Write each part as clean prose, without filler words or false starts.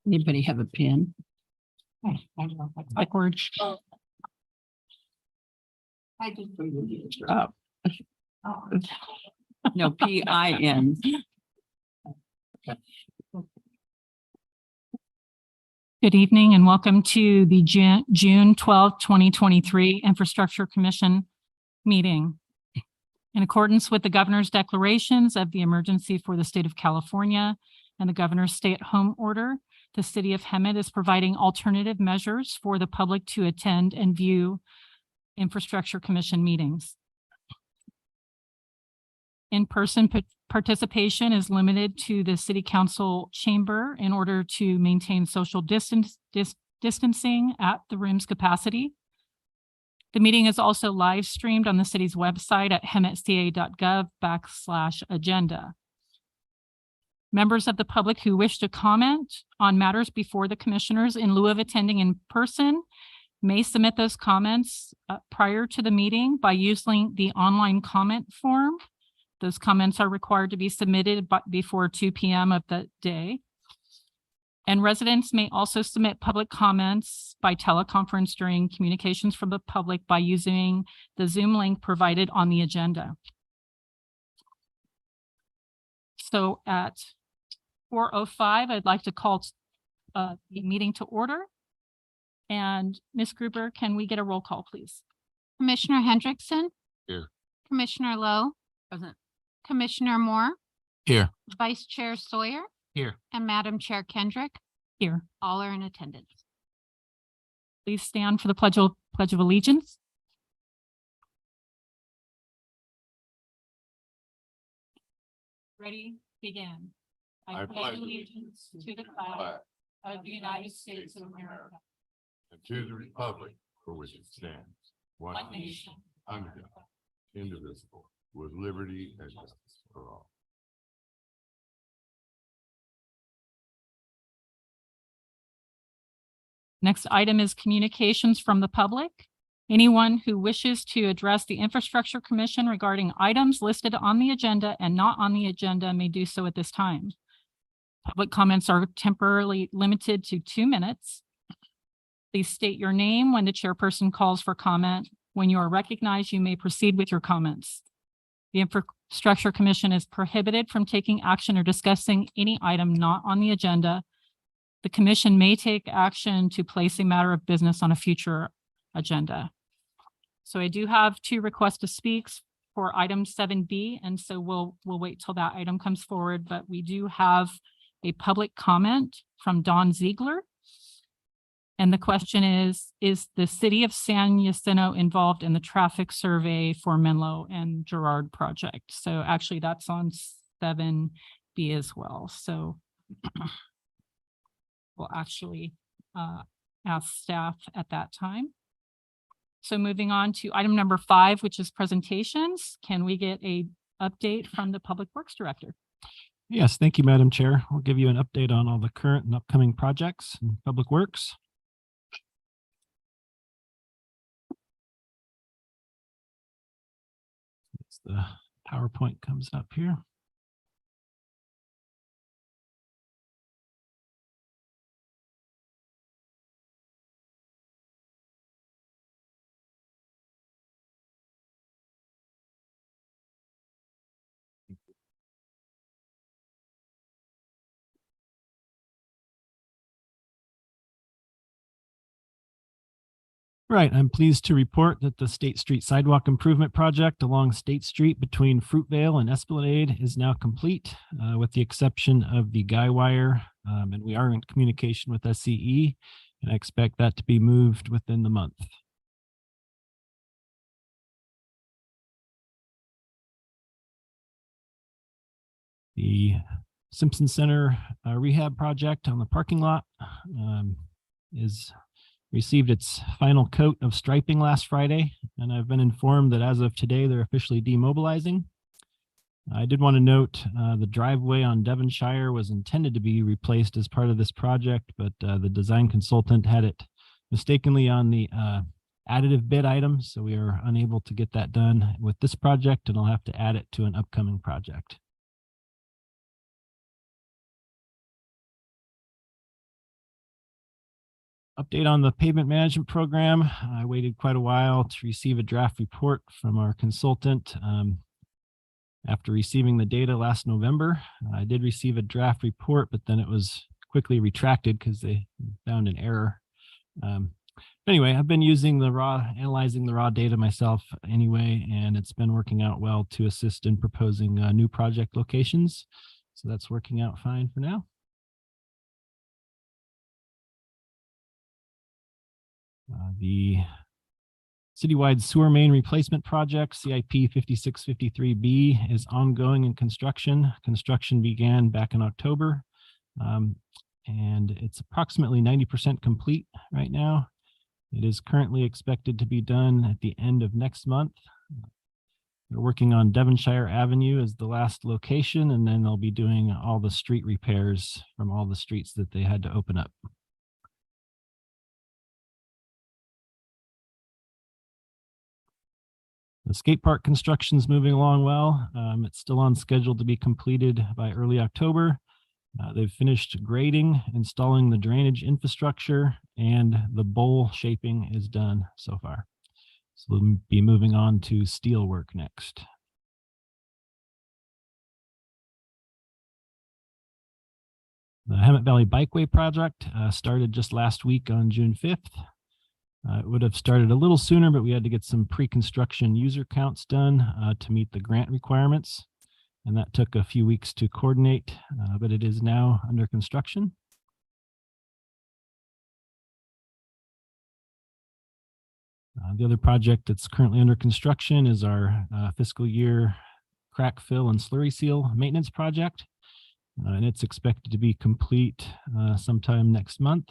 Anybody have a pen? Like words. I just. No, PIN. Good evening and welcome to the June 12th, 2023 Infrastructure Commission meeting. In accordance with the governor's declarations of the emergency for the state of California and the governor's stay-at-home order, the city of Hemet is providing alternative measures for the public to attend and view Infrastructure Commission meetings. In-person participation is limited to the city council chamber in order to maintain social distancing at the room's capacity. The meeting is also live streamed on the city's website at hemetca.gov/agenda. Members of the public who wish to comment on matters before the commissioners in lieu of attending in person may submit those comments prior to the meeting by using the online comment form. Those comments are required to be submitted before 2 p.m. of the day. And residents may also submit public comments by teleconference during communications from the public by using the Zoom link provided on the agenda. So at 4:05, I'd like to call the meeting to order. And Ms. Gruber, can we get a roll call, please? Commissioner Hendrickson. Here. Commissioner Lowe. Present. Commissioner Moore. Here. Vice Chair Sawyer. Here. And Madam Chair Kendrick. Here. All are in attendance. Please stand for the Pledge of Allegiance. Ready, begin. I pledge allegiance to the flag of the United States of America, And to the republic for which it stands, one one nation, nation, under God, indivisible, with liberty and justice for all. Next item is communications from the public. Anyone who wishes to address the Infrastructure Commission regarding items listed on the agenda and not on the agenda may do so at this time. Public comments are temporarily limited to 2 minutes. Please state your name when the chairperson calls for comment. When you are recognized, you may proceed with your comments. The Infrastructure Commission is prohibited from taking action or discussing any item not on the agenda. The commission may take action to place a matter of business on a future agenda. So I do have 2 requests to speak for item 7B, and so we'll wait till that item comes forward, but we do have a public comment from Don Ziegler. And the question is the city of San Jacinto involved in the traffic survey for Menlo and Girard project? So actually that's on 7B as well. So we'll actually ask staff at that time. So moving on to item number 5, which is presentations. Can we get a update from the Public Works Director? Yes, thank you, Madam Chair. I'll give you an update on all the current and upcoming projects in Public Works. As the PowerPoint comes up here. Right, I'm pleased to report that the State Street Sidewalk Improvement Project along State Street between Fruitvale and Esplanade is now complete, with the exception of the guy wire, and we are in communication with SCE, and I expect that to be moved within the month. The Simpson Center rehab project on the parking lot is received its final coat of striping last Friday, and I've been informed that as of today, they're officially demobilizing. I did want to note the driveway on Devonshire was intended to be replaced as part of this project, but the design consultant had it mistakenly on the additive bid item, so we are unable to get that done with this project, and I'll have to add it to an upcoming project. Update on the pavement management program. I waited quite a while to receive a draft report from our consultant. After receiving the data last November, I did receive a draft report, but then it was quickly retracted because they found an error. Anyway, I've been analyzing the raw data myself anyway, and it's been working out well to assist in proposing new project locations. So that's working out fine for now. The citywide sewer main replacement project, CIP 5653B, is ongoing in construction. Construction began back in October, and it's approximately 90% complete right now. It is currently expected to be done at the end of next month. They're working on Devonshire Avenue as the last location, and then they'll be doing all the street repairs from all the streets that they had to open up. The skate park construction is moving along well. It's still on schedule to be completed by early October. They've finished grading, installing the drainage infrastructure, and the bowl shaping is done so far. So we'll be moving on to steel work next. The Hemet Valley Bikeway project started just last week on June 5th. It would have started a little sooner, but we had to get some pre-construction user counts done to meet the grant requirements. And that took a few weeks to coordinate, but it is now under construction. The other project that's currently under construction is our fiscal year crack fill and slurry seal maintenance project. And it's expected to be complete sometime next month.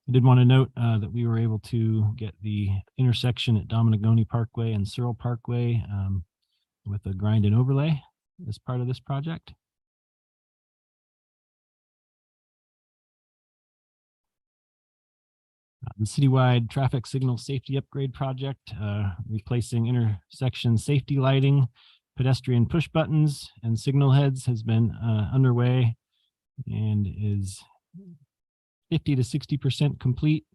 I did want to note that we were able to get the intersection at Dominigoni Parkway and Searle Parkway with a grind and overlay as part of this project. The citywide traffic signal safety upgrade project, replacing intersection safety lighting, pedestrian push buttons, and signal heads has been underway and is 50 to 60% complete.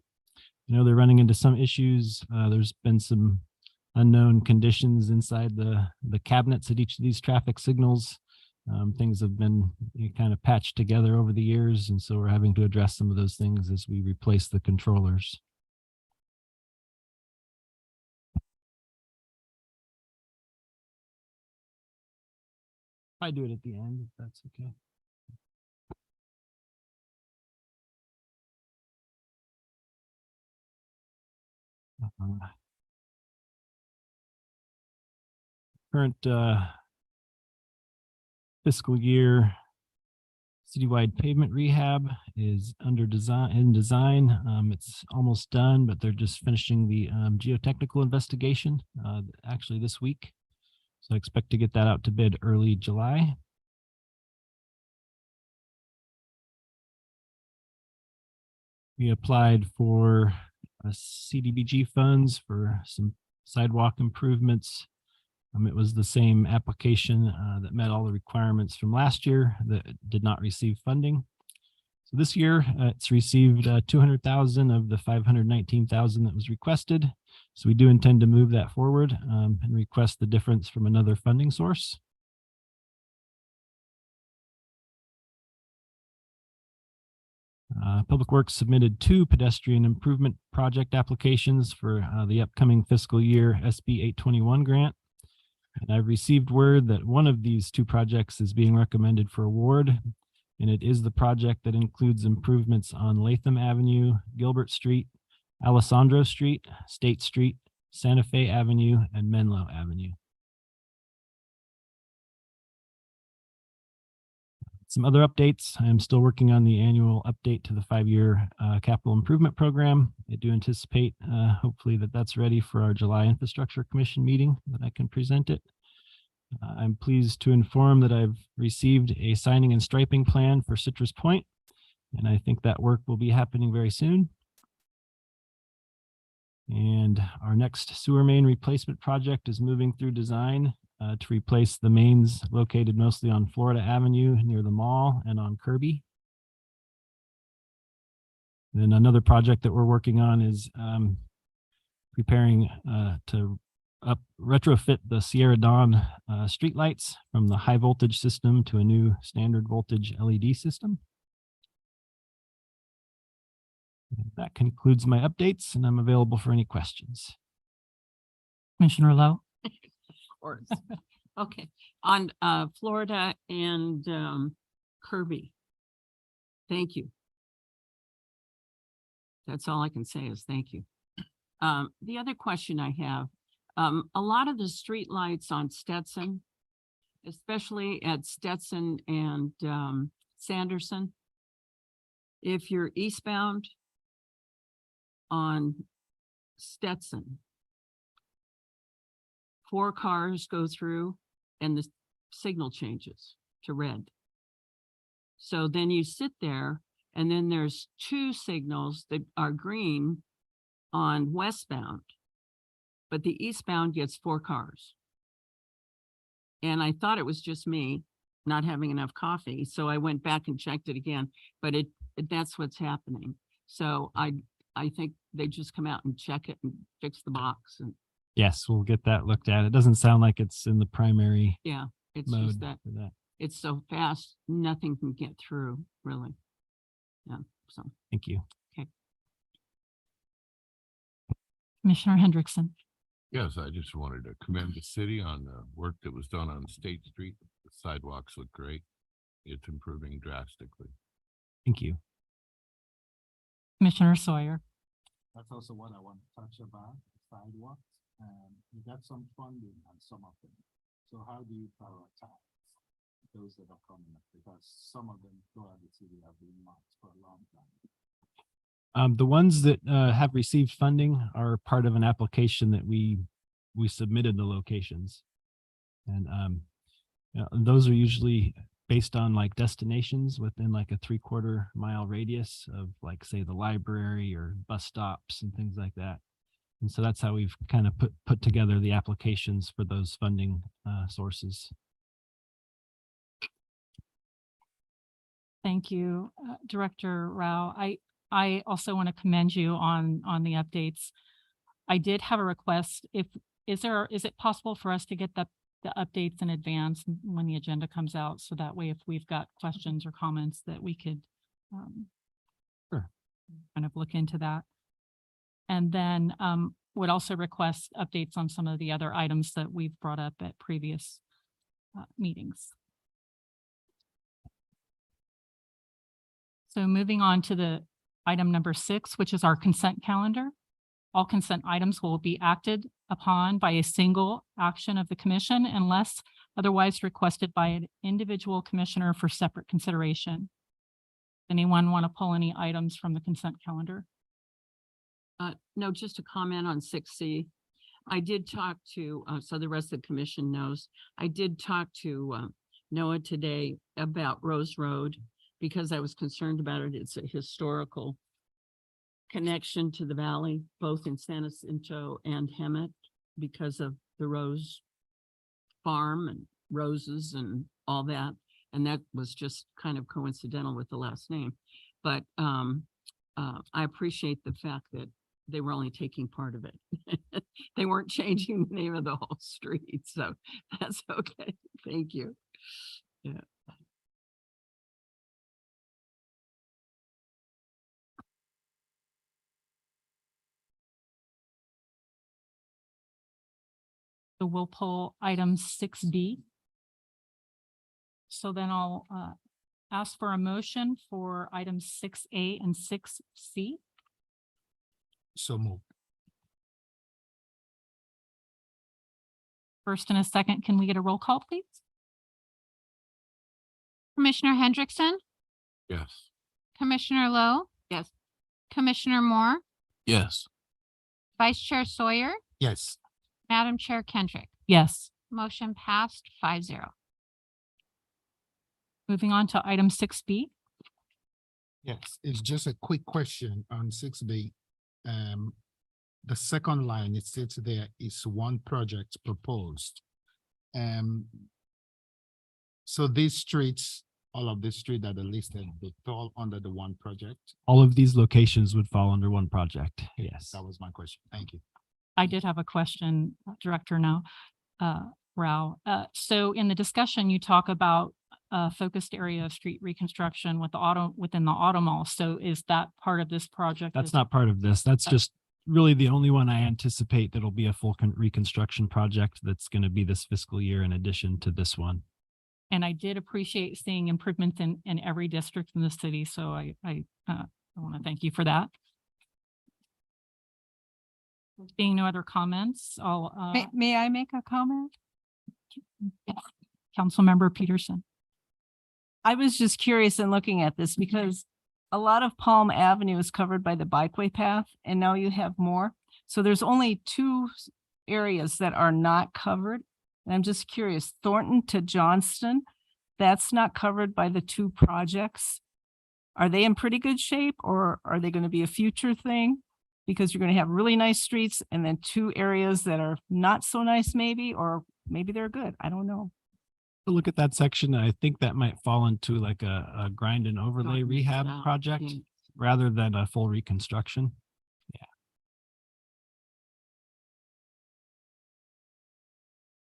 You know, they're running into some issues. There's been some unknown conditions inside the cabinets at each of these traffic signals. Things have been kind of patched together over the years, and so we're having to address some of those things as we replace the controllers. I do it at the end, if that's okay. Current fiscal year citywide pavement rehab is under design. It's almost done, but they're just finishing the geotechnical investigation actually this week. So I expect to get that out to bid early July. We applied for CDBG funds for some sidewalk improvements. It was the same application that met all the requirements from last year that did not receive funding. So this year it's received 200,000 of the 519,000 that was requested. So we do intend to move that forward and request the difference from another funding source. Public Works submitted 2 pedestrian improvement project applications for the upcoming fiscal year SB 821 grant. And I've received word that one of these 2 projects is being recommended for award, and it is the project that includes improvements on Latham Avenue, Gilbert Street, Alessandro Street, State Street, Santa Fe Avenue, and Menlo Avenue. Some other updates. I am still working on the annual update to the 5-year capital improvement program. I do anticipate hopefully that's ready for our July Infrastructure Commission meeting that I can present it. I'm pleased to inform that I've received a signing and striping plan for Citrus Point, and I think that work will be happening very soon. And our next sewer main replacement project is moving through design to replace the mains located mostly on Florida Avenue near the mall and on Kirby. Then another project that we're working on is preparing to retrofit the Sierra Dawn streetlights from the high voltage system to a new standard voltage LED system. And that concludes my updates, and I'm available for any questions. Commissioner Lowe? Of course. Okay, on Florida and Kirby. Thank you. That's all I can say is thank you. The other question I have, a lot of the streetlights on Stetson, especially at Stetson and Sanderson, if you're eastbound on Stetson, 4 cars go through and the signal changes to red. So then you sit there and then there's 2 signals that are green on westbound, but the eastbound gets 4 cars. And I thought it was just me not having enough coffee. So I went back and checked it again, but that's what's happening. So I think they just come out and check it and fix the box. And Yes, we'll get that looked at. It doesn't sound like it's in the primary yeah, it's mode just that for that. it's so fast, nothing can get through, really. Yeah, so. Thank you. Commissioner Hendrickson? Yes, I just wanted to commend the city on the work that was done on State Street. The sidewalks look great. It's improving drastically. Thank you. Commissioner Sawyer? That's also what I want to touch about, sidewalks, and you got some funding on some of them. So how do you prioritize those that are coming up? Because some of them throughout the city have been marked for a long time. The ones that have received funding are part of an application that we submitted the locations. And you know, those are usually based on like destinations within like a 3/4 mile radius of like, say, the library or bus stops and things like that. And so that's how we've kind of put together the applications for those funding sources. Thank you, Director Rao. I also want to commend you on the updates. I did have a request. Is it possible for us to get the updates in advance when the agenda comes out? So that way, if we've got questions or comments that we could Sure. kind of look into that. And then would also request updates on some of the other items that we've brought up at previous meetings. So moving on to the item number 6, which is our consent calendar. All consent items will be acted upon by a single action of the commission unless otherwise requested by an individual commissioner for separate consideration. Anyone want to pull any items from the consent calendar? No, just a comment on 6C. I did talk to, so the rest of the commission knows, I did talk to Noah today about Rose Road because I was concerned about it. It's a historical connection to the valley, both in San Jacinto and Hemet, because of the Rose Farm and roses and all that. And that was just kind of coincidental with the last name. But I appreciate the fact that they were only taking part of it. They weren't changing the name of the whole street. So that's okay. Thank you. Yeah. So we'll pull item 6B. So then I'll ask for a motion for items 6A and 6C. So moved. First and a second, can we get a roll call, please? Commissioner Hendrickson, Yes. Commissioner Lowe, Yes. Commissioner Moore, Yes. Vice Chair Sawyer, Yes. Madam Chair Kendrick. Yes. Motion passed 5-0. Moving on to item 6B. Yes, it's just a quick question on 6B. The second line, it states there is one project proposed. So these streets all of this street that are listed, they fall under the one project? All of these locations would fall under one project. Yes. That was my question. Thank you. I did have a question, Director now, Rao. So in the discussion, you talk about a focused area of street reconstruction with within the auto mall. So is that part of this project? That's as- not part of this. That's Uh, just really the only one I anticipate that'll be a full reconstruction project that's going to be this fiscal year in addition to this one. And I did appreciate seeing improvements in every district in the city. So I want to thank you for that. Being no other comments, I'll, May I make a comment? Councilmember Peterson. I was just curious in looking at this because a lot of Palm Avenue is covered by the bikeway path and now you have more. So there's only two areas that are not covered. And I'm just curious, Thornton to Johnston, that's not covered by the two projects. Are they in pretty good shape or are they going to be a future thing? Because you're going to have really nice streets and then two areas that are not so nice maybe, or maybe they're good. I don't know. Look at that section. I think that might fall into like a grind and overlay Don't mix it rehab up. project Yeah. rather than a full reconstruction.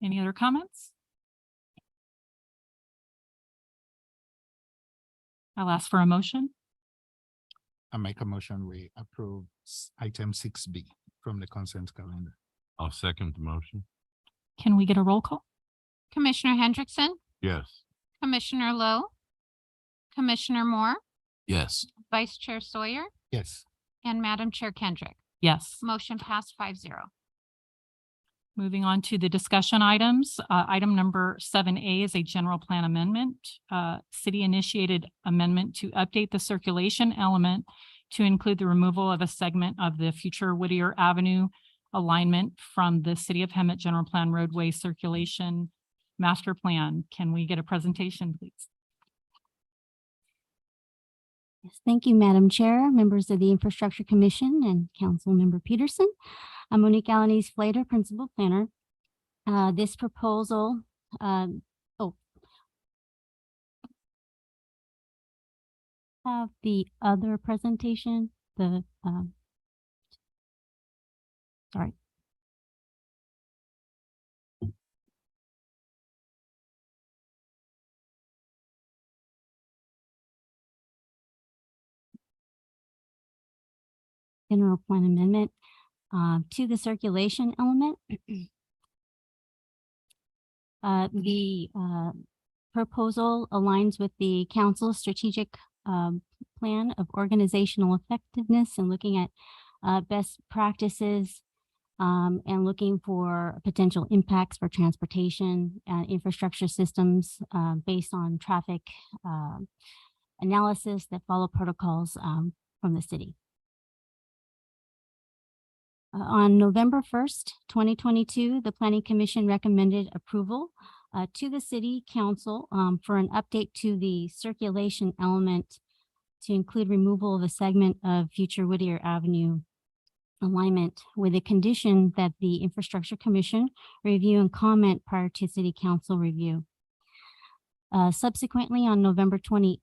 Any other comments? I'll ask for a motion. I make a motion, we approve item 6B from the consent calendar. I'll second the motion. Can we get a roll call? Commissioner Hendrickson, Yes. Commissioner Lowe, Commissioner Moore, Yes. Vice Chair Sawyer, Yes. and Madam Chair Kendrick. Yes. Motion passed 5-0. Moving on to the discussion items. Item number 7A is a general plan amendment. City initiated amendment to update the circulation element to include the removal of a segment of the future Whittier Avenue alignment from the City of Hemet General Plan roadway circulation master plan. Can we get a presentation, please? Yes, thank you, Madam Chair, members of the Infrastructure Commission and Councilmember Peterson. I'm Monique Alanis Flater, Principal Planner. This proposal, have the other presentation, sorry. General Plan Amendment to the circulation element. The proposal aligns with the council's strategic plan of organizational effectiveness and looking at best practices and looking for potential impacts for transportation and infrastructure systems based on traffic analysis that follow protocols from the city. On November 1st, 2022, the Planning Commission recommended approval to the City Council for an update to the circulation element to include removal of a segment of future Whittier Avenue alignment with a condition that the Infrastructure Commission review and comment prior to City Council review. Subsequently, on November 28th,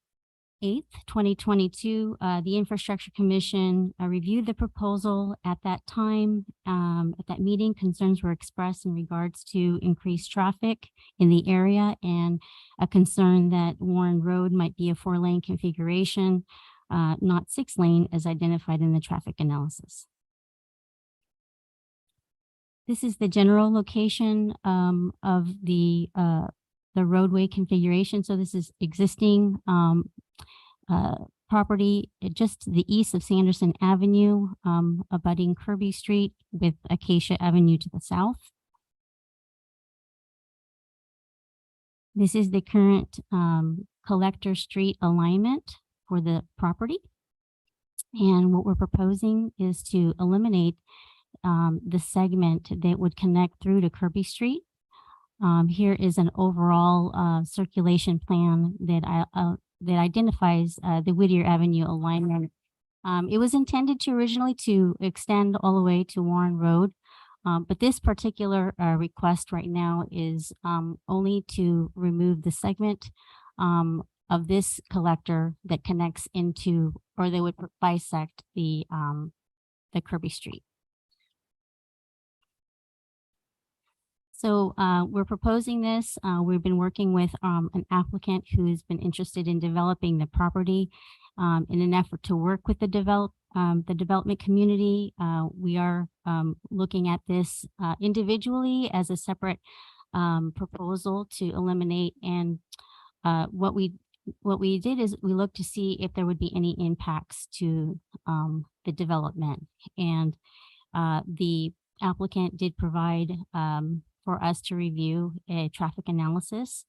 2022, the Infrastructure Commission reviewed the proposal. At that time, at that meeting, concerns were expressed in regards to increased traffic in the area and a concern that Warren Road might be a 4-lane configuration, not 6-lane as identified in the traffic analysis. This is the general location of the roadway configuration. So this is existing property just to the east of Sanderson Avenue, abutting Kirby Street with Acacia Avenue to the south. This is the current collector street alignment for the property. And what we're proposing is to eliminate the segment that would connect through to Kirby Street. Here is an overall circulation plan that that identifies the Whittier Avenue alignment. It was intended to originally to extend all the way to Warren Road, but this particular request right now is only to remove the segment of this collector that connects into, or they would bisect the Kirby Street. So we're proposing this. We've been working with an applicant who's been interested in developing the property in an effort to work with the development community. We are looking at this individually as a separate proposal to eliminate. And what we did is we looked to see if there would be any impacts to the development. And the applicant did provide for us to review a traffic analysis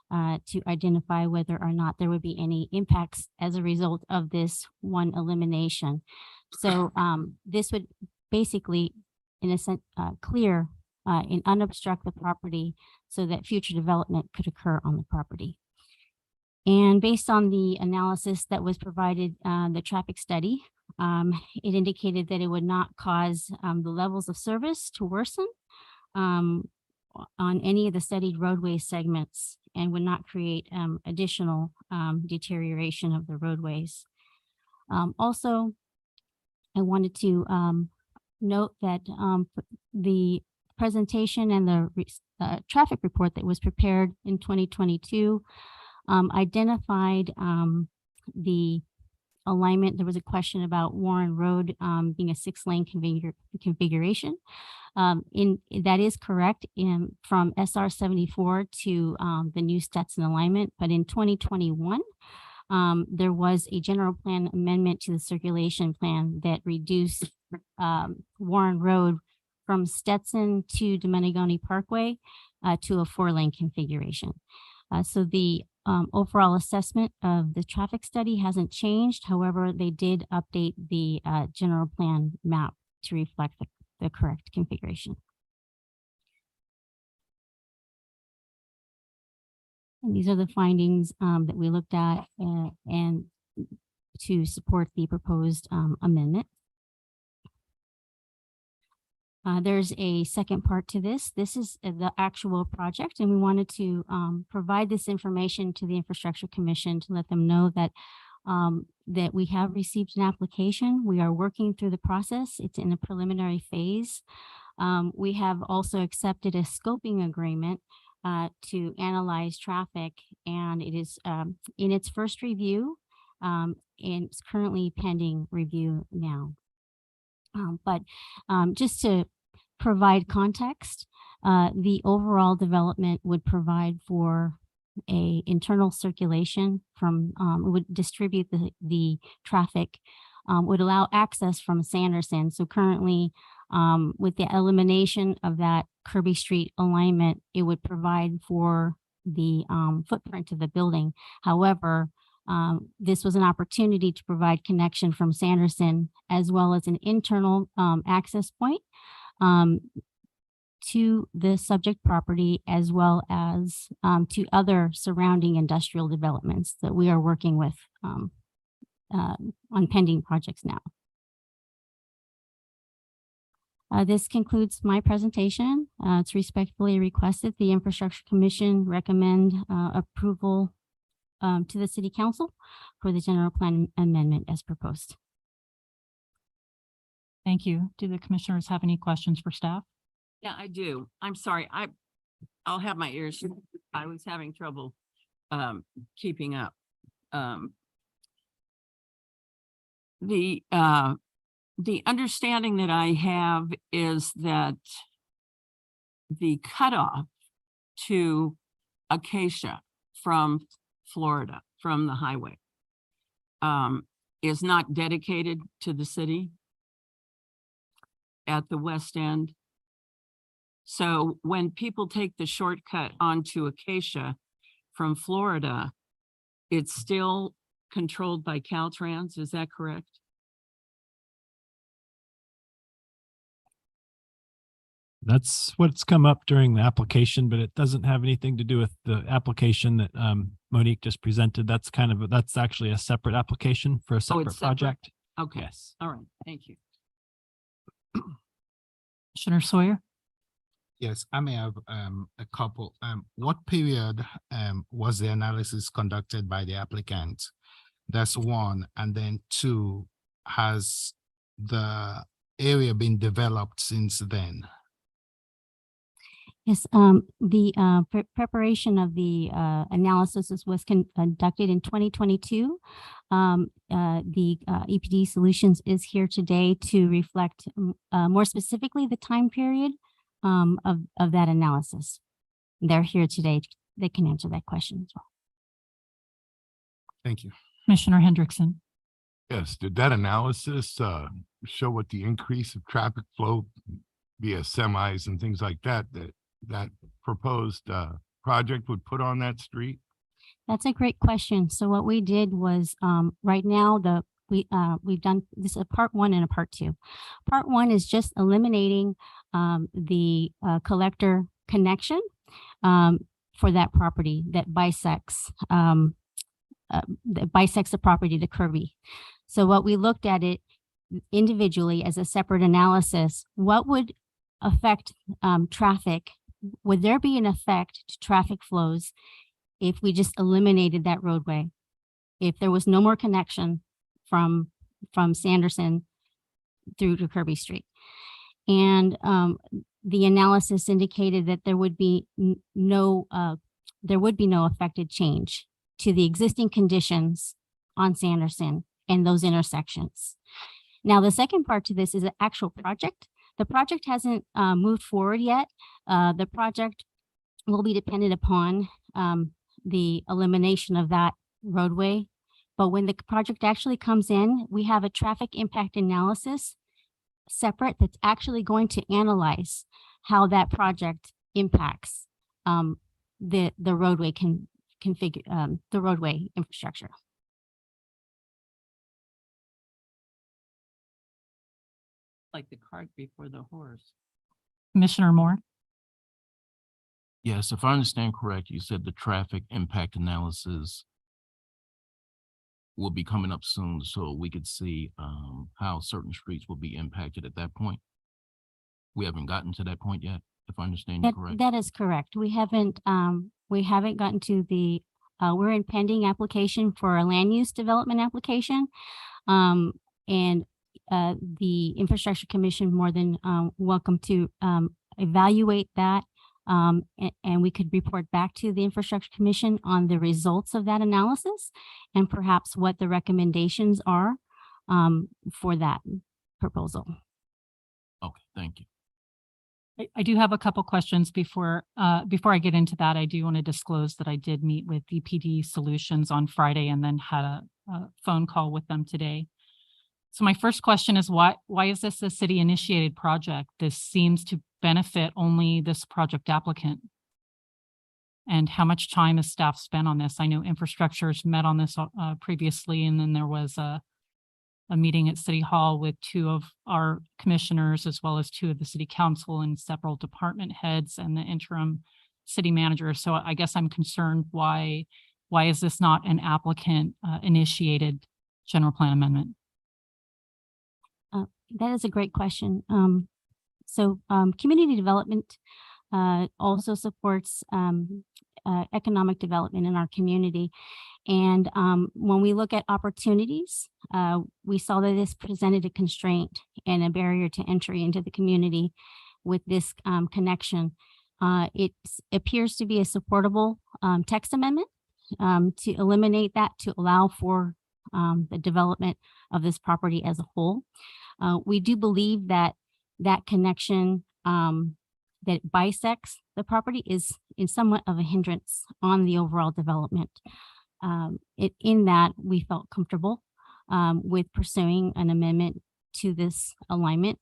to identify whether or not there would be any impacts as a result of this one elimination. So this would basically, in a sense, clear and unobstruct the property so that future development could occur on the property. And based on the analysis that was provided, the traffic study, it indicated that it would not cause the levels of service to worsen on any of the studied roadway segments and would not create additional deterioration of the roadways. Also, I wanted to note that the presentation and the traffic report that was prepared in 2022 identified the alignment. There was a question about Warren Road being a 6-lane configuration. That is correct from SR 74 to the new Stetson alignment, but in 2021, there was a general plan amendment to the circulation plan that reduced Warren Road from Stetson to Domenegoni Parkway to a 4-lane configuration. So the overall assessment of the traffic study hasn't changed. However, they did update the general plan map to reflect the correct configuration. And these are the findings that we looked at and to support the proposed amendment. There's a second part to this. This is the actual project, and we wanted to provide this information to the Infrastructure Commission to let them know that that we have received an application. We are working through the process. It's in a preliminary phase. We have also accepted a scoping agreement to analyze traffic, and it is in its first review, and it's currently pending review now. But just to provide context, the overall development would provide for a internal circulation from, would distribute the traffic, would allow access from Sanderson. So currently, with the elimination of that Kirby Street alignment, it would provide for the footprint of the building. However, this was an opportunity to provide connection from Sanderson as well as an internal access point to the subject property, as well as to other surrounding industrial developments that we are working with on pending projects now. This concludes my presentation. It's respectfully requested the Infrastructure Commission recommend approval to the City Council for the general plan amendment as proposed. Thank you. Do the commissioners have any questions for staff? Yeah, I do. I'm sorry. I'll have my ears. I was having trouble keeping up. The understanding that I have is that the cutoff to Acacia from Florida, from the highway, is not dedicated to the city at the west end. So when people take the shortcut onto Acacia from Florida, it's still controlled by Caltrans. Is that correct? That's what's come up during the application, but it doesn't have anything to do with the application that Monique just presented. That's that's actually a separate application for a separate separate? project. Okay. Yes. All right. Thank you. Commissioner Sawyer? Yes, I may have a couple. What period was the analysis conducted by the applicant? That's one. And then two, has the area been developed since then? Yes, the preparation of the analysis was conducted in 2022. The EPD Solutions is here today to reflect more specifically the time period of that analysis. They're here today. They can answer that question as well. Thank you. Commissioner Hendrickson. Yes, did that analysis show what the increase of traffic flow via semis and things like that that proposed project would put on that street? That's a great question. So what we did was, right now, we've done this a part one and a part two. Part one is just eliminating the collector connection for that property that bisects the property to Kirby. So what we looked at it individually as a separate analysis, what would affect traffic? Would there be an effect to traffic flows if we just eliminated that roadway? If there was no more connection from Sanderson through to Kirby Street? And the analysis indicated that there would be no affected change to the existing conditions on Sanderson and those intersections. Now, the second part to this is an actual project. The project hasn't moved forward yet. The project will be dependent upon the elimination of that roadway. But when the project actually comes in, we have a traffic impact analysis separate that's actually going to analyze how that project impacts the roadway the roadway infrastructure. Like the cart before the horse. Commissioner Moore. Yes, if I understand correct, you said the traffic impact analysis will be coming up soon, so we could see how certain streets will be impacted at that point. We haven't gotten to that point yet, if I understand you correct. That is correct. We haven't gotten to the, we're in pending application for a land use development application. And the Infrastructure Commission more than welcome to evaluate that. And we could report back to the Infrastructure Commission on the results of that analysis and perhaps what the recommendations are for that proposal. Okay, thank you. I do have a couple questions before I get into that. I do want to disclose that I did meet with EPD Solutions on Friday and then had a phone call with them today. So my first question is why is this a city initiated project? This seems to benefit only this project applicant. And how much time has staff spent on this? I know infrastructure's met on this previously, and then there was a meeting at City Hall with two of our commissioners, as well as two of the city council and several department heads and the interim city manager. So I guess I'm concerned why is this not an applicant initiated general plan amendment? That is a great question. So community development also supports economic development in our community. And when we look at opportunities, we saw that this presented a constraint and a barrier to entry into the community with this connection. It appears to be a supportable text amendment to eliminate that, to allow for the development of this property as a whole. We do believe that that connection that bisects the property is somewhat of a hindrance on the overall development. In that, we felt comfortable with pursuing an amendment to this alignment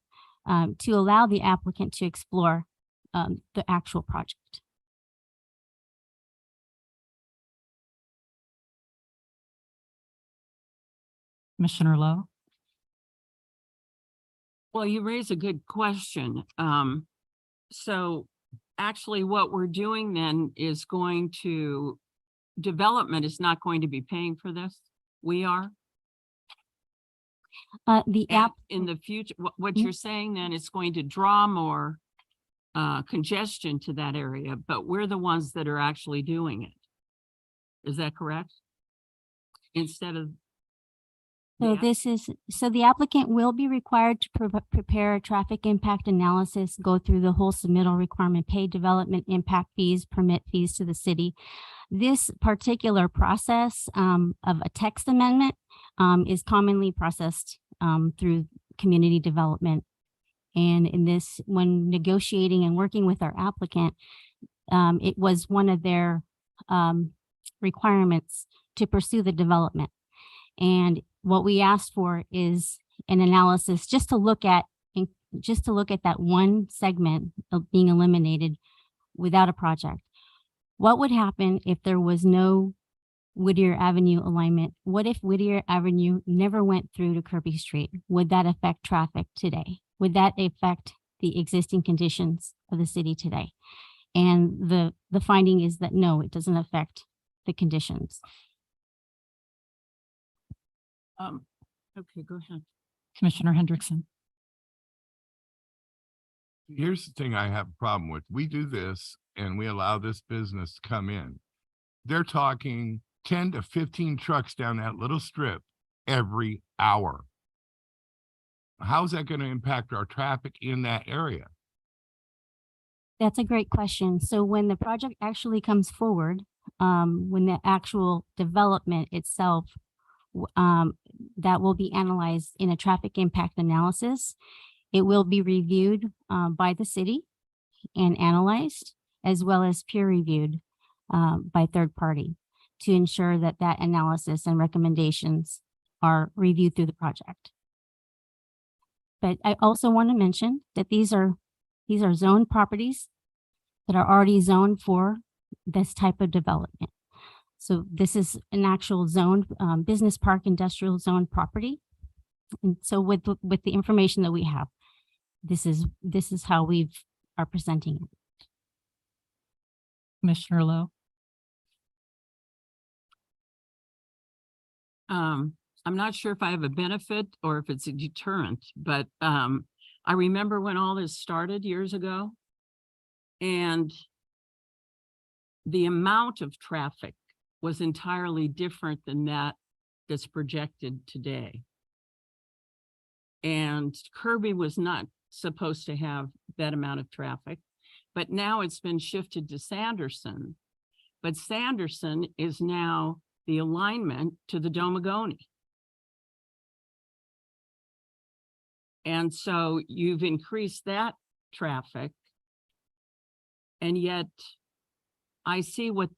to allow the applicant to explore the actual project. Commissioner Lowe? Well, you raise a good question. So actually what we're doing then is development is not going to be paying for this. We are. The app In the future, what Mhm. you're saying then is going to draw more congestion to that area, but we're the ones that are actually doing it. Is that correct? Instead of. So Yeah. so the applicant will be required to prepare a traffic impact analysis, go through the whole submittal requirement, pay development impact fees, permit fees to the city. This particular process of a text amendment is commonly processed through community development. And in this, when negotiating and working with our applicant, it was one of their requirements to pursue the development. And what we asked for is an analysis just to look at that one segment of being eliminated without a project. What would happen if there was no Whittier Avenue alignment? What if Whittier Avenue never went through to Kirby Street? Would that affect traffic today? Would that affect the existing conditions of the city today? And the finding is that no, it doesn't affect the conditions. Okay, go ahead. Commissioner Hendrickson. Here's the thing I have a problem with. We do this and we allow this business to come in. They're talking 10 to 15 trucks down that little strip every hour. How's that going to impact our traffic in that area? That's a great question. So when the project actually comes forward, when the actual development itself, that will be analyzed in a traffic impact analysis. It will be reviewed by the city and analyzed, as well as peer reviewed by third party to ensure that that analysis and recommendations are reviewed through the project. But I also want to mention that these are zoned properties that are already zoned for this type of development. So this is an actual zoned business park industrial zone property. And so with the information that we have, this is how we are presenting it. Commissioner Lowe. I'm not sure if I have a benefit or if it's a deterrent, but I remember when all this started years ago, and the amount of traffic was entirely different than that's projected today. And Kirby was not supposed to have that amount of traffic, but now it's been shifted to Sanderson. But Sanderson is now the alignment to the Domagony. And so you've increased that traffic. And yet I see what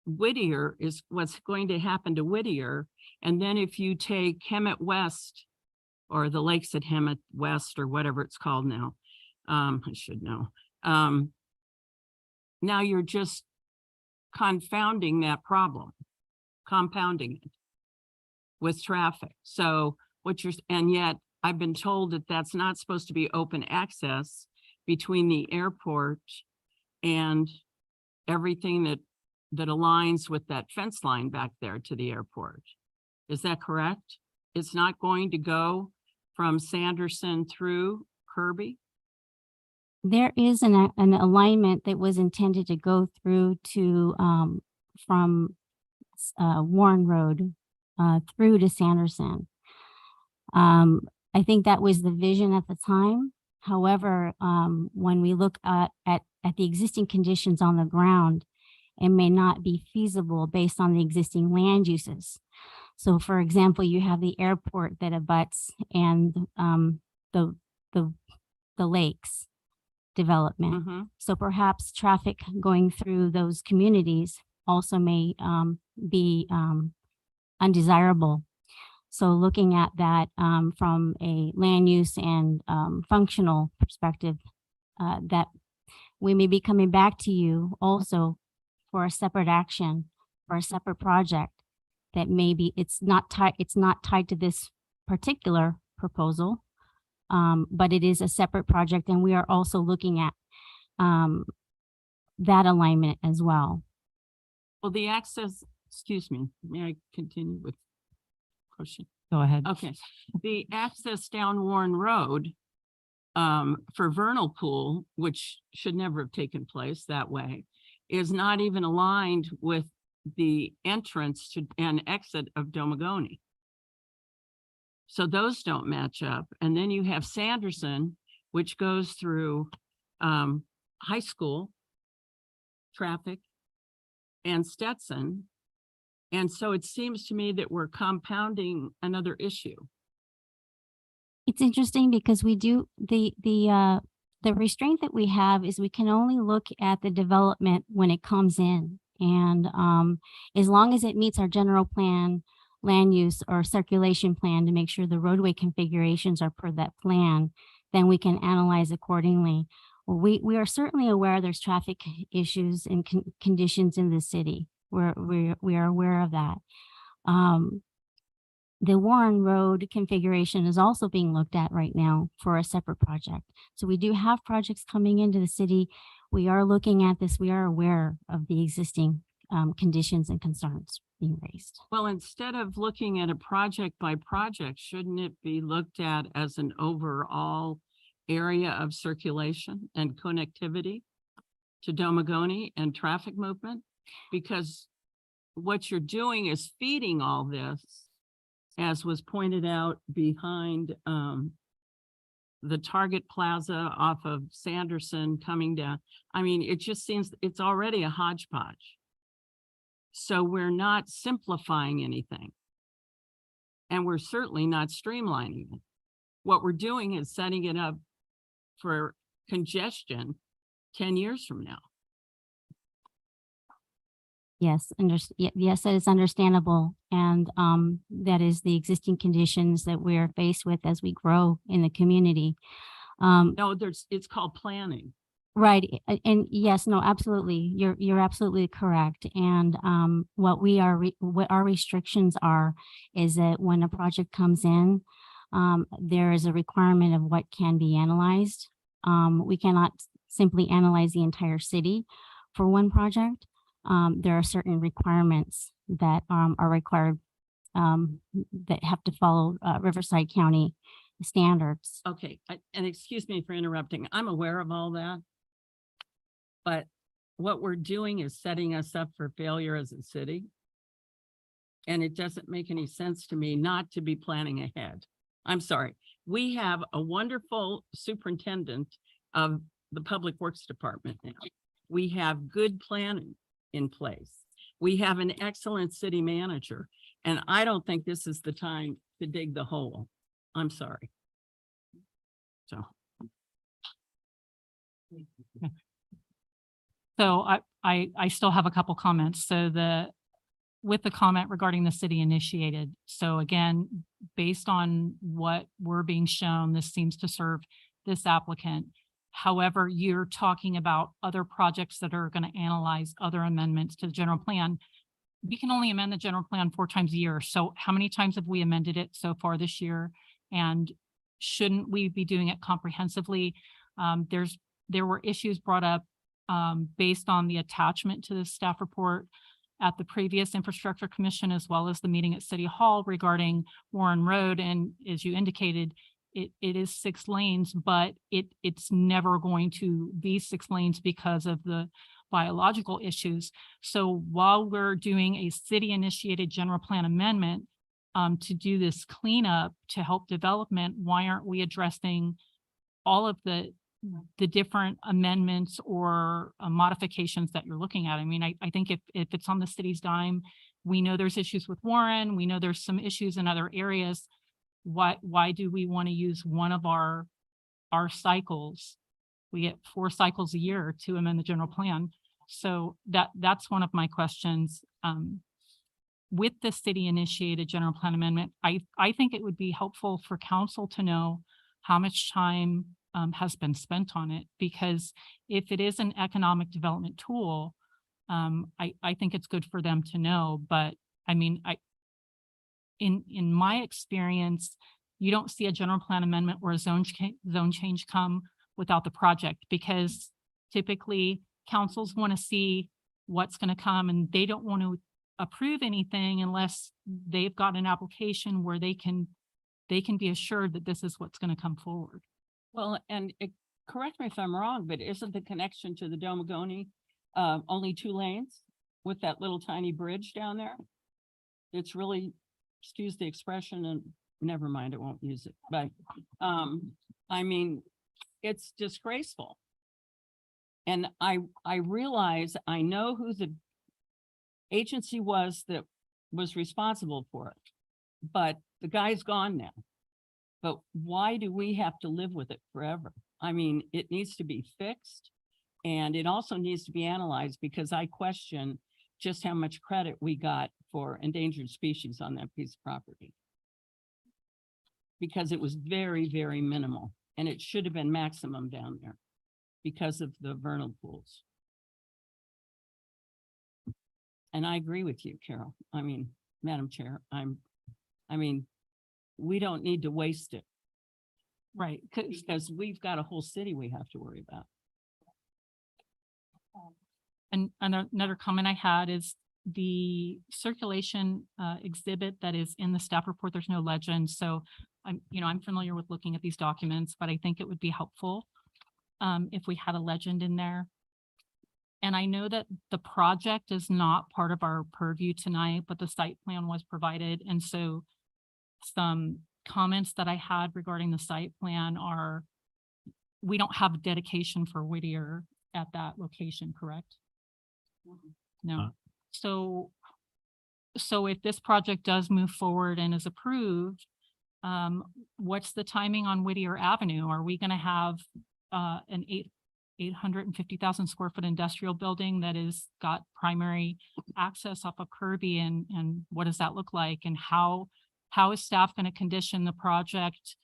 Whittier is, what's going to happen to Whittier. And then if you take Hemet West or the Lakes at Hemet West or whatever it's called now, I should know. Now you're just confounding that problem, compounding it with traffic. So and yet I've been told that that's not supposed to be open access between the airport and everything that aligns with that fence line back there to the airport. Is that correct? It's not going to go from Sanderson through Kirby? There is an alignment that was intended to go through to from Warren Road through to Sanderson. I think that was the vision at the time. However, when we look at the existing conditions on the ground, it may not be feasible based on the existing land uses. So for example, you have the airport that abuts and the lakes development. Mm-hmm. So perhaps traffic going through those communities also may be undesirable. So looking at that from a land use and functional perspective, that we may be coming back to you also for a separate action, for a separate project that maybe it's not tied to this particular proposal, but it is a separate project, and we are also looking at that alignment as well. Well, the access, excuse me, may I continue with question? Go ahead. Okay, the access down Warren Road for vernal pool, which should never have taken place that way, is not even aligned with the entrance to and exit of Domagony. So those don't match up. And then you have Sanderson, which goes through high school traffic and Stetson. And so it seems to me that we're compounding another issue. It's interesting because we do, the restraint that we have is we can only look at the development when it comes in. And as long as it meets our general plan, land use or circulation plan to make sure the roadway configurations are per that plan, then we can analyze accordingly. We are certainly aware there's traffic issues and conditions in the city. We are aware of that. The Warren Road configuration is also being looked at right now for a separate project. So we do have projects coming into the city. We are looking at this. We are aware of the existing conditions and concerns being raised. Well, instead of looking at a project by project, shouldn't it be looked at as an overall area of circulation and connectivity to Domagony and traffic movement? Because what you're doing is feeding all this, as was pointed out behind the Target Plaza off of Sanderson coming down. I mean, it just seems it's already a hodgepodge. So we're not simplifying anything. And we're certainly not streamlining it. What we're doing is setting it up for congestion 10 years from now. Yes, yes, that is understandable. And that is the existing conditions that we're faced with as we grow in the community. No, it's called planning. Right. And yes, no, absolutely. You're absolutely correct. And what our restrictions are is that when a project comes in, there is a requirement of what can be analyzed. We cannot simply analyze the entire city for one project. There are certain requirements that are required that have to follow Riverside County standards. Okay, and excuse me for interrupting. I'm aware of all that. But what we're doing is setting us up for failure as a city. And it doesn't make any sense to me not to be planning ahead. I'm sorry. We have a wonderful superintendent of the Public Works Department now. We have good planning in place. We have an excellent city manager. And I don't think this is the time to dig the hole. I'm sorry. So. So I still have a couple comments. So with the comment regarding the city initiated. So again, based on what we're being shown, this seems to serve this applicant. However, you're talking about other projects that are going to analyze other amendments to the general plan. We can only amend the general plan 4 times a year. So how many times have we amended it so far this year? And shouldn't we be doing it comprehensively? There were issues brought up based on the attachment to the staff report at the previous Infrastructure Commission, as well as the meeting at City Hall regarding Warren Road. And as you indicated, it is 6 lanes, but it's never going to be 6 lanes because of the biological issues. So while we're doing a city-initiated general plan amendment to do this cleanup to help development, why aren't we addressing all of the different amendments or modifications that you're looking at? I mean, I think if it's on the city's dime, we know there's issues with Warren, we know there's some issues in other areas. Why do we want to use one of our cycles? We get 4 cycles a year to amend the general plan. So that's one of my questions. With the city initiated general plan amendment, I think it would be helpful for council to know how much time has been spent on it, because if it is an economic development tool, I think it's good for them to know. But I mean, in my experience, you don't see a general plan amendment or a zone change come without the project, because typically councils want to see what's going to come, and they don't want to approve anything unless they've got an application where they can be assured that this is what's going to come forward. Well, and correct me if I'm wrong, but isn't the connection to the Domagony only 2 lanes with that little tiny bridge down there? It's really, excuse the expression, and never mind, I won't use it, but I mean, it's disgraceful. And I realize, I know who the agency was that was responsible for it, but the guy's gone now. But why do we have to live with it forever? I mean, it needs to be fixed, and it also needs to be analyzed, because I question just how much credit we got for endangered species on that piece of property. Because it was very, very minimal, and it should have been maximum down there because of the vernal pools. And I agree with you, Carol. I mean, Madam Chair, I mean, we don't need to waste it. Right, because we've got a whole city we have to worry about. And another comment I had is the circulation exhibit that is in the staff report, there's no legend. So I'm familiar with looking at these documents, but I think it would be helpful if we had a legend in there. And I know that the project is not part of our purview tonight, but the site plan was provided. And so some comments that I had regarding the site plan are, we don't have a dedication for Whittier at that location, correct? No. So if this project does move forward and is approved, what's the timing on Whittier Avenue? Are we going to have an 850,000 square foot industrial building that is got primary access off of Kirby, and what does that look like? And how is staff going to condition the project?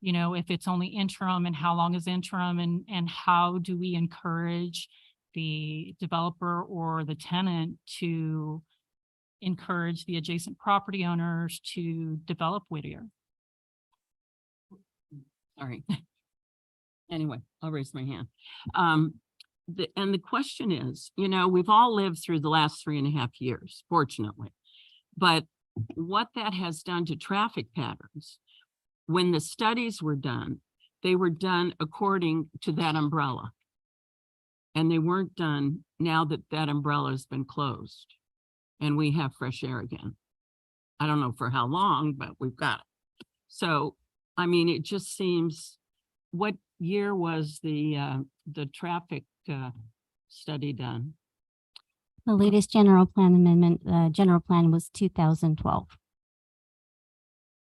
You know, if it's only interim, and how long is interim, and how do we encourage the developer or the tenant to encourage the adjacent property owners to develop Whittier? Sorry. Anyway, I'll raise my hand. And the question is, we've all lived through the last 3.5 years, fortunately. But what that has done to traffic patterns, when the studies were done, they were done according to that umbrella. And they weren't done now that that umbrella has been closed and we have fresh air again. I don't know for how long, but we've got it. So, I mean, it just seems, what year was the traffic study done? The latest general plan amendment, general plan was 2012.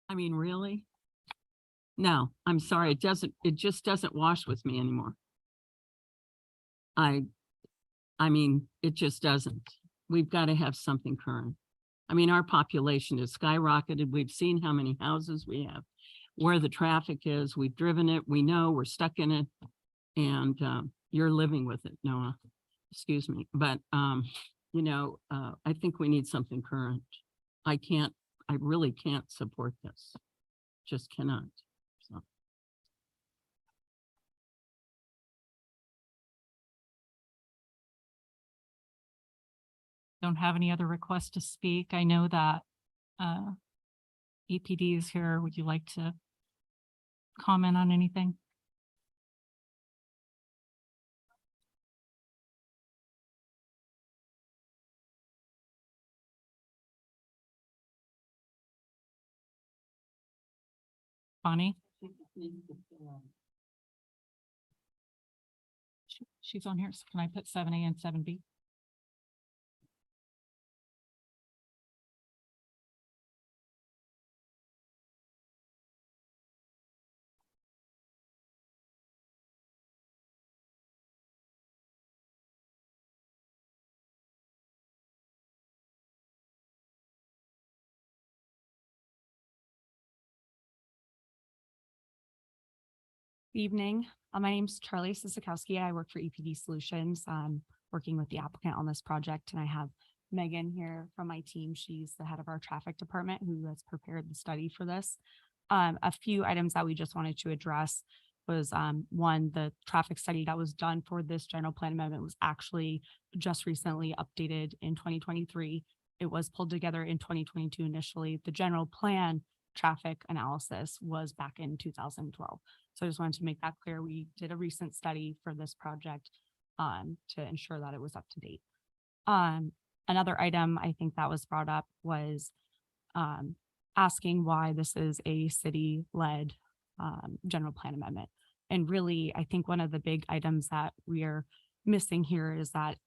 I mean, really? No, I'm sorry. It just doesn't wash with me anymore. I mean, it just doesn't. We've got to have something current. I mean, our population has skyrocketed. We've seen how many houses we have, where the traffic is. We've driven it. We know we're stuck in it. And you're living with it, Noah. Excuse me. But, I think we need something current. I really can't support this. Just cannot. So. Don't have any other requests to speak. I know that EPD is here. Would you like to comment on anything? Bonnie? She's on here. So can I put 7A and 7B? Evening. My name's Charlie Sisikowski. I work for EPD Solutions. I'm working with the applicant on this project, and I have Megan here from my team. She's the head of our traffic department who has prepared the study for this. A few items that we just wanted to address was one, the traffic study that was done for this general plan amendment was actually just recently updated in 2023. It was pulled together in 2022 initially. The general plan traffic analysis was back in 2012. So I just wanted to make that clear. We did a recent study for this project to ensure that it was up to date. Another item I think that was brought up was asking why this is a city-led general plan amendment. And really, I think one of the big items that we are missing here is that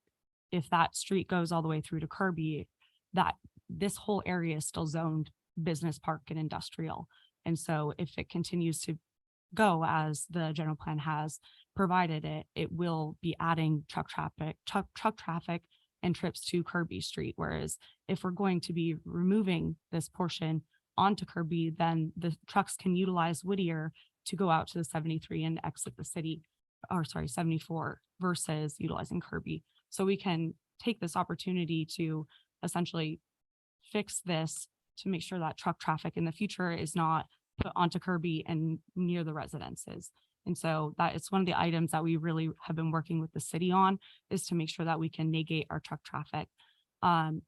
if that street goes all the way through to Kirby, that this whole area is still zoned business park and industrial. And so if it continues to go as the general plan has provided it, it will be adding truck traffic and trips to Kirby Street. Whereas if we're going to be removing this portion onto Kirby, then the trucks can utilize Whittier to go out to the 73 and exit the city, or sorry, 74 versus utilizing Kirby. So we can take this opportunity to essentially fix this to make sure that truck traffic in the future is not put onto Kirby and near the residences. And so that it's one of the items that we really have been working with the city on, is to make sure that we can negate our truck traffic.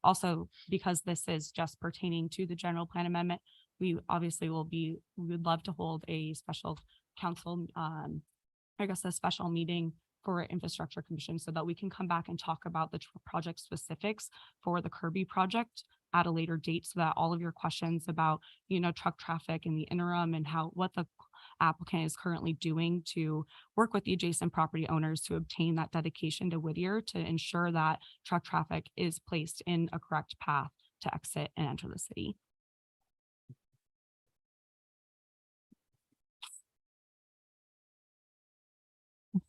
Also, because this is just pertaining to the general plan amendment, we obviously we would love to hold a special council, a special meeting for infrastructure commission so that we can come back and talk about the project specifics for the Kirby project at a later date, so that all of your questions about, truck traffic in the interim and what the applicant is currently doing to work with the adjacent property owners to obtain that dedication to Whittier to ensure that truck traffic is placed in a correct path to exit and enter the city.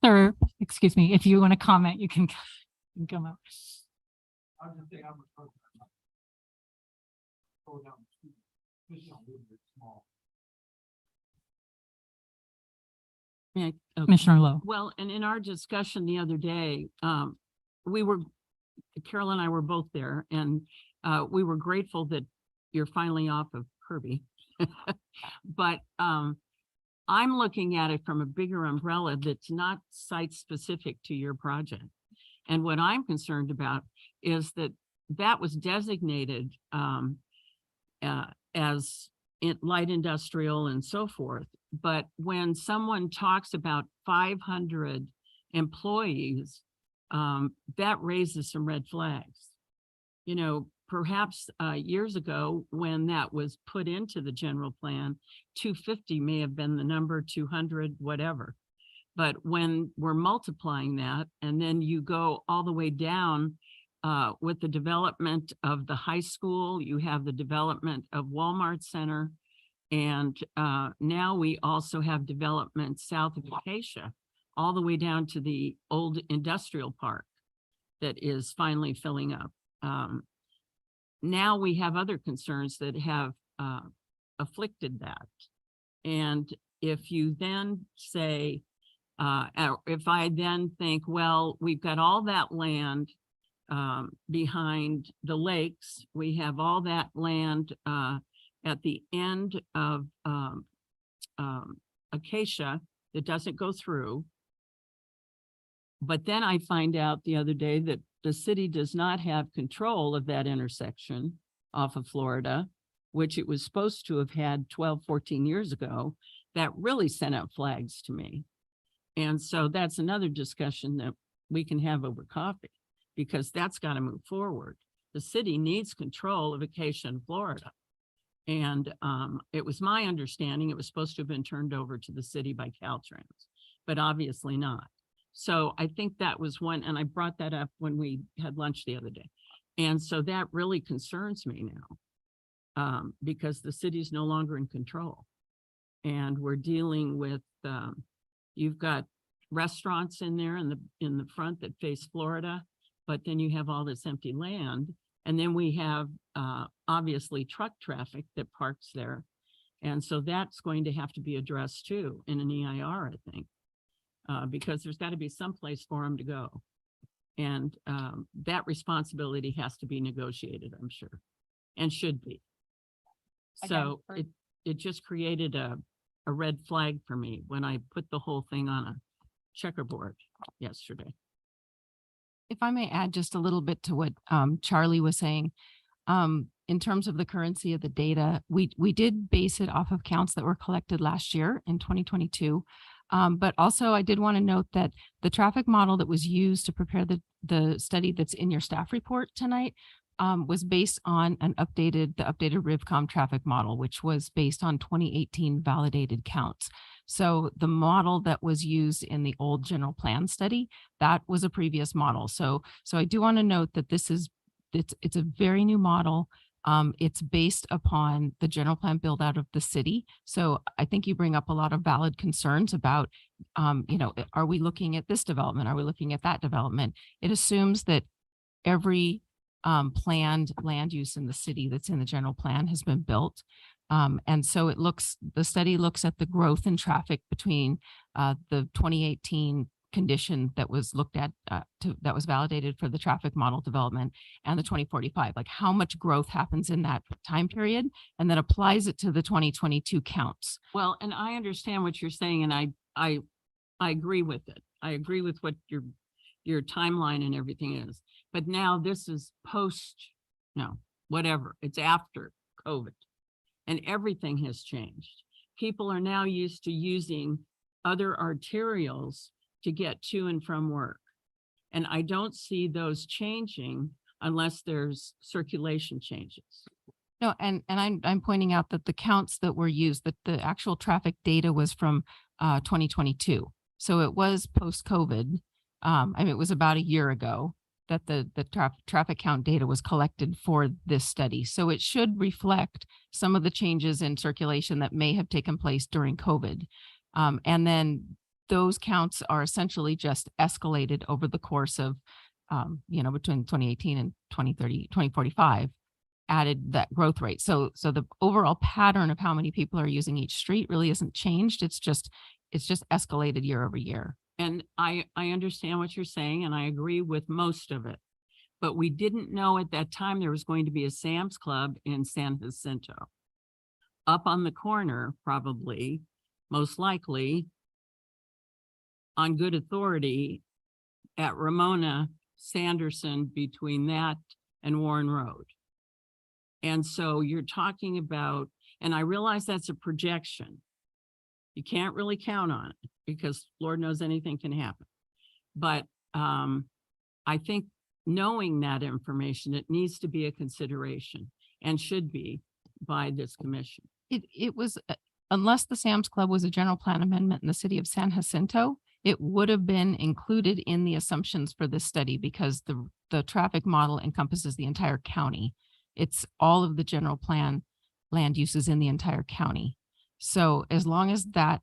Sir, excuse me, if you want to comment, you can come up. I'll just say I'm a person. Go down the street, fish on Woodward, small. Yeah, okay. Commissioner Lowe. Well, and in our discussion the other day, Carol and I were both there, and we were grateful that you're finally off of Kirby. But I'm looking at it from a bigger umbrella that's not site specific to your project. And what I'm concerned about is that was designated as light industrial and so forth. But when someone talks about 500 employees, that raises some red flags. Perhaps years ago, when that was put into the general plan, 250 may have been the number, 200, whatever. But when we're multiplying that, and then you go all the way down with the development of the high school, you have the development of Walmart Center, and now we also have development south of Acacia, all the way down to the old industrial park that is finally filling up. Now we have other concerns that have afflicted that. And if you then say, if I then think, well, we've got all that land behind the lakes, we have all that land at the end of Acacia that doesn't go through. But then I find out the other day that the city does not have control of that intersection off of Florida, which it was supposed to have had 12, 14 years ago. That really sent out flags to me. And so that's another discussion that we can have over coffee, because that's got to move forward. The city needs control of Acacia in Florida. And it was my understanding it was supposed to have been turned over to the city by Caltrans, but obviously not. So I think that was one, and I brought that up when we had lunch the other day. And so that really concerns me now, because the city's no longer in control. And we're dealing with, you've got restaurants in there in the front that face Florida, but then you have all this empty land. And then we have obviously truck traffic that parks there. And so that's going to have to be addressed too in an EIR, I think. Because there's got to be some place for them to go. And that responsibility has to be negotiated, I'm sure, and should be. So it just created a red flag for me when I put the whole thing on a checkerboard yesterday. If I may add just a little bit to what Charlie was saying, In terms of the currency of the data, we did base it off of counts that were collected last year in 2022. But also I did want to note that the traffic model that was used to prepare the study that's in your staff report tonight was based on the updated RIVCOM traffic model, which was based on 2018 validated counts. So the model that was used in the old general plan study, that was a previous model. So I do want to note that it's a very new model. It's based upon the general plan build out of the city. So I think you bring up a lot of valid concerns about, are we looking at this development? Are we looking at that development? It assumes that every planned land use in the city that's in the general plan has been built. And so the study looks at the growth in traffic between the 2018 condition that was looked at that was validated for the traffic model development and the 2045, like how much growth happens in that time period, and then applies it to the 2022 counts. Well, and I understand what you're saying, and I agree with it. I agree with what your timeline and everything is. But now this is it's after COVID, and everything has changed. People are now used to using other arterials to get to and from work. And I don't see those changing unless there's circulation changes. No, and I'm pointing out that the counts that were used, that the actual traffic data was from 2022. So it was post-COVID. It was about a year ago that the traffic count data was collected for this study. So it should reflect some of the changes in circulation that may have taken place during COVID. And then those counts are essentially just escalated over the course of, between 2018 and 2045, added that growth rate. So the overall pattern of how many people are using each street really isn't changed. It's just escalated year over year. And I understand what you're saying, and I agree with most of it. But we didn't know at that time there was going to be a Sam's Club in San Jacinto. Up on the corner, probably, most likely, on good authority, at Ramona Sanderson, between that and Warren Road. And so you're talking about, and I realize that's a projection. You can't really count on it because Lord knows anything can happen. But I think knowing that information, it needs to be a consideration and should be by this commission. It was, unless the Sam's Club was a general plan amendment in the city of San Jacinto, it would have been included in the assumptions for this study because the traffic model encompasses the entire county. It's all of the general plan land uses in the entire county. So as long as that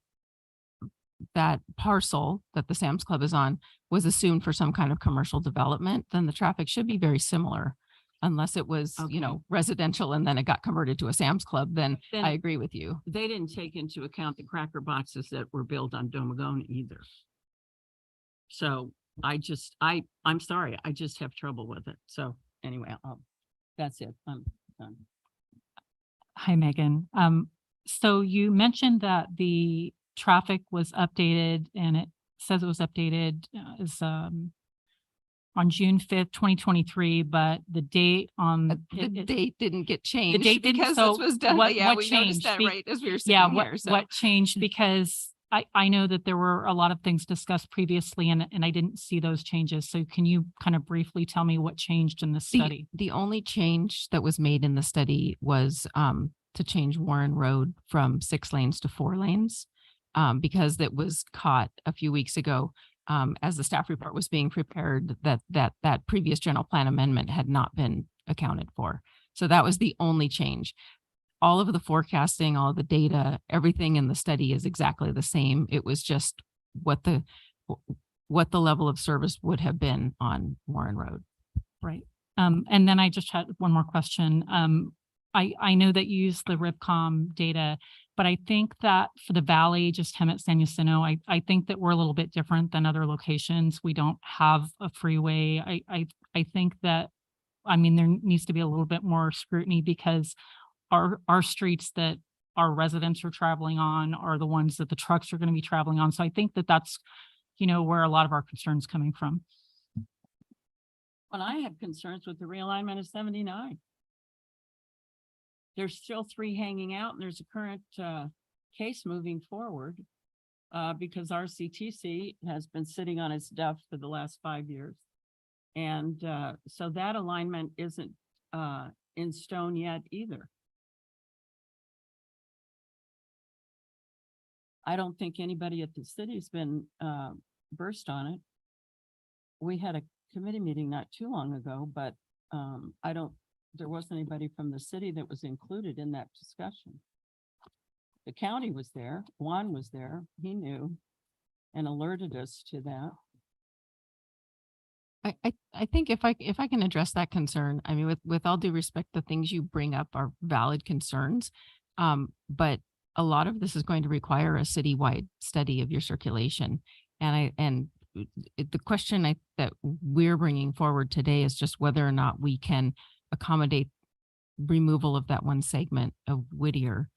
parcel that the Sam's Club is on was assumed for some kind of commercial development, then the traffic should be very similar. Unless it was, residential and then it got converted to a Sam's Club, then I agree with you. They didn't take into account the cracker boxes that were built on Domagona either. So I'm sorry, I just have trouble with it. So anyway, that's it. I'm done. Hi, Megan. So you mentioned that the traffic was updated, and it says it was updated on June 5th, 2023, but the date on the date didn't get changed. The date didn't, because so this was done. what We changed? noticed that right as we were sitting Yeah, here. So. what changed? Because I know that there were a lot of things discussed previously, and I didn't see those changes. So can you kind of briefly tell me what changed in the study? The only change that was made in the study was to change Warren Road from 6 lanes to 4 lanes because that was caught a few weeks ago as the staff report was being prepared that previous general plan amendment had not been accounted for. So that was the only change. All of the forecasting, all of the data, everything in the study is exactly the same. It was just what the level of service would have been on Warren Road. Right. And then I just had one more question. I know that you use the RIVCOM data, but I think that for the Valley, just Hemet, San Jacinto, I think that we're a little bit different than other locations. We don't have a freeway. I think that, there needs to be a little bit more scrutiny because our streets that our residents are traveling on are the ones that the trucks are going to be traveling on. So I think that that's, where a lot of our concerns coming from. Well, I had concerns with the realignment of 79. there's still 3 hanging out and there's a current case moving forward because RCTC has been sitting on its duff for the last 5 years. And so that alignment isn't in stone yet either. I don't think anybody at the city's been versed on it. We had a committee meeting not too long ago, but there wasn't anybody from the city that was included in that discussion. The county was there, Juan was there, he knew and alerted us to that. I think if I can address that concern, I mean, with all due respect, the things you bring up are valid concerns. But a lot of this is going to require a citywide study of your circulation. And the question that we're bringing forward today is just whether or not we can accommodate removal of that one segment of Whittier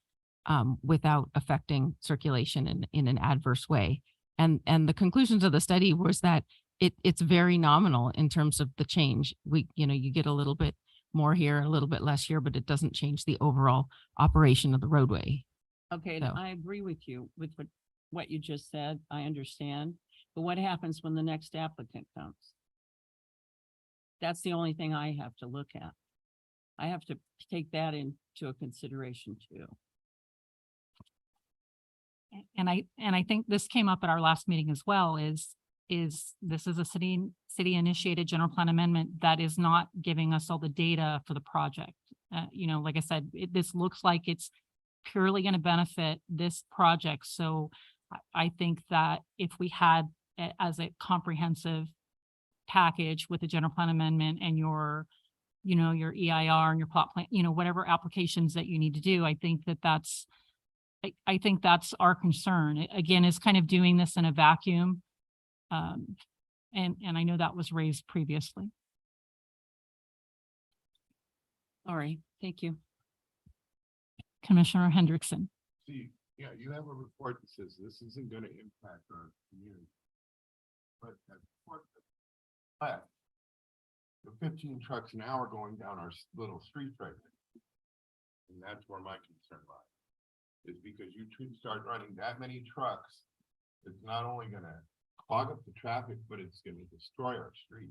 without affecting circulation in an adverse way. And the conclusions of the study was that it's very nominal in terms of the change. You get a little bit more here, a little bit less here, but it doesn't change the overall operation of the roadway. Okay, So- I agree with you with what you just said. I understand. But what happens when the next applicant comes? That's the only thing I have to look at. I have to take that into a consideration too. And I think this came up at our last meeting as well, is this is a city initiated general plan amendment that is not giving us all the data for the project. Like I said, this looks like it's purely going to benefit this project. So I think that if we had as a comprehensive package with the general plan amendment and your EIR and your plot plan, whatever applications that you need to do, I think that's our concern. Again, is kind of doing this in a vacuum. And I know that was raised previously. All right, thank you. Commissioner Hendrickson. See, yeah, you have a report that says this isn't gonna impact our community. But that report that the 15 trucks an hour going down our little streets right now. And that's where my concern lies. Is because you start running that many trucks, it's not only gonna clog up the traffic, but it's gonna destroy our street.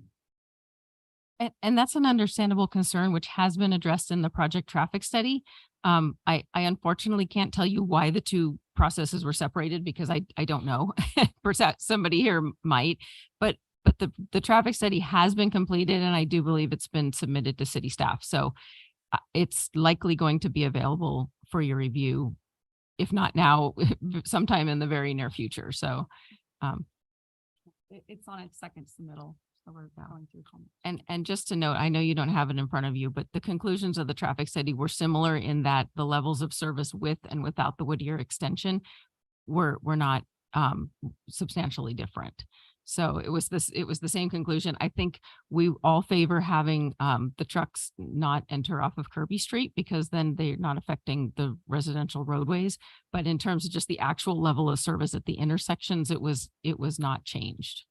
And that's an understandable concern, which has been addressed in the project traffic study. I unfortunately can't tell you why the two processes were separated because I don't know. Perhaps somebody here might, but the traffic study has been completed and I do believe it's been submitted to city staff. So it's likely going to be available for your review, if not now, sometime in the very near future. So It's on its second submittal. So we're going through comments. And just to note, I know you don't have it in front of you, but the conclusions of the traffic study were similar in that the levels of service with and without the Whittier extension were not substantially different. So it was the same conclusion. I think we all favor having the trucks not enter off of Kirby Street because then they're not affecting the residential roadways. But in terms of just the actual level of service at the intersections, it was not changed.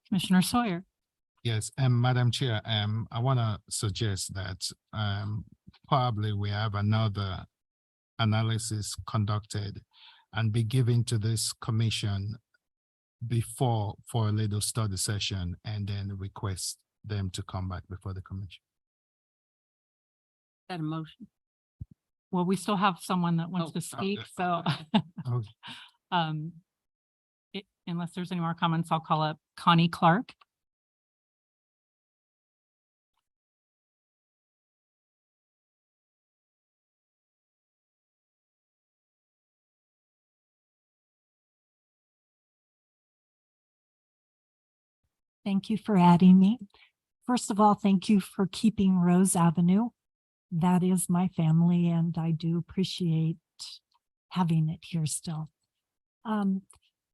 Commissioner Sawyer. Yes, Madam Chair, I want to suggest that probably we have another analysis conducted and be given to this commission for a little study session and then request them to come back before the commission. Is that a motion? Well, we still have someone that wants to speak, so Okay. Unless there's any more comments, I'll call up Connie Clark. Thank you for adding me. First of all, thank you for keeping Rose Avenue. That is my family and I do appreciate having it here still.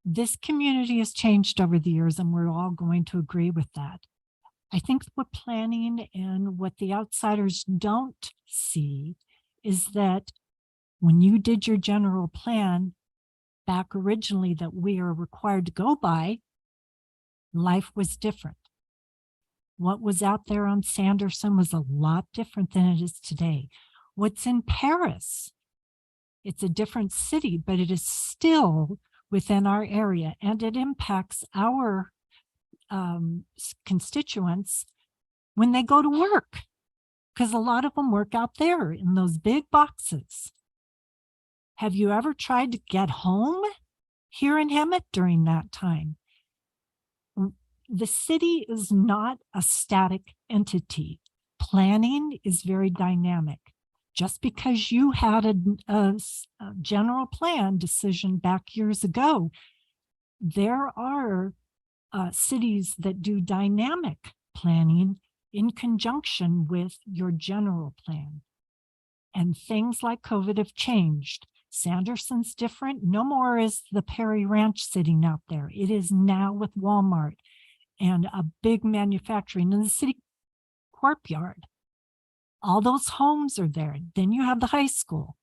This community has changed over the years and we're all going to agree with that. I think what planning and what the outsiders don't see is that when you did your general plan back originally that we are required to go by, life was different. What was out there on Sanderson was a lot different than it is today. What's in Paris? It's a different city, but it is still within our area, and it impacts our constituents when they go to work, because a lot of them work out there in those big boxes. Have you ever tried to get home here in Hemet during that time? The city is not a static entity. Planning is very dynamic. Just because you had a general plan decision back years ago, there are cities that do dynamic planning in conjunction with your general plan. And things like COVID have changed. Sanderson's different. No more is the Perry Ranch sitting out there. It is now with Walmart and a big manufacturing in the city courtyard. All those homes are there. Then you have the high school.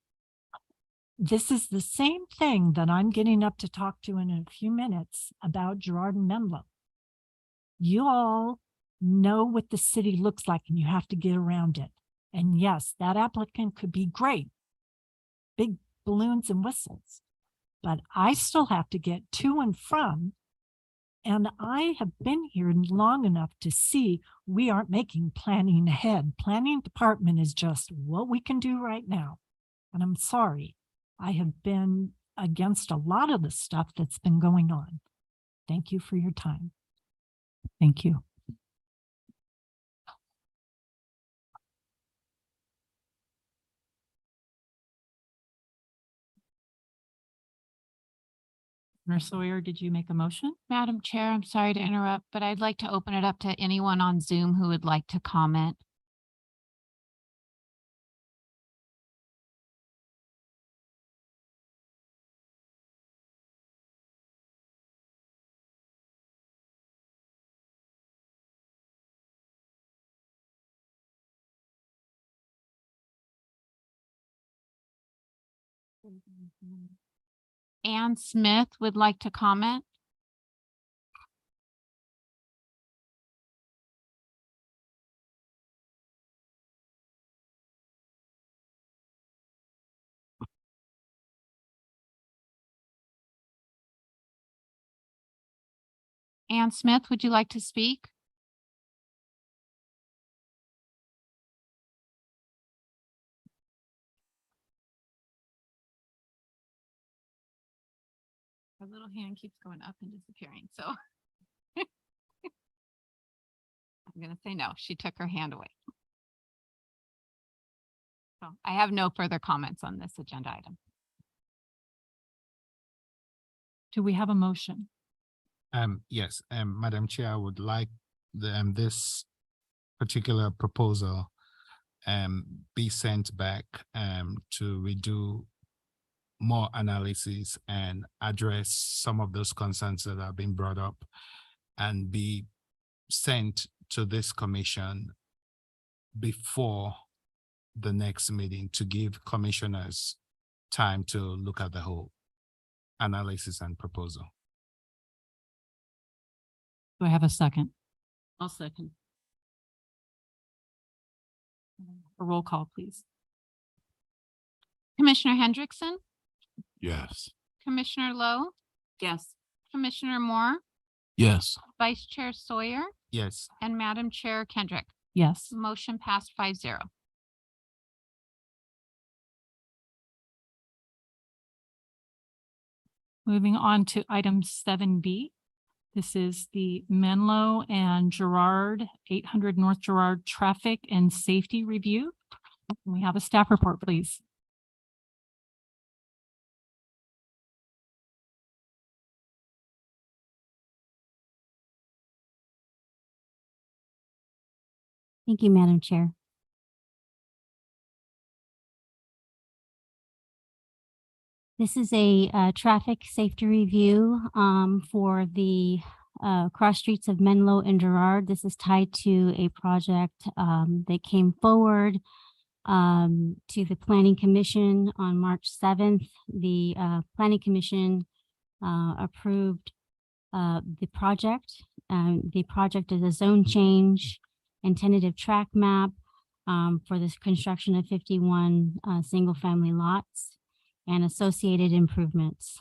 This is the same thing that I'm getting up to talk to in a few minutes about Girard and Menlo. You all know what the city looks like and you have to get around it. And yes, that applicant could be great. Big balloons and whistles. But I still have to get to and from. And I have been here long enough to see we aren't making planning ahead. Planning department is just what we can do right now. And I'm sorry, I have been against a lot of the stuff that's been going on. Thank you for your time. Thank you. Nurse Sawyer, did you make a motion? Madam Chair, I'm sorry to interrupt, but I'd like to open it up to anyone on Zoom who would like to comment. Ann Smith would like to comment. Ann Smith, would you like to speak? Her little hand keeps going up and disappearing, so. I'm gonna say no, she took her hand away. So I have no further comments on this agenda item. Do we have a motion? Yes, Madam Chair, I would like this particular proposal be sent back to redo more analysis and address some of those concerns that have been brought up and be sent to this commission before the next meeting to give commissioners time to look at the whole analysis and proposal. Do I have a second? I'll second. A roll call, please. Commissioner Hendrickson, Yes. Commissioner Lowe, Yes. Commissioner Moore, Yes. Vice Chair Sawyer, Yes, and Madam Chair Kendrick. Yes. Motion passed 5-0. Moving on to item 7B. This is the Menlo and Girard, 800 North Girard Traffic and Safety Review. Can we have a staff report, please? Thank you, Madam Chair. This is a traffic safety review for the cross streets of Menlo and Girard. This is tied to a project that came forward to the Planning Commission on March 7th. The Planning Commission approved the project. The project is a zone change and tentative track map for this construction of 51 single-family lots and associated improvements.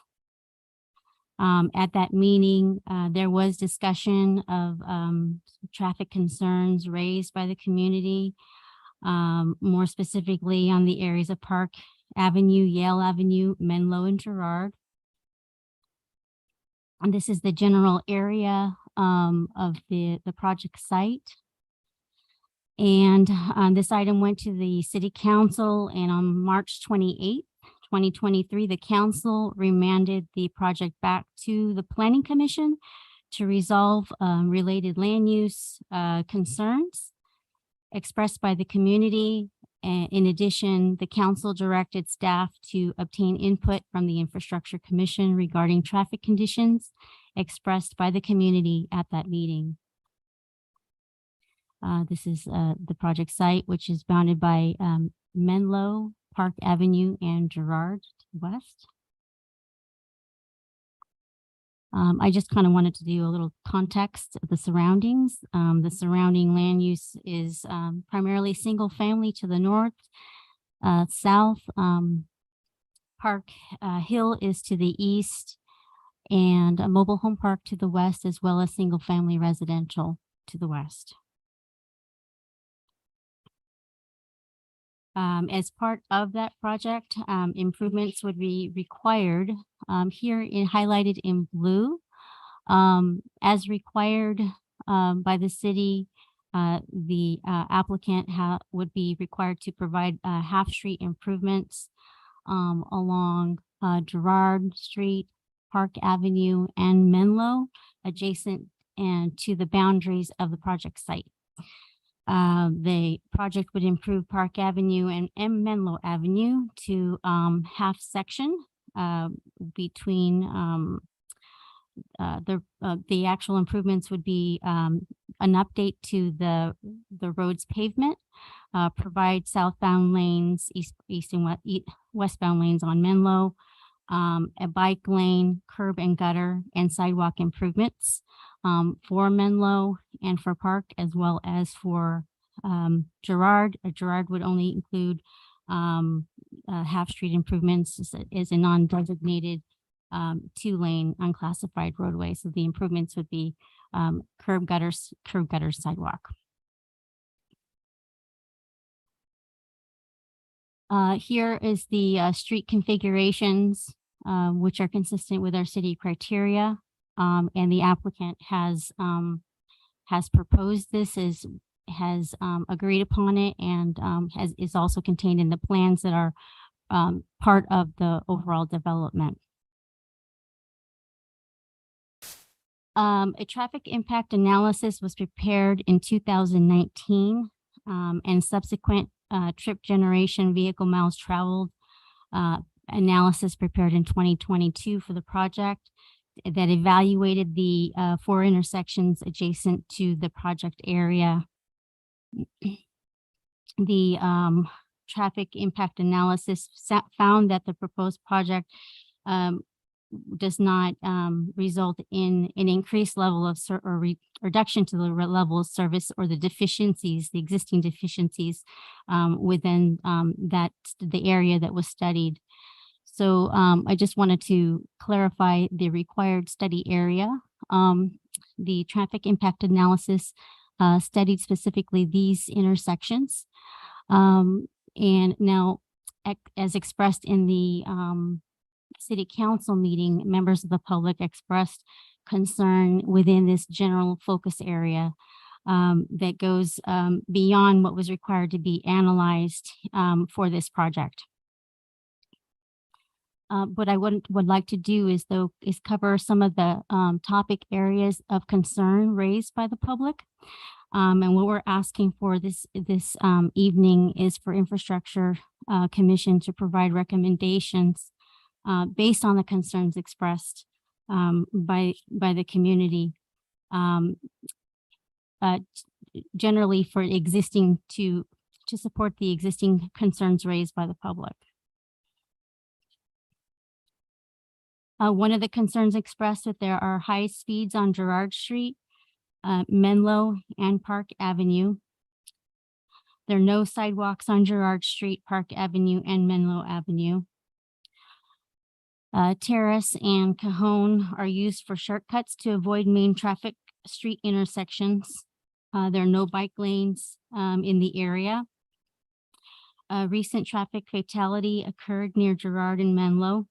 At that meeting, there was discussion of traffic concerns raised by the community, more specifically on the areas of Park Avenue, Yale Avenue, Menlo, and Girard. And this is the general area of the project site. And this item went to the city council, and on March 28th, 2023, the council remanded the project back to the planning commission to resolve related land use concerns expressed by the community. And in addition, the council directed staff to obtain input from the Infrastructure Commission regarding traffic conditions expressed by the community at that meeting. This is the project site, which is bounded by Menlo, Park Avenue, and Girard to the west. I just kind of wanted to do a little context of the surroundings. The surrounding land use is primarily single family to the north, south. Park Hill is to the east, and a mobile home park to the west, as well as single family residential to the west. As part of that project, improvements would be required here highlighted in blue. As required by the city, the applicant would be required to provide half-street improvements along Girard Street, Park Avenue, and Menlo, adjacent and to the boundaries of the project site. The project would improve Park Avenue and Menlo Avenue to half section between the actual improvements would be an update to the road's pavement, provide southbound lanes, east and westbound lanes on Menlo, a bike lane, curb and gutter, and sidewalk improvements for Menlo and for Park, as well as for Girard. Girard would only include half-street improvements as a non-designated 2-lane unclassified roadway. So the improvements would be curb gutters, sidewalk. Here is the street configurations, which are consistent with our city criteria. And the applicant has proposed this, has agreed upon it, and is also contained in the plans that are part of the overall development. A traffic impact analysis was prepared in 2019, and subsequent trip generation, vehicle miles traveled analysis prepared in 2022 for the project that evaluated the 4 intersections adjacent to the project area. The traffic impact analysis found that the proposed project does not result in an increased level of reduction to the level of service or the existing deficiencies within the area that was studied. So I just wanted to clarify the required study area. The traffic impact analysis studied specifically these intersections. And now, as expressed in the city council meeting, members of the public expressed concern within this general focus area that goes beyond what was required to be analyzed for this project. What I would like to do is cover some of the topic areas of concern raised by the public. And what we're asking for this evening is for Infrastructure Commission to provide recommendations based on the concerns expressed by the community, generally for to support the existing concerns raised by the public. One of the concerns expressed that there are high speeds on Girard Street, Menlo, and Park Avenue, There are no sidewalks on Girard Street, Park Avenue, and Menlo Avenue. Terrace and Cajon are used for shortcuts to avoid main traffic street intersections. There are no bike lanes in the area. A recent traffic fatality occurred near Girard and Menlo,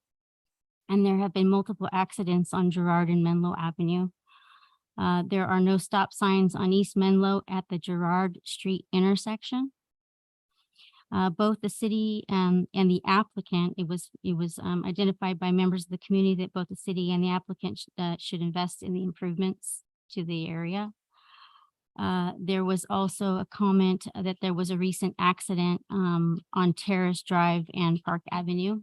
and there have been multiple accidents on Girard and Menlo Avenue. There are no stop signs on East Menlo at the Girard Street intersection. Both the city and the applicant, it was identified by members of the community that both the city and the applicant should invest in the improvements to the area. There was also a comment that there was a recent accident on Terrace Drive and Park Avenue.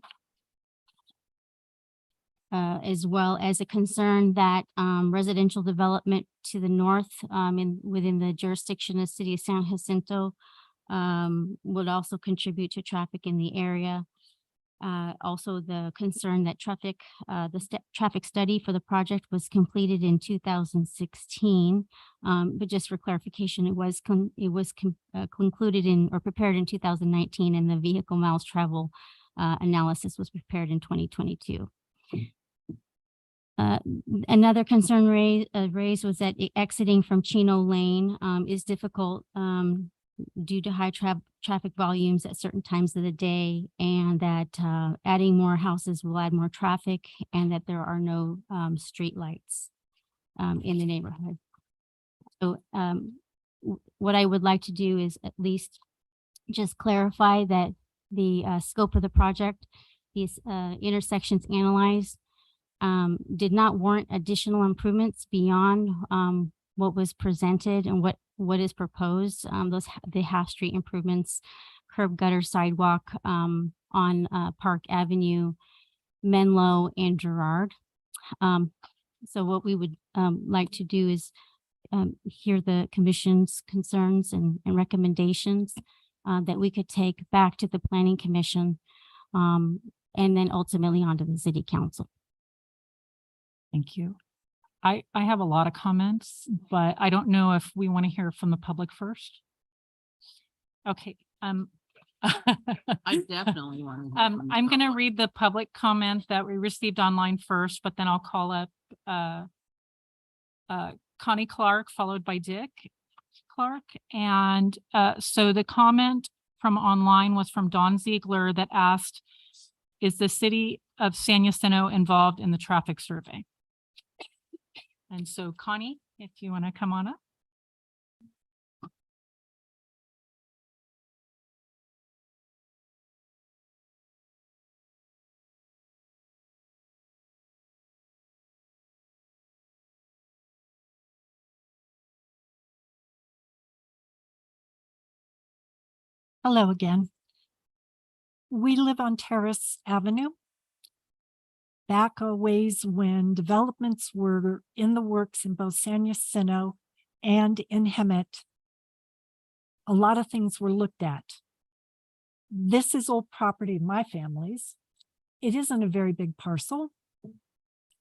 As well as a concern that residential development to the north within the jurisdiction of the city of San Jacinto would also contribute to traffic in the area. Also the concern that traffic study for the project was completed in 2016. But just for clarification, it was concluded in or prepared in 2019, and the vehicle miles travel analysis was prepared in 2022. Another concern raised was that exiting from Chino Lane is difficult due to high traffic volumes at certain times of the day, and that adding more houses will add more traffic, and that there are no street lights in the neighborhood. So what I would like to do is at least just clarify that the scope of the project, these intersections analyzed, did not warrant additional improvements beyond what was presented and what is proposed. The half street improvements, curb gutter sidewalk on Park Avenue, Menlo, and Girard. So what we would like to do is hear the commission's concerns and recommendations that we could take back to the Planning Commission and then ultimately onto the City Council. Thank you. I have a lot of comments, but I don't know if we want to hear from the public first. Okay. I definitely want to. I'm going to read the public comment that we received online first, but then I'll call up Connie Clark, followed by Dick Clark. And so the comment from online was from Don Ziegler that asked, is the city of San Jacinto involved in the traffic survey? And so Connie, if you want to come on up. Hello again. We live on Terrace Avenue. Back a ways when developments were in the works in both San Jacinto and in Hemet, a lot of things were looked at. This is old property of my family's. It isn't a very big parcel.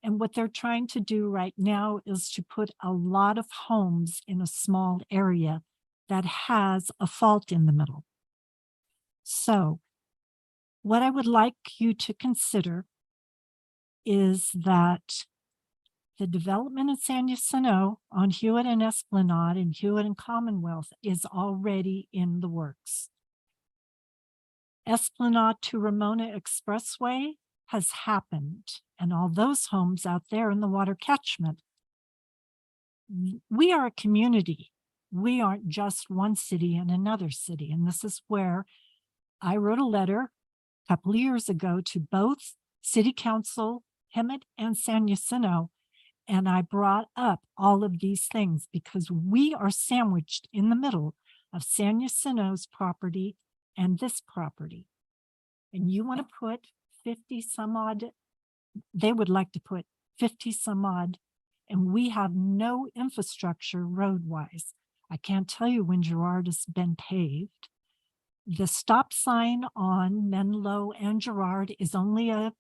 And what they're trying to do right now is to put a lot of homes in a small area that has a fault in the middle. So what I would like you to consider is that the development in San Jacinto on Hewitt and Esplanade and Hewitt and Commonwealth is already in the works. Esplanade to Ramona Expressway has happened, and all those homes out there in the water catchment. We are a community. We aren't just one city and another city. And this is where I wrote a letter a couple of years ago to both City Council, Hemet, and San Jacinto, and I brought up all of these things because we are sandwiched in the middle of San Jacinto's property and this property. And you want to put 50 some odd, they would like to put 50 some odd, and we have no infrastructure road-wise. I can't tell you when Girard has been paved. The stop sign on Menlo and Girard is only a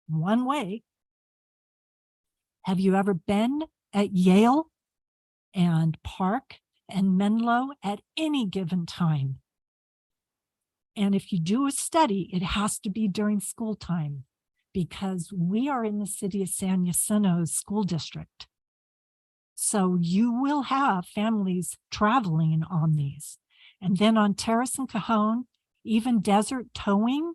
one way. Have you ever been at Yale and Park and Menlo at any given time. And if you do a study, it has to be during school time because we are in the city of San Jacinto's school district. So you will have families traveling on these. And then on Terrace and Cajon, even Desert Towing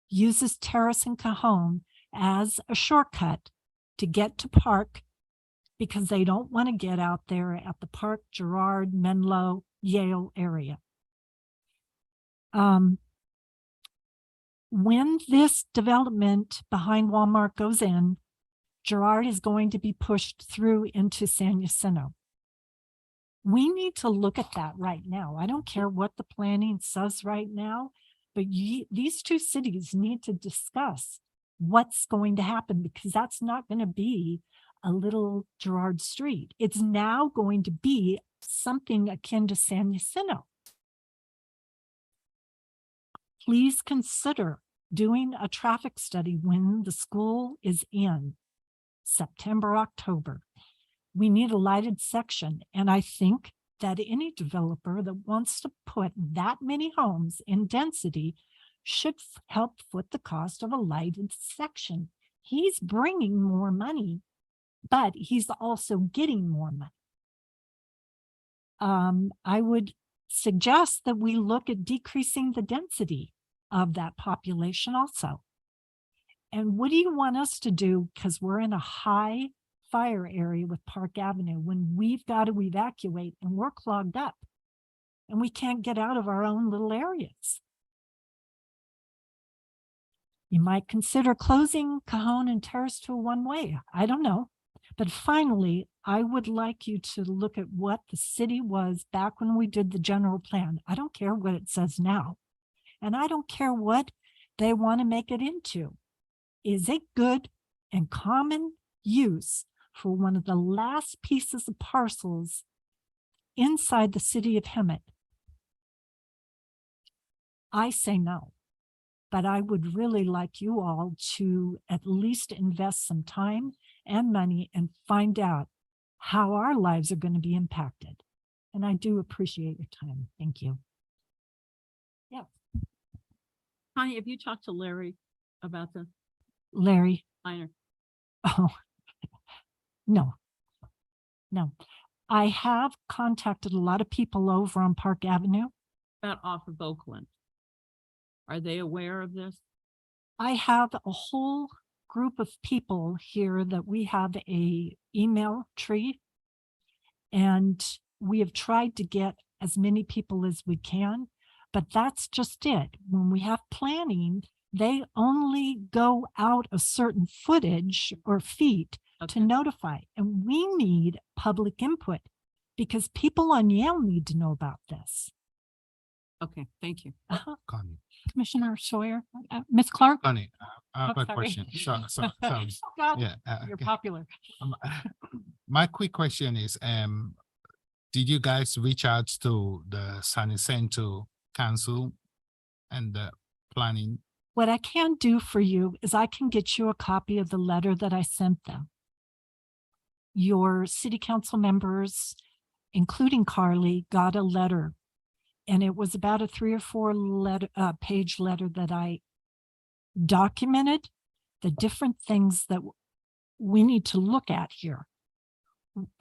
uses Terrace and Cajon as a shortcut to get to Park because they don't want to get out there at the Park, Girard, Menlo, Yale area. When this development behind Walmart goes in, Girard is going to be pushed through into San Jacinto. We need to look at that right now. I don't care what the planning says right now, but these two cities need to discuss what's going to happen because that's not going to be a little Girard Street. It's now going to be something akin to San Jacinto. Please consider doing a traffic study when the school is in September, October. We need a lighted section. And I think that any developer that wants to put that many homes in density should help foot the cost of a lighted section. He's bringing more money, but he's also getting more money. I would suggest that we look at decreasing the density of that population also. And what do you want us to do? Because we're in a high fire area with Park Avenue when we've got to evacuate and we're clogged up and we can't get out of our own little areas. You might consider closing Cajon and Terrace to a one-way. I don't know. But finally, I would like you to look at what the city was back when we did the general plan. I don't care what it says now. And I don't care what they want to make it into. Is it good and common use for one of the last pieces of parcels inside the city of Hemet? I say no, but I would really like you all to at least invest some time and money and find out how our lives are going to be impacted. And I do appreciate your time. Thank you. Yeah. Connie, have you talked to Larry about the Larry. minor? Oh, no. I have contacted a lot of people over on Park Avenue. About off of Oakland. Are they aware of this? I have a whole group of people here that we have a email tree, and we have tried to get as many people as we can, but that's just it. When we have planning, they only go out a certain footage or feet to notify, and we need public input because people on Yale need to know about this. Okay, thank you. Connie. Commissioner Sawyer, Ms. Clark? Connie, I have Oh, a sorry. question. So, Oh, God, yeah. you're Okay. popular. My quick question is, did you guys reach out to the San Jacinto Council and the planning? What I can do for you is I can get you a copy of the letter that I sent them. Your city council members, including Carly, got a letter, and it was about a 3 or 4 page letter that I documented the different things that we need to look at here.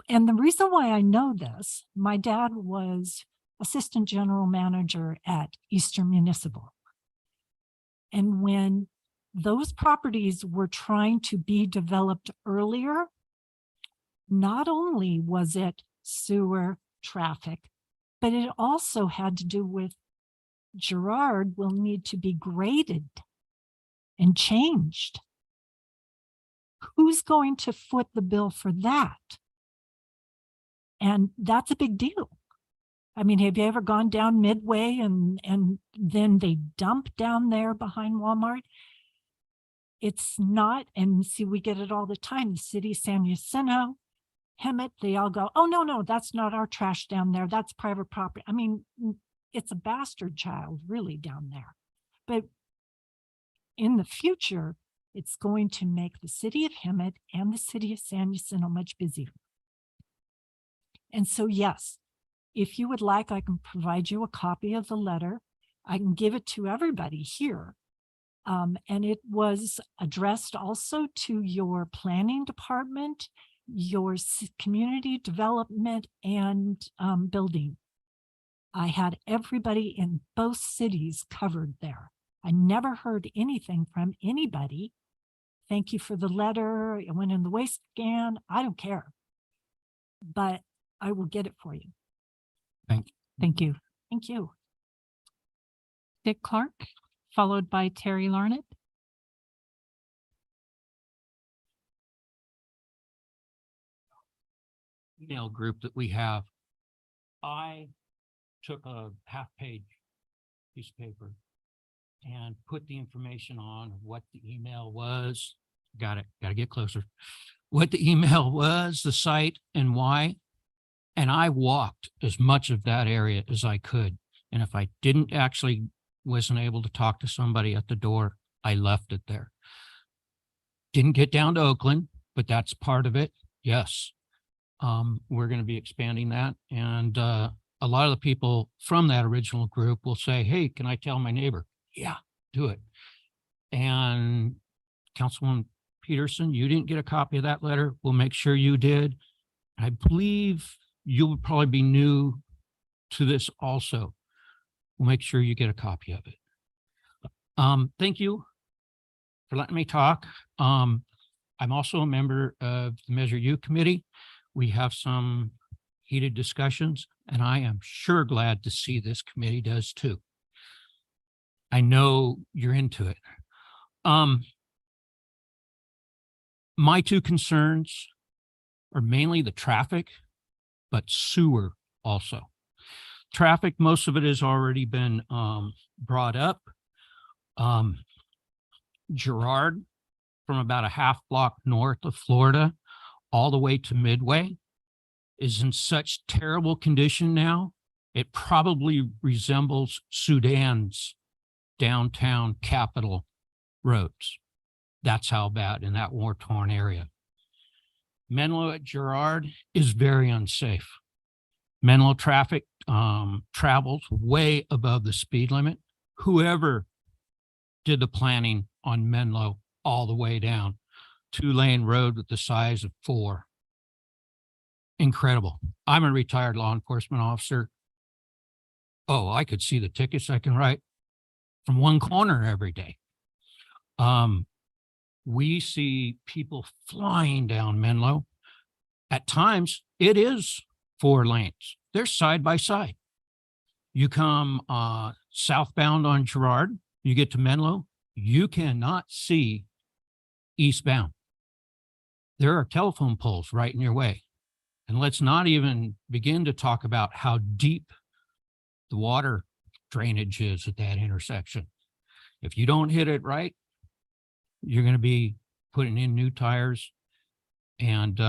And the reason why I know this, my dad was assistant general manager at Eastern Municipal. And when those properties were trying to be developed earlier, not only was it sewer, traffic, but it also had to do with Girard will need to be graded and changed. Who's going to foot the bill for that? And that's a big deal. I mean, have you ever gone down Midway and then they dump down there behind Walmart? It's not, and see, we get it all the time. The city of San Jacinto, Hemet, they all go, oh, no, that's not our trash down there. That's private property. I mean, it's a bastard child really down there. But in the future, it's going to make the city of Hemet and the city of San Jacinto much busier. And so, yes, If you would like, I can provide you a copy of the letter. I can give it to everybody here. And it was addressed also to your planning department, your community development and building. I had everybody in both cities covered there. I never heard anything from anybody. Thank you for the letter. It went in the waste scan. I don't care. But I will get it for you. Thank you. Thank you. Dick Clark, followed by Terry Larned. Email group that we have, I took a half-page piece of paper and put the information on what the email was. Got it. Got to get closer. What the email was, the site, and why. And I walked as much of that area as I could. And if I wasn't able to talk to somebody at the door, I left it there. Didn't get down to Oakland, but that's part of it. Yes. We're going to be expanding that. And a lot of the people from that original group will say, hey, can I tell my neighbor? Yeah, do it. And Councilwoman Peterson, you didn't get a copy of that letter. We'll make sure you did. I believe you will probably be new to this also. We'll make sure you get a copy of it. Thank you for letting me talk. I'm also a member of the Measure U committee. We have some heated discussions, and I am sure glad to see this committee does too. I know you're into it. My two concerns are mainly the traffic, but sewer also. Traffic, most of it has already been brought up. Girard, from about a half block north of Florida, all the way to Midway, is in such terrible condition now, it probably resembles Sudan's downtown capital roads. That's how bad in that war-torn area. Menlo at Girard is very unsafe. Menlo traffic travels way above the speed limit. Whoever did the planning on Menlo all the way down, 2-lane road with the size of 4. Incredible. I'm a retired law enforcement officer. Oh, I could see the tickets I can write from one corner every day. We see people flying down Menlo. At times, it is 4 lanes. They're side by side. You come southbound on Girard, you get to Menlo, you cannot see eastbound. There are telephone poles right in your way. And let's not even begin to talk about how deep the water drainage is at that intersection. If you don't hit it right, you're going to be putting in new tires and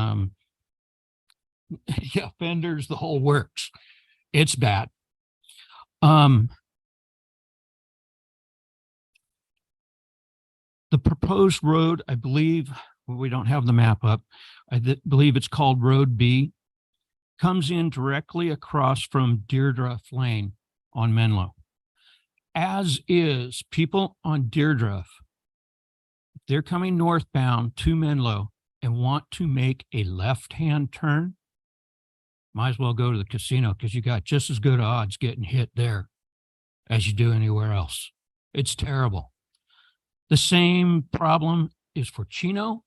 yeah, fenders, the whole works. It's bad. The proposed road, I believe, well, we don't have the map up. I believe it's called Road B, comes in directly across from Deirdre Lane on Menlo. As is, people on Deirdre, they're coming northbound to Menlo and want to make a left-hand turn, might as well go to the casino because you got just as good odds getting hit there as you do anywhere else. It's terrible. The same problem is for Chino,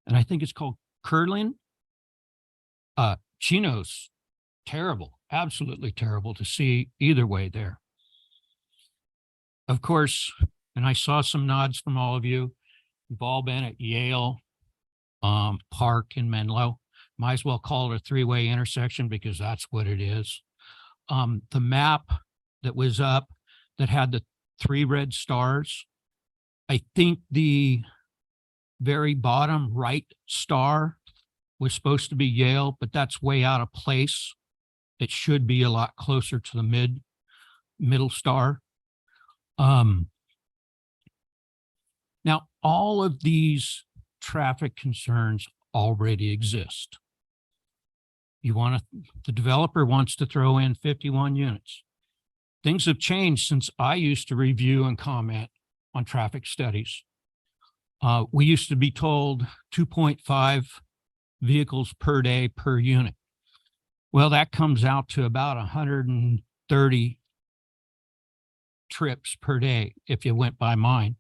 and I think it's called Curlin. Chino's terrible, absolutely terrible to see either way there. Of course, and I saw some nods from all of you, you've all been at Yale Park in Menlo. Might as well call it a 3-way intersection because that's what it is. The map that was up that had the 3 red stars, I think the very bottom right star was supposed to be Yale, but that's way out of place. It should be a lot closer to the middle star. Now, all of these traffic concerns already exist. the developer wants to throw in 51 units. Things have changed since I used to review and comment on traffic studies. We used to be told 2.5 vehicles per day per unit. Well, that comes out to about 130 trips per day if you went by mine.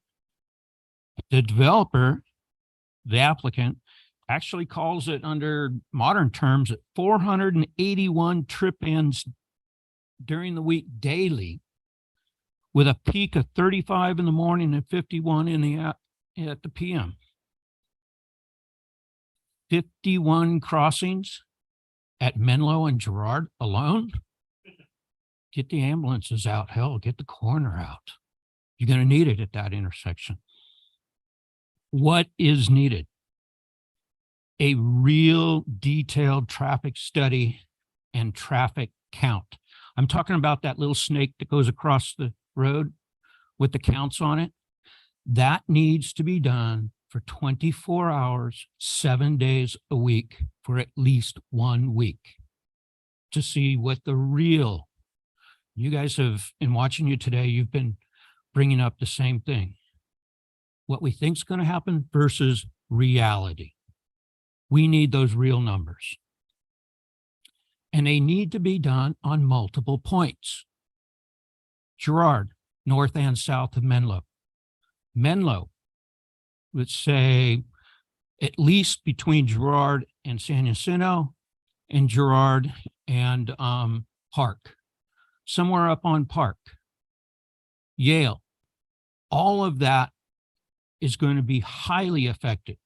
The developer, the applicant, actually calls it under modern terms at 481 trip ins during the week daily, with a peak of 35 in the morning and 51 at the PM. 51 crossings at Menlo and Girard alone. Get the ambulances out, hell, get the coroner out. You're going to need it at that intersection. What is needed? A real detailed traffic study and traffic count. I'm talking about that little snake that goes across the road with the counts on it. That needs to be done for 24 hours, 7 days a week for at least 1 week to see what the real, you guys have, in watching you today, you've been bringing up the same thing. What we think is going to happen versus reality. We need those real numbers. And they need to be done on multiple points. Girard, north and south of Menlo. Menlo, let's say at least between Girard and San Jacinto, and Girard and Park, somewhere up on Park. Yale, all of that is going to be highly affected.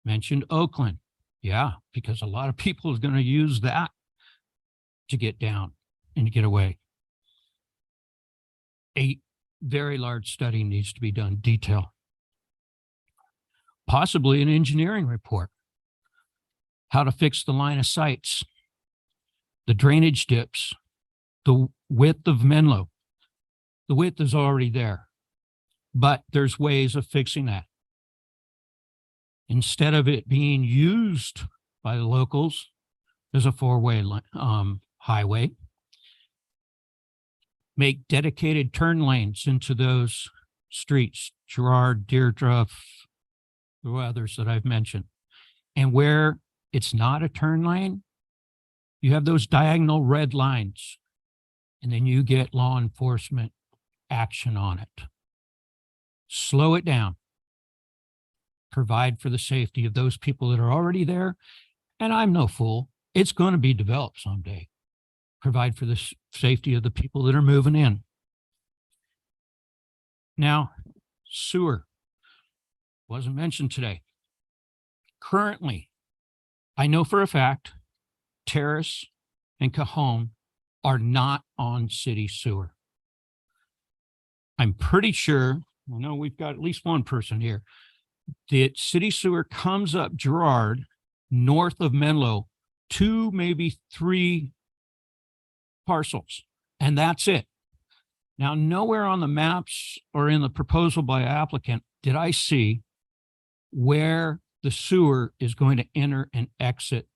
Mentioned Oakland, yeah, because a lot of people are going to use that to get down and to get away. A very large study needs to be done, detail. Possibly an engineering report. How to fix the line of sights, the drainage dips, the width of Menlo. The width is already there, but there's ways of fixing that. Instead of it being used by the locals, there's a four-way highway. Make dedicated turn lanes into those streets, Girard, Deirdre, the others that I've mentioned. And where it's not a turn lane, you have those diagonal red lines, and then you get law enforcement action on it. Slow it down. Provide for the safety of those people that are already there. And I'm no fool. It's going to be developed someday. Provide for the safety of the people that are moving in. Now, sewer wasn't mentioned today. Currently, I know for a fact, Terrace and Cajon are not on city sewer. I'm pretty sure, I know we've got at least one person here, that city sewer comes up Girard, north of Menlo, 2, maybe 3 parcels, and that's it. Now, nowhere on the maps or in the proposal by applicant did I see where the sewer is going to enter and exit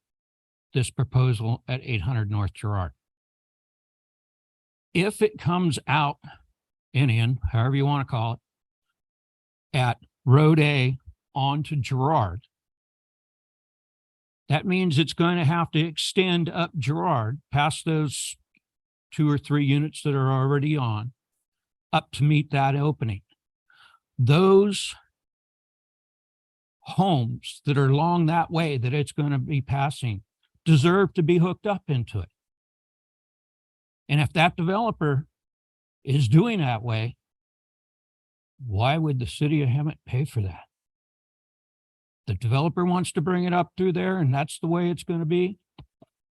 this proposal at 800 North Girard. If it comes out and in, however you want to call it, at Road A onto Girard, that means it's going to have to extend up Girard past those 2 or 3 units that are already on, up to meet that opening. Those homes that are along that way that it's going to be passing deserve to be hooked up into it. And if that developer is doing that way, why would the city of Hemet pay for that? The developer wants to bring it up through there, and that's the way it's going to be.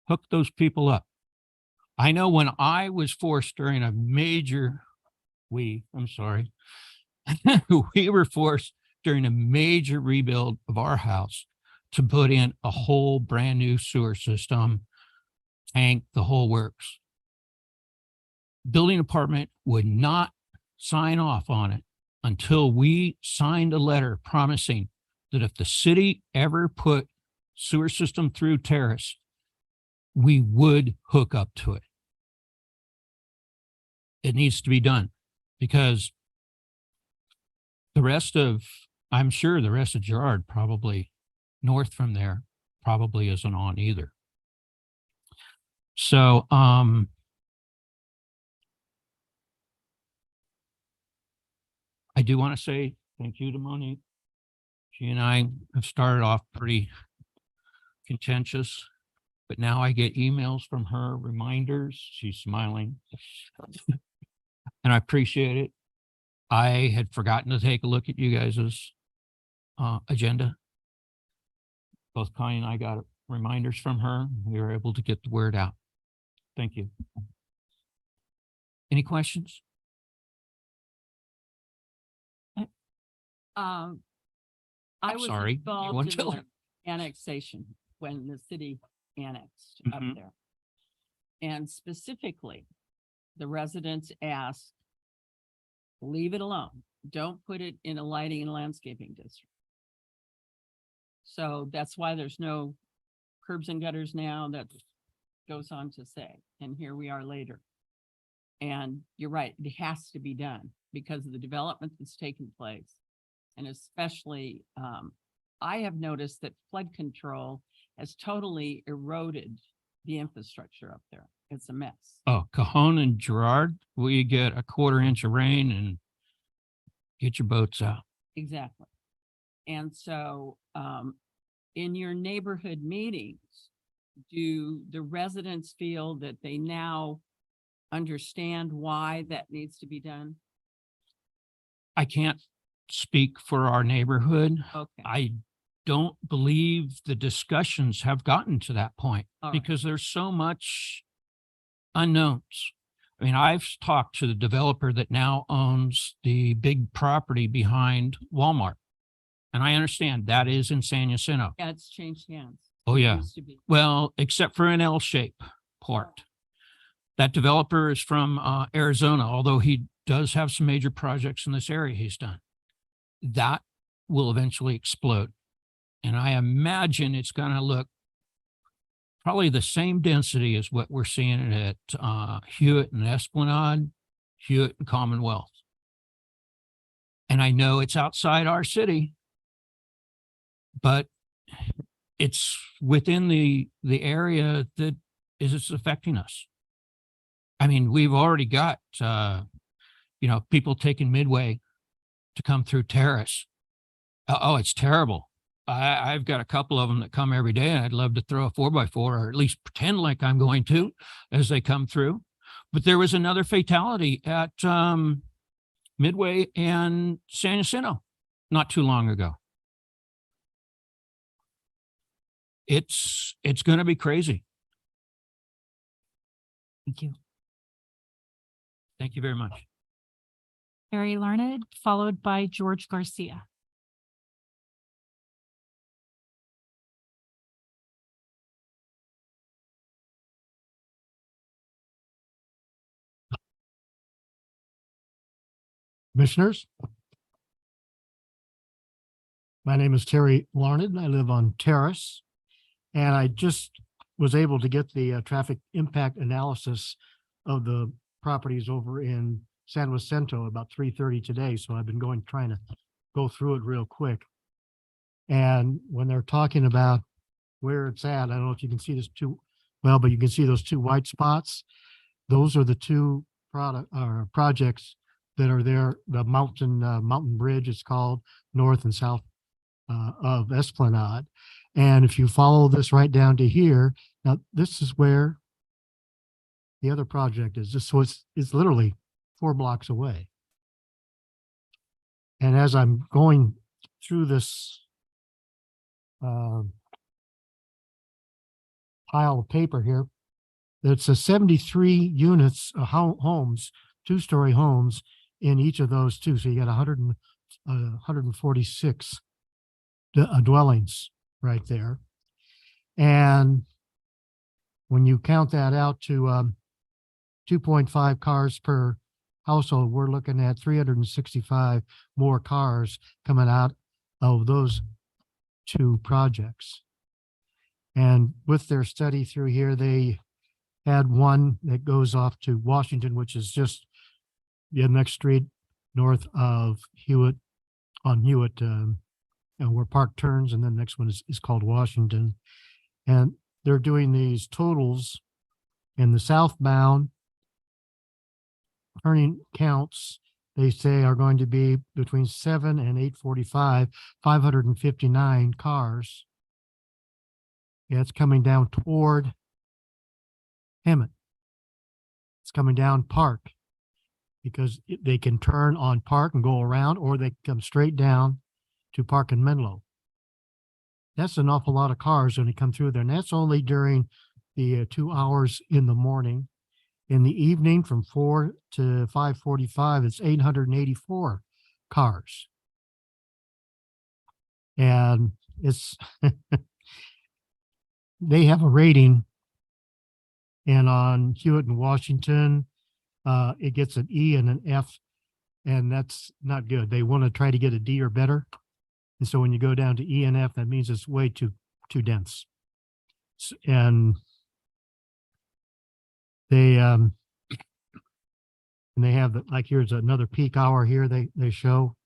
Hook those people up. I know when I was forced during a major, we were forced during a major rebuild of our house to put in a whole brand new sewer system, tank, the whole works. Building department would not sign off on it until we signed a letter promising that if the city ever put sewer system through Terrace, we would hook up to it. It needs to be done because I'm sure the rest of Girard probably north from there probably isn't on either. So, I do want to say thank you to Monique. She and I have started off pretty contentious, but now I get emails from her, reminders. She's smiling. And I appreciate it. I had forgotten to take a look at you guys' agenda. Both Connie and I got reminders from her. We were able to get the word out. Thank you. Any questions? I I'm was sorry. You involved want in to tell the her? annexation when the city annexed up Mhm. there. And specifically, the residents asked, leave it alone. Don't put it in a lighting and landscaping district. So that's why there's no curbs and gutters now. That goes on to say, and here we are later. And you're right, it has to be done because of the development that's taken place. And especially, I have noticed that flood control has totally eroded the infrastructure up there. It's a mess. Oh, Cajon and Girard, we get a 1/4 inch of rain and get your boats out. Exactly. And so, in your neighborhood meetings, do the residents feel that they now understand why that needs to be done? I can't speak for our neighborhood. Okay. I don't believe the discussions have gotten to that point All right. because there's so much unknowns. I mean, I've talked to the developer that now owns the big property behind Walmart. And I understand that is in San Jacinto. Yeah, it's changed hands. Oh, It yeah. used to be. Well, except for an L-shape part. That developer is from Arizona, although he does have some major projects in this area he's done. That will eventually explode. And I imagine it's going to look probably the same density as what we're seeing at Hewitt and Esplanade, Hewitt and Commonwealth. And I know it's outside our city, but it's within the area that is affecting us. I mean, we've already got, people taking Midway to come through Terrace. Oh, it's terrible. I've got a couple of them that come every day and I'd love to throw a 4x4 or at least pretend like I'm going to as they come through. But there was another fatality at Midway and San Jacinto not too long ago. It's going to be crazy. Thank you. Thank you very much. Barry Learned, followed by George Garcia. Commissioners. My name is Terry Larned and I live on Terrace. And I just was able to get the traffic impact analysis of the properties over in San Jacinto about 3:30 today. So I've been trying to go through it real quick. And when they're talking about where it's at, I don't know if you can see this but you can see those two white spots. Those are the two projects that are there. The Mountain Bridge is called, north and south of Esplanade. And if you follow this right down to here, now this is where the other project is. So it's literally 4 blocks away. And as I'm going through this pile of paper here, it's a 73 units, homes, 2-story homes in each of those two. So you got 146 dwellings right there. And when you count that out to 2.5 cars per household, we're looking at 365 more cars coming out of those two projects. And with their study through here, they had one that goes off to Washington, which is just the next street north of Hewitt, on Hewitt, and where Park turns, and then the next one is called Washington. And they're doing these totals in the southbound turning counts. They say are going to be between 7 and 8:45, 559 cars. Yeah, it's coming down toward Hemet. It's coming down Park because they can turn on Park and go around, or they come straight down to Park and Menlo. That's an awful lot of cars when they come through there, and that's only during the 2 hours in the morning. In the evening from 4 to 5:45, it's 884 cars. And it's, they have a rating, and on Hewitt and Washington, it gets an E and an F, and that's not good. They want to try to get a D or better. And so when you go down to E and F, that means it's way too dense. And they have like, here's another peak hour here they show.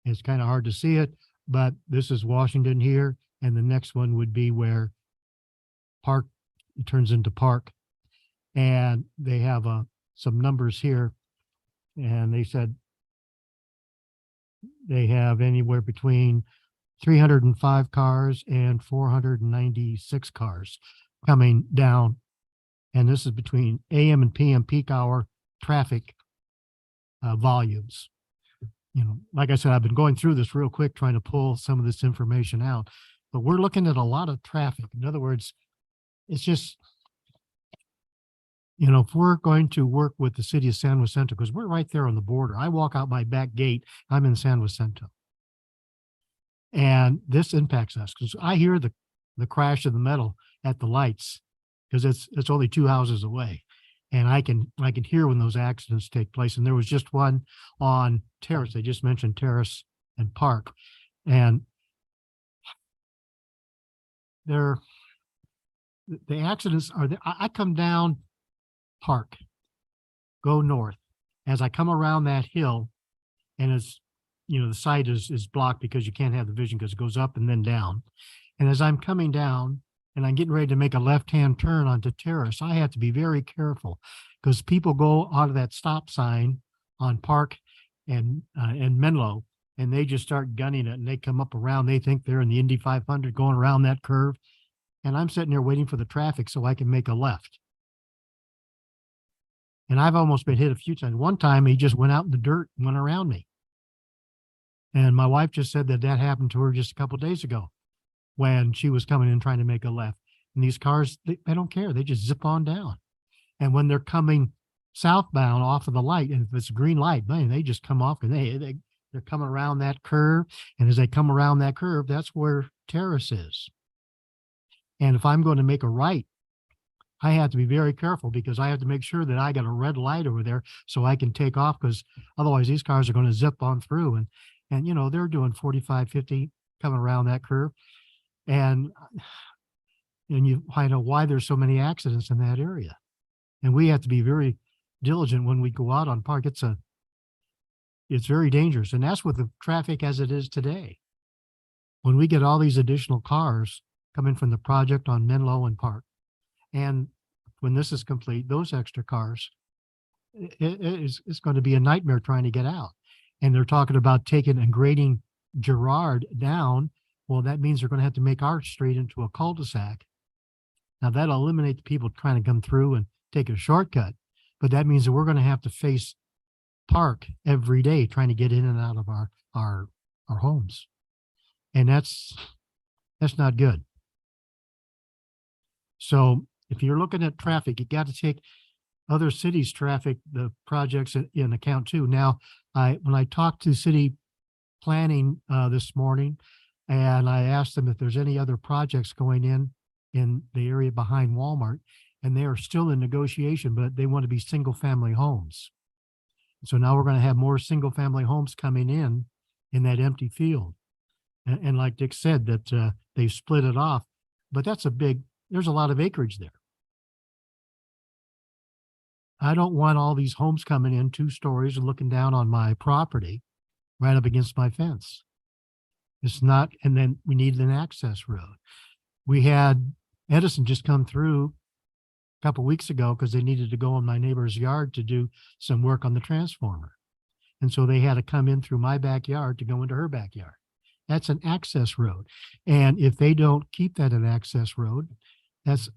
It's kind of hard to see it, but this is Washington here, and the next one would be where Park turns into Park. And they have some numbers here, and they said they have anywhere between 305 cars and 496 cars coming down. And this is between AM and PM peak hour traffic volumes. You know, like I said, I've been going through this real quick, trying to pull some of this information out, but we're looking at a lot of traffic. In other words, it's just, you know, if we're going to work with the city of San Jacinto, because we're right there on the border. I walk out my back gate, I'm in San Jacinto. And this impacts us because I hear the crash of the metal at the lights, because it's only 2 houses away. And I can hear when those accidents take place. And there was just one on Terrace. They just mentioned Terrace and Park. And the accidents are there. I come down Park, go north. As I come around that hill, and it's, you know, the site is blocked because you can't have the vision because it goes up and then down. And as I'm coming down and I'm getting ready to make a left-hand turn onto Terrace, I have to be very careful because people go out of that stop sign on Park and Menlo, and they just start gunning it, and they come up around. They think they're in the Indy 500 going around that curve. And I'm sitting there waiting for the traffic so I can make a left. And I've almost been hit a few times. One time he just went out in the dirt and went around me. And my wife just said that happened to her just a couple of days ago when she was coming in trying to make a left. And these cars, they don't care. They just zip on down. And when they're coming southbound off of the light, and if it's a green light, man, they just come off, and they're coming around that curve. And as they come around that curve, that's where Terrace is. And if I'm going to make a right, I have to be very careful because I have to make sure that I got a red light over there so I can take off, because otherwise these cars are going to zip on through. And you know, they're doing 45, 50 coming around that curve. And you find out why there's so many accidents in that area. And we have to be very diligent when we go out on Park. It's very dangerous. And that's with the traffic as it is today. When we get all these additional cars coming from the project on Menlo and Park, and when this is complete, those extra cars, it's going to be a nightmare trying to get out. And they're talking about taking and grading Girard down. Well, that means they're going to have to make our street into a cul-de-sac. Now that'll eliminate the people trying to come through and take a shortcut, but that means that we're going to have to face Park every day trying to get in and out of our homes. And that's not good. So if you're looking at traffic, you got to take other cities' traffic, the projects in account too. Now, when I talked to city planning this morning, and I asked them if there's any other projects going in the area behind Walmart, and they are still in negotiation, but they want to be single-family homes. So now we're going to have more single-family homes coming in that empty field. And like Dick said, that they've split it off. but there's a lot of acreage there. I don't want all these homes coming in 2 stories and looking down on my property right up against my fence. It's not, and then we needed an access road. We had Edison just come through a couple weeks ago because they needed to go in my neighbor's yard to do some work on the transformer. And so they had to come in through my backyard to go into her backyard. That's an access road. And if they don't keep that an access road, that's,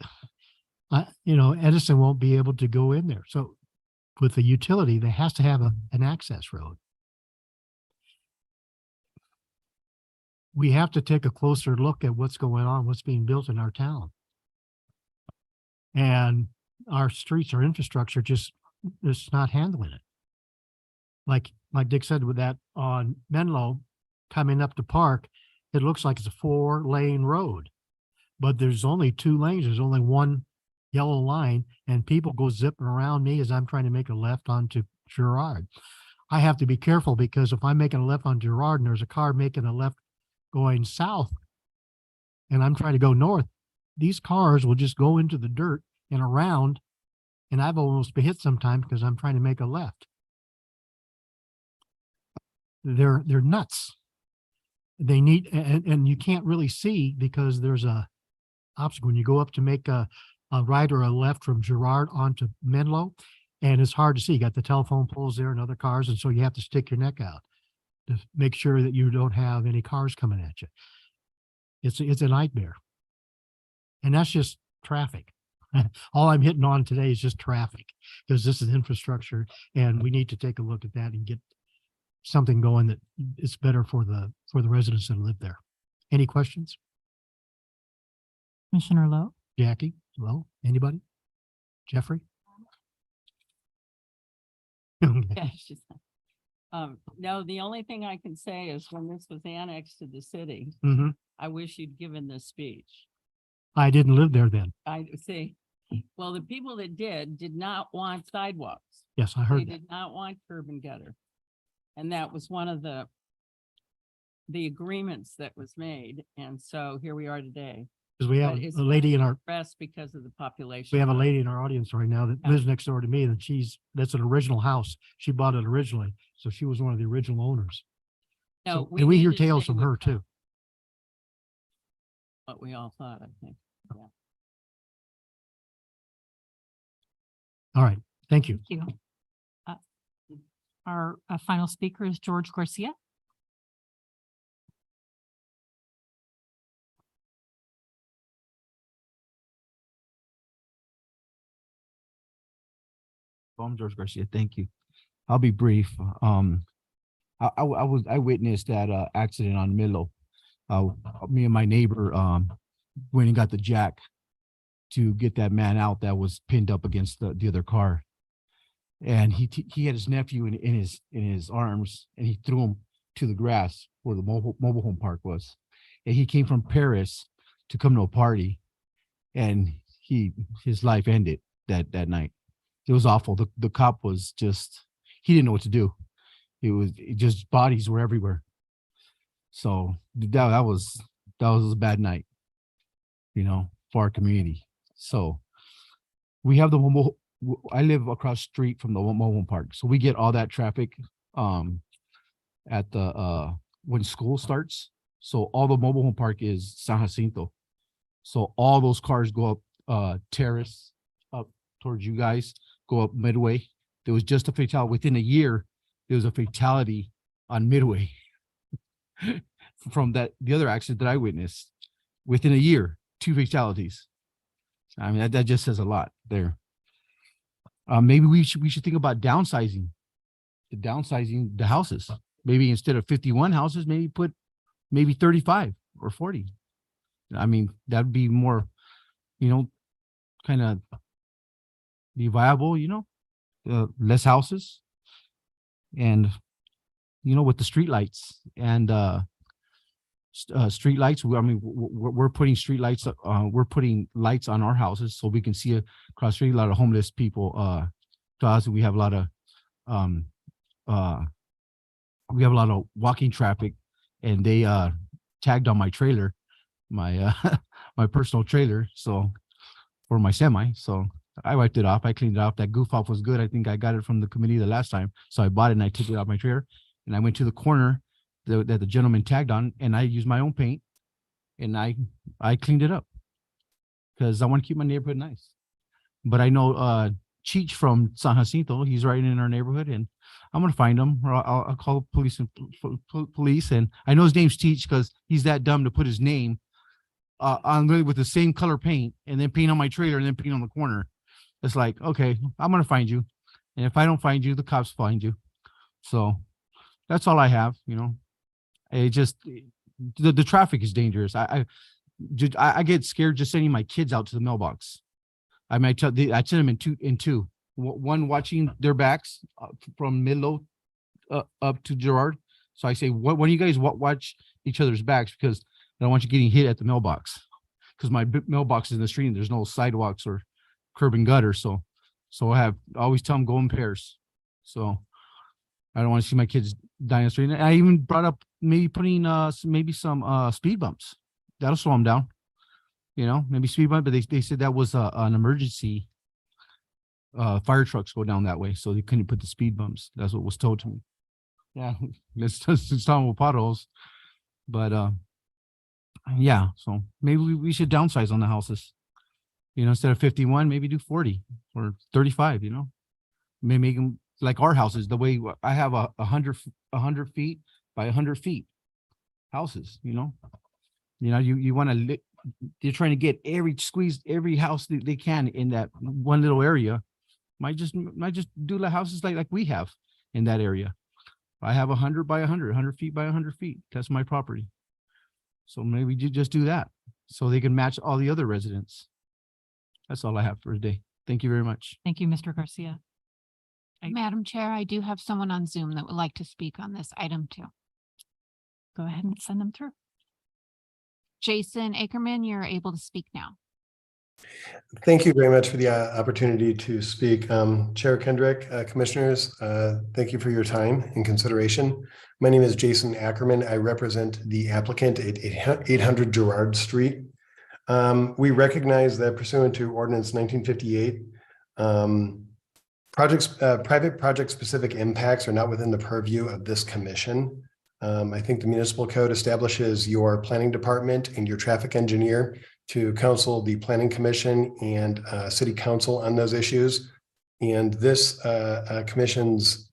Edison won't be able to go in there. So with the utility, there has to have an access road. We have to take a closer look at what's going on, what's being built in our town. And our streets, our infrastructure just not handling it. Like Dick said with that on Menlo coming up to Park, it looks like it's a 4-lane road, but there's only 2 lanes. There's only one yellow line, and people go zipping around me as I'm trying to make a left onto Girard. I have to be careful because if I'm making a left on Girard and there's a car making a left going south and I'm trying to go north, these cars will just go into the dirt and around, and I've almost been hit sometimes because I'm trying to make a left. They're nuts. They need, and you can't really see because there's a obstacle when you go up to make a right or a left from Girard onto Menlo, and it's hard to see. You got the telephone poles there and other cars, and so you have to stick your neck out to make sure that you don't have any cars coming at you. It's a nightmare. And that's just traffic. All I'm hitting on today is just traffic because this is infrastructure, and we need to take a look at that and get something going that is better for the residents that live there. Any questions? Commissioner Lowe? Jackie? Hello? Anybody? Jeffrey? Yeah, she's no, the only thing I can say is when this was annexed to the city, Mhm. I wish you'd given this speech. I didn't live there then. I see. Well, the people that did not want sidewalks. Yes, I They heard that. did not want curb and gutter. And that was one of the agreements that was made. And so here we are today. Because we have But it's a lady in our, pressed because of the population. we have a lady in our audience right now that Yeah. lives next door to me, and that's an original house. She bought it originally, so she was one of the original owners. No, So- and we need hear to tales stay from with her too. What we all thought, I think. Yeah. All right, thank you. Thank you. Our final speaker is George Garcia. I'm George Garcia. Thank you. I'll be brief. I witnessed that accident on Milo. Me and my neighbor went and got the jack to get that man out that was pinned up against the other car. And he had his nephew in his arms, and he threw him to the grass where the mobile home park was. And he came from Paris to come to a party, and his life ended that night. It was awful. The cop was just, he didn't know what to do. It just bodies were everywhere. So that was a bad night, for our community. So we have I live across the street from the mobile home park. So we get all that traffic at the when school starts. So all the mobile home park is San Jacinto. So all those cars go up Terrace up towards you guys, go up Midway. There was just a fatality within a year. There was a fatality on Midway from the other accident that I witnessed. Within a year, 2 fatalities. I mean, that just says a lot there. Maybe we should think about downsizing the houses. Maybe instead of 51 houses, maybe put 35 or 40. I mean, that'd be more, kind of be viable, less houses. And, with the street lights and street lights, we're putting street lights, we're putting lights on our houses so we can see across the street a lot of homeless people. To us, we have a lot of walking traffic, and they tagged on my trailer, my my personal trailer. So for my semi. So I wiped it off. I cleaned it off. That goof off was good. I think I got it from the committee the last time. So I bought it and I took it off my trailer and I went to the corner that the gentleman tagged on and I used my own paint and I cleaned it up because I want to keep my neighborhood nice. But I know Cheech from San Jacinto, he's right in our neighborhood and I'm going to find him or I'll call police and I know his name's Cheech because he's that dumb to put his name on with the same color paint and then paint on my trailer and then paint on the corner. It's like, okay, I'm going to find you. And if I don't find you, the cops find you. So that's all I have, you know. It just, the traffic is dangerous. I get scared just sending my kids out to the mailbox. I mean, I send them in two. One watching their backs from Midlow up to Girard. So I say, when do you guys watch each other's backs? Because I don't want you getting hit at the mailbox. Because my mailbox is in the street and there's no sidewalks or curb and gutter. So I always tell them go in pairs. So I don't want to see my kids die in the street. And I even brought up maybe putting maybe some speed bumps. That'll slow them down. You know, maybe speed bump, but they said that was an emergency. Fire trucks go down that way, so they couldn't put the speed bumps. That's what was told to me. Yeah, let's talk about potholes. But yeah, so maybe we should downsize on the houses. You know, instead of 51, maybe do 40 or 35, you know. Maybe make them like our houses, the way I have 100 feet by 100 feet houses, you know. You know, you want to, they're trying to squeeze every house that they can in that one little area. Might just do the houses like we have in that area. I have 100 by 100 feet by 100 feet. That's my property. So maybe you just do that so they can match all the other residents. That's all I have for today. Thank you very much. Thank you, Mr. Garcia. Madam Chair, I do have someone on Zoom that would like to speak on this item too. Go ahead and send them through. Jason Ackerman, you're able to speak now. Thank you very much for the opportunity to speak. Chair Kendrick, commissioners, thank you for your time and consideration. My name is Jason Ackerman. I represent the applicant at 800 Girard Street. We recognize that pursuant to Ordinance 1958, private project-specific impacts are not within the purview of this commission. I think the municipal code establishes your planning department and your traffic engineer to counsel the planning commission and city council on those issues. And this commission's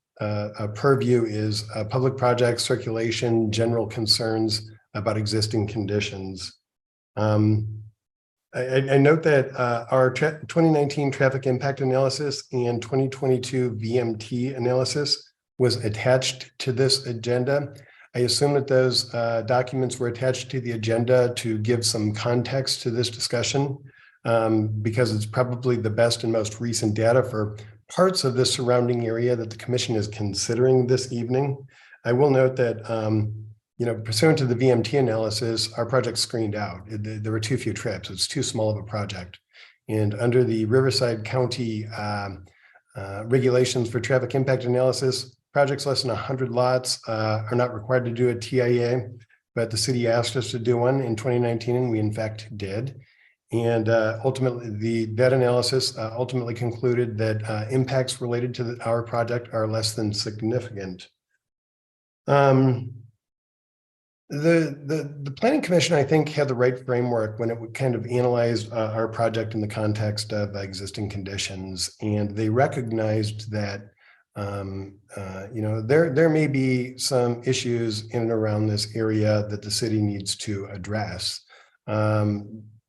purview is public projects, circulation, general concerns about existing conditions. I note that our 2019 traffic impact analysis and 2022 VMT analysis was attached to this agenda. I assume that those documents were attached to the agenda to give some context to this discussion because it's probably the best and most recent data for parts of the surrounding area that the commission is considering this evening. I will note that, pursuant to the VMT analysis, our project screened out. There were too few trips. It's too small of a project. And under the Riverside County regulations for traffic impact analysis, projects less than 100 lots are not required to do a TIA, but the city asked us to do one in 2019, and we in fact did. And ultimately, that analysis ultimately concluded that impacts related to our project are less than significant. The Planning Commission, I think, had the right framework when it would kind of analyze our project in the context of existing conditions, and they recognized that there may be some issues in and around this area that the city needs to address.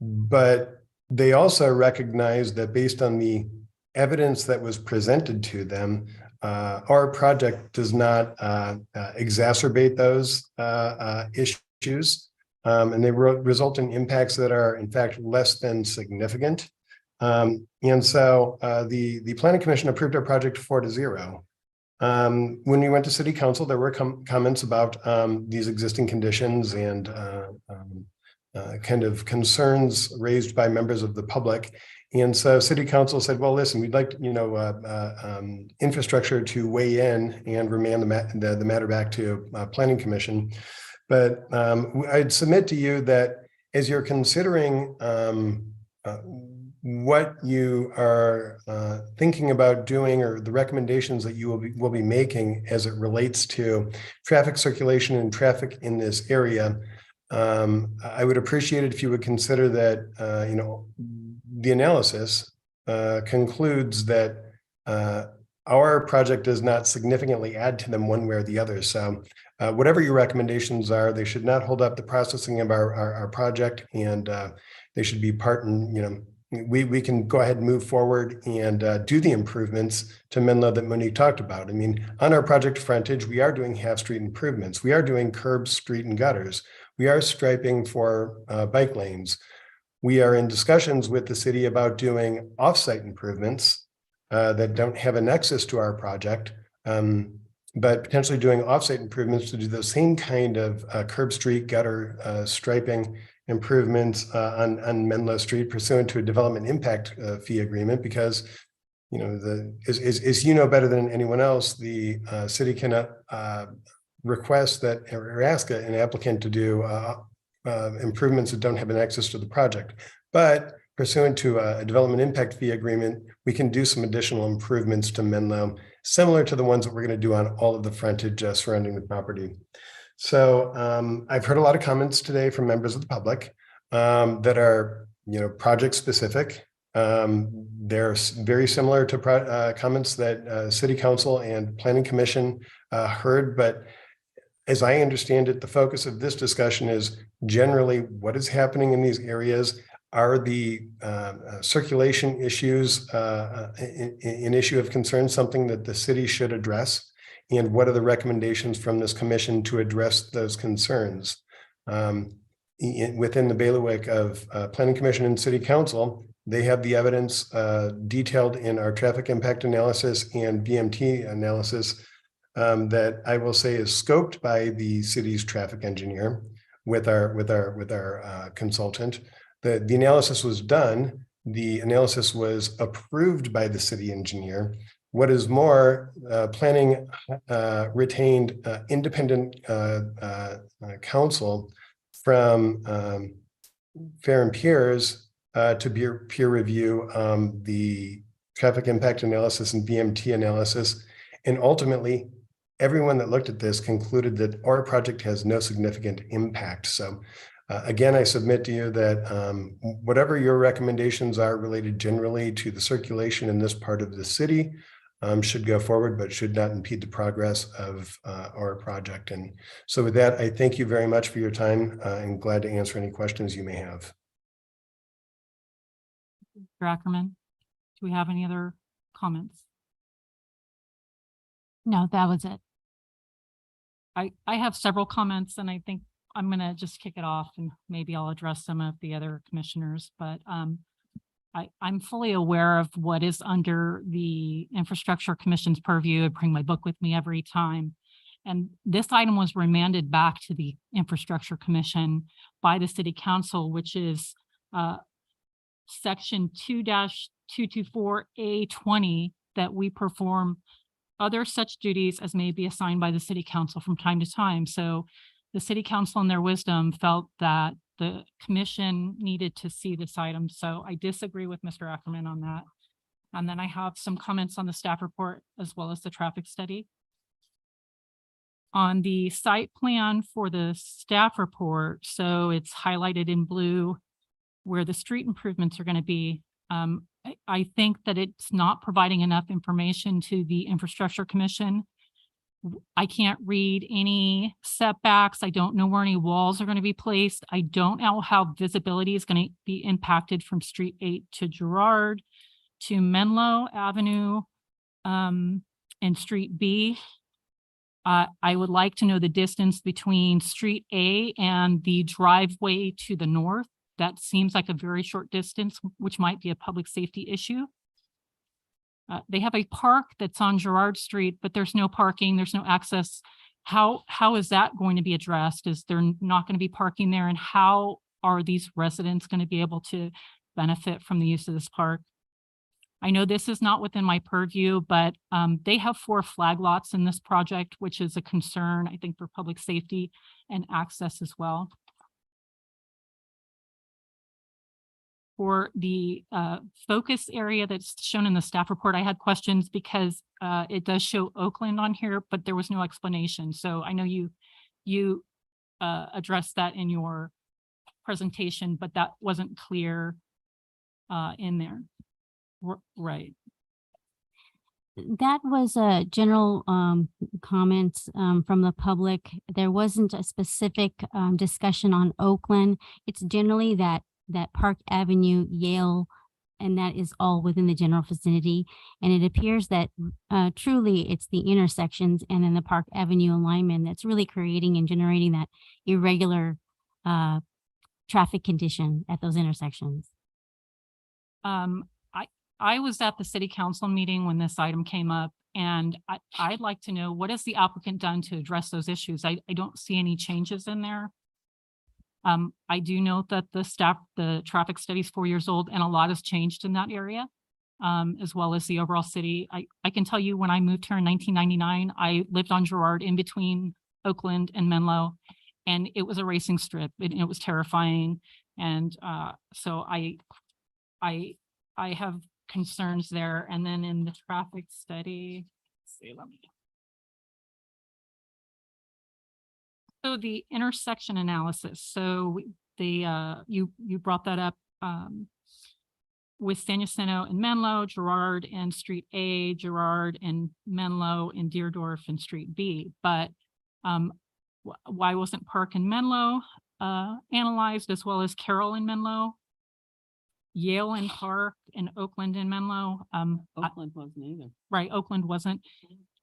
But they also recognize that based on the evidence that was presented to them, our project does not exacerbate those issues, and they result in impacts that are in fact less than significant. And so the Planning Commission approved our project 4-0. When we went to City Council, there were comments about these existing conditions and kind of concerns raised by members of the public. And so City Council said, well, listen, we'd like infrastructure to weigh in and remand the matter back to Planning Commission. But I'd submit to you that as you're considering what you are thinking about doing, or the recommendations that you will be making as it relates to traffic circulation and traffic in this area, I would appreciate it if you would consider that, you know, the analysis concludes that our project does not significantly add to them one way or the other. So whatever your recommendations are, they should not hold up the processing of our project, and they should be part in, you know, we can go ahead and move forward and do the improvements to Menlo that Monique talked about. I mean, on our project frontage, we are doing half-street improvements. We are doing curbs, street, and gutters. We are striping for bike lanes. We are in discussions with the city about doing off-site improvements that don't have a nexus to our project, but potentially doing off-site improvements to do the same kind of curb, street, gutter striping improvements on Menlo Street pursuant to a development impact fee agreement, because, you know, as you know better than anyone else, the city cannot request that or ask an applicant to do improvements that don't have an access to the project. But pursuant to a development impact fee agreement, we can do some additional improvements to Menlo, similar to the ones that we're going to do on all of the frontage surrounding the property. So I've heard a lot of comments today from members of the public that are, you know, project specific. They're very similar to comments that City Council and Planning Commission heard, but as I understand it, the focus of this discussion is generally what is happening in these areas. Are the circulation issues an issue of concern, something that the city should address? And what are the recommendations from this commission to address those concerns? Within the bailiwick of Planning Commission and City Council, they have the evidence detailed in our traffic impact analysis and VMT analysis that I will say is scoped by the city's traffic engineer with our consultant. The analysis was done. The analysis was approved by the city engineer. What is more, planning retained independent counsel from Fair and Peers to peer review the traffic impact analysis and VMT analysis. And ultimately, everyone that looked at this concluded that our project has no significant impact. So again, I submit to you that whatever your recommendations are related generally to the circulation in this part of the city should go forward, but should not impede the progress of our project. And so with that, I thank you very much for your time and glad to answer any questions you may have. Mr. Ackerman, do we have any other comments? No, that was it. I have several comments, and I think I'm going to just kick it off, and maybe I'll address some of the other commissioners, but I'm fully aware of what is under the Infrastructure Commission's purview. I bring my book with me every time. And this item was remanded back to the Infrastructure Commission by the City Council, which is section 2-224A20, that we perform other such duties as may be assigned by the City Council from time to time. So the City Council in their wisdom felt that the commission needed to see this item. So I disagree with Mr. Ackerman on that. And then I have some comments on the staff report as well as the traffic study. On the site plan for the staff report, so it's highlighted in blue where the street improvements are going to be. I think that it's not providing enough information to the Infrastructure Commission. I can't read any setbacks. I don't know where any walls are going to be placed. I don't know how visibility is going to be impacted from Street 8 to Girard to Menlo Avenue and Street B. I would like to know the distance between Street A and the driveway to the north. That seems like a very short distance, which might be a public safety issue. They have a park that's on Girard Street, but there's no parking, there's no access. How is that going to be addressed? Is there not going to be parking there? And how are these residents going to be able to benefit from the use of this park? I know this is not within my purview, but they have 4 flag lots in this project, which is a concern, I think, for public safety and access as well. For the focus area that's shown in the staff report, I had questions because it does show Oakland on here, but there was no explanation. So I know you addressed that in your presentation, but that wasn't clear in there. Right. That was a general comments from the public. There wasn't a specific discussion on Oakland. It's generally that Park Avenue, Yale, and that is all within the general vicinity. And it appears that truly it's the intersections and then the Park Avenue alignment that's really creating and generating that irregular traffic condition at those intersections. I was at the city council meeting when this item came up, and I'd like to know, what has the applicant done to address those issues? I don't see any changes in there. I do note that the traffic study is 4 years old and a lot has changed in that area, as well as the overall city. I can tell you when I moved here in 1999, I lived on Girard in between Oakland and Menlo, and it was a racing strip and it was terrifying. And so I have concerns there. And then in the traffic study, let's see, so the intersection analysis. So you brought that up with San Jacinto and Menlo, Girard and Street A, Girard and Menlo and Deerdorf and Street B. But why wasn't Park and Menlo analyzed, as well as Carroll and Menlo? Yale and Park and Oakland and Menlo. Oakland wasn't either. Right, Oakland wasn't.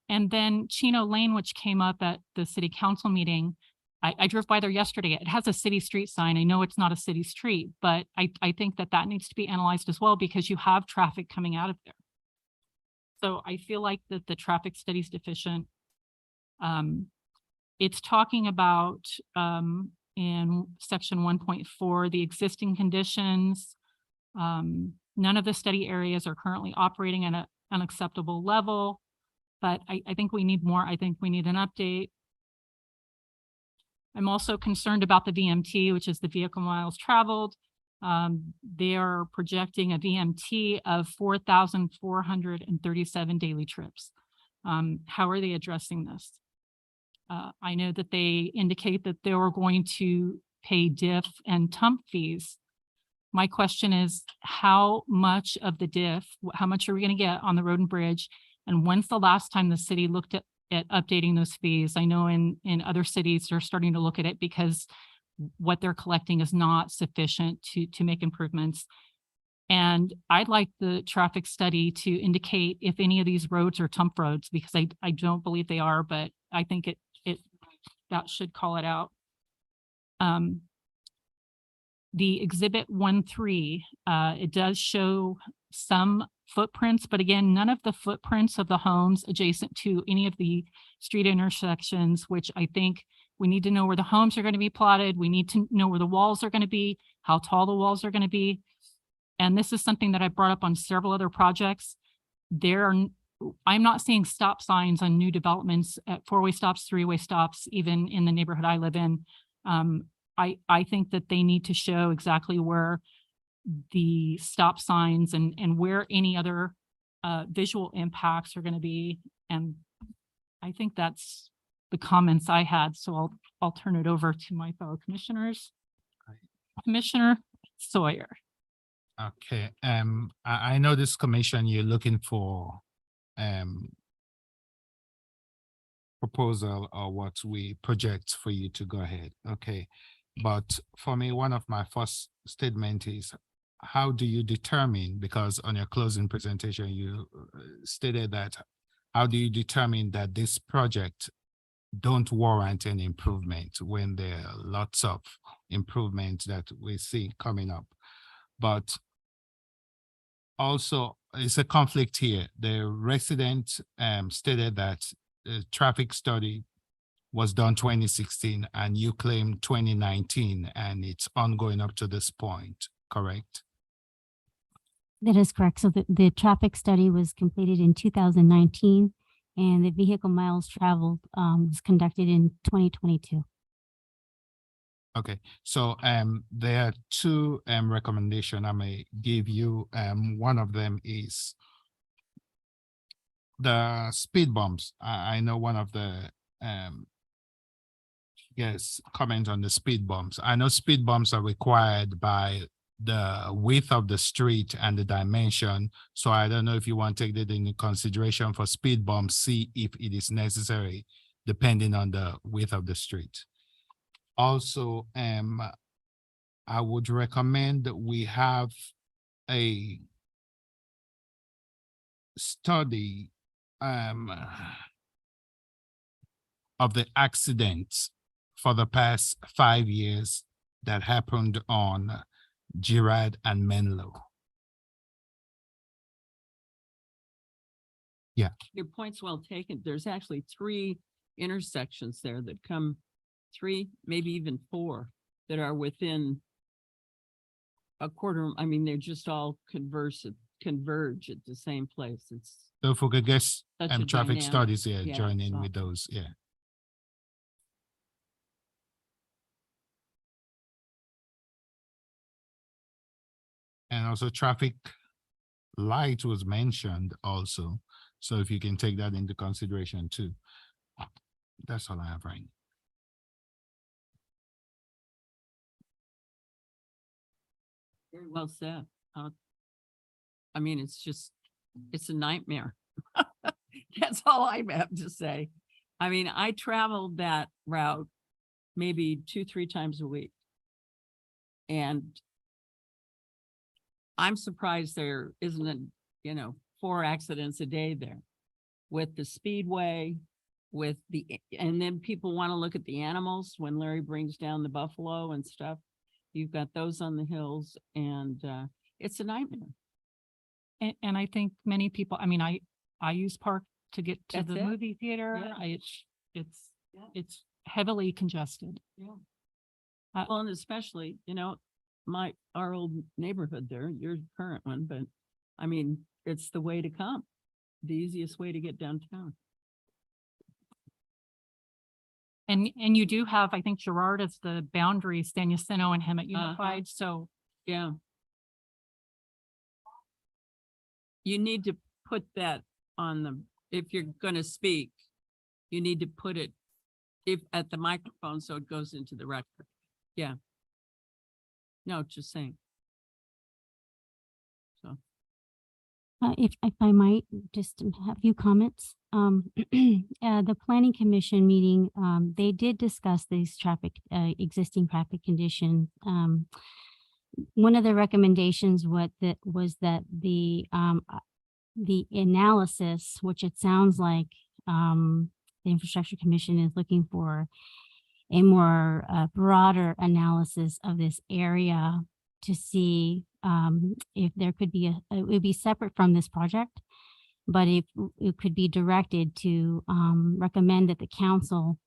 And then Chino Lane, which came up at the city council meeting. I drove by there yesterday. It has a city street sign. I know it's not a city street, but I think that needs to be analyzed as well, because you have traffic coming out of there. So I feel like that the traffic study is deficient. It's talking about in section 1.4, the existing conditions. None of the study areas are currently operating at an unacceptable level, but I think we need more. I think we need an update. I'm also concerned about the VMT, which is the vehicle miles traveled. They are projecting a VMT of 4,437 daily trips. How are they addressing this? I know that they indicate that they were going to pay diff and TUMP fees. My question is, how much of the diff, how much are we going to get on the road and bridge? And when's the last time the city looked at updating those fees? I know in other cities, they're starting to look at it because what they're collecting is not sufficient to make improvements. And I'd like the traffic study to indicate if any of these roads are TUMP roads, because I don't believe they are, but I think that should call it out. The exhibit 1.3, it does show some footprints, but again, none of the footprints of the homes adjacent to any of the street intersections, which I think we need to know where the homes are going to be plotted. We need to know where the walls are going to be, how tall the walls are going to be. And this is something that I brought up on several other projects. I'm not seeing stop signs on new developments at four-way stops, three-way stops, even in the neighborhood I live in. I think that they need to show exactly where the stop signs and where any other visual impacts are going to be. And I think that's the comments I had. So I'll turn it over to my fellow commissioners. Commissioner Sawyer. Okay, I know this commission, you're looking for proposal or what we project for you to go ahead. Okay, but for me, one of my first statement is, how do you determine, because on your closing presentation, you stated that, how do you determine that this project don't warrant any improvement when there are lots of improvements that we see coming up? But also, it's a conflict here. The resident stated that the traffic study was done 2016 and you claim 2019, and it's ongoing up to this point, correct? That is correct. So the traffic study was completed in 2019 and the vehicle miles traveled was conducted in 2022. Okay, so there are two recommendation I may give you. One of them is the speed bumps. I know one of the comment on the speed bumps. I know speed bumps are required by the width of the street and the dimension. So I don't know if you want to take that into consideration for speed bumps, see if it is necessary depending on the width of the street. Also, I would recommend that we have a study of the accidents for the past 5 years that happened on Girard and Menlo. Yeah. Your point's well taken. There's actually 3 intersections there that come 3, maybe even 4 that are within a quarter. I mean, they're just all converge at the same place. It's So if we could get such a traffic dynamic. studies here, Yeah, join in so- with those, yeah. And also traffic light was mentioned also. So if you can take that into consideration too. That's all I have right now. Very well said. I mean, it's a nightmare. That's all I have to say. I mean, I traveled that route maybe 2-3 times a week. And I'm surprised there isn't, 4 accidents a day there with the speedway, and then people want to look at the animals when Larry brings down the buffalo and stuff. You've got those on the hills and it's a nightmare. And I think many people, I use Park to get to That's the it. movie theater. Yeah. It's heavily congested. Yeah. Well, and especially, our old neighborhood there, your current one, but I mean, it's the way to come, the easiest way to get downtown. And you do have, I think Girard is the boundary, San Jacinto and Hemet Unified, so. Yeah. You need to put that on if you're gonna speak, you need to put it at the microphone so it goes into the record. Yeah. No, just saying. So. If I might just have a few comments. The planning commission meeting, they did discuss these existing traffic conditions. One of the recommendations was that the analysis, which it sounds like the infrastructure commission is looking for a more broader analysis of this area to see if there could be it would be separate from this project, but if it could be directed to recommend that the council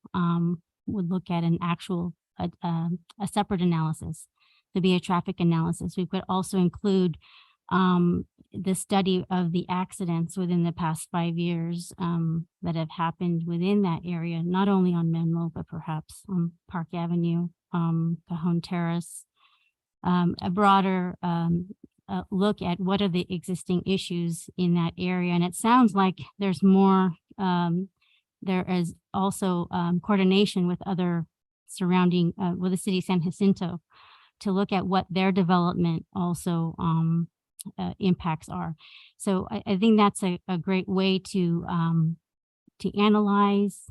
would look at an actual a separate analysis to be a traffic analysis. We could also include the study of the accidents within the past 5 years that have happened within that area, not only on Menlo, but perhaps on Park Avenue, Cajon Terrace, a broader look at what are the existing issues in that area. And it sounds like there's more, there is also coordination with other surrounding, with the city of San Jacinto to look at what their development also impacts are. So I think that's a great way to analyze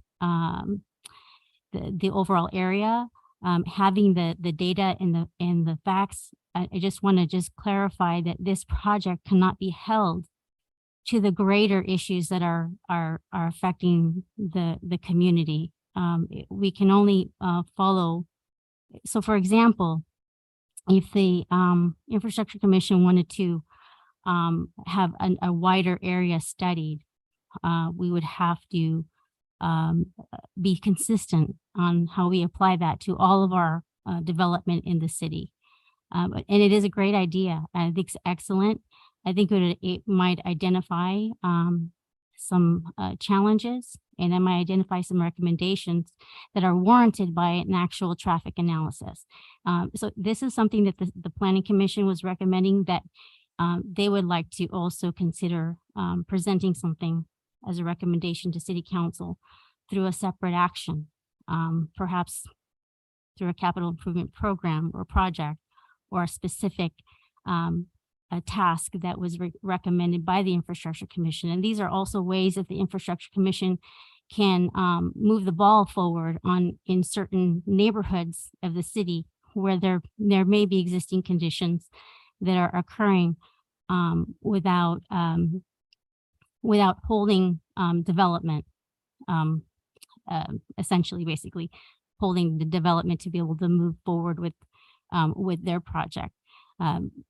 the overall area. Having the data and the facts, I just want to clarify that this project cannot be held to the greater issues that are affecting the community. We can only follow. So, for example, if the infrastructure commission wanted to have a wider area studied, we would have to be consistent on how we apply that to all of our development in the city. And it is a great idea. I think it's excellent. I think it might identify some challenges and then might identify some recommendations that are warranted by an actual traffic analysis. So this is something that the Planning Commission was recommending that they would like to also consider presenting something as a recommendation to City Council through a separate action, perhaps through a capital improvement program or project or a specific a task that was recommended by the Infrastructure Commission. And these are also ways that the Infrastructure Commission can move the ball forward in certain neighborhoods of the city where there may be existing conditions that are occurring without holding development, essentially, basically holding the development to be able to move forward with their project.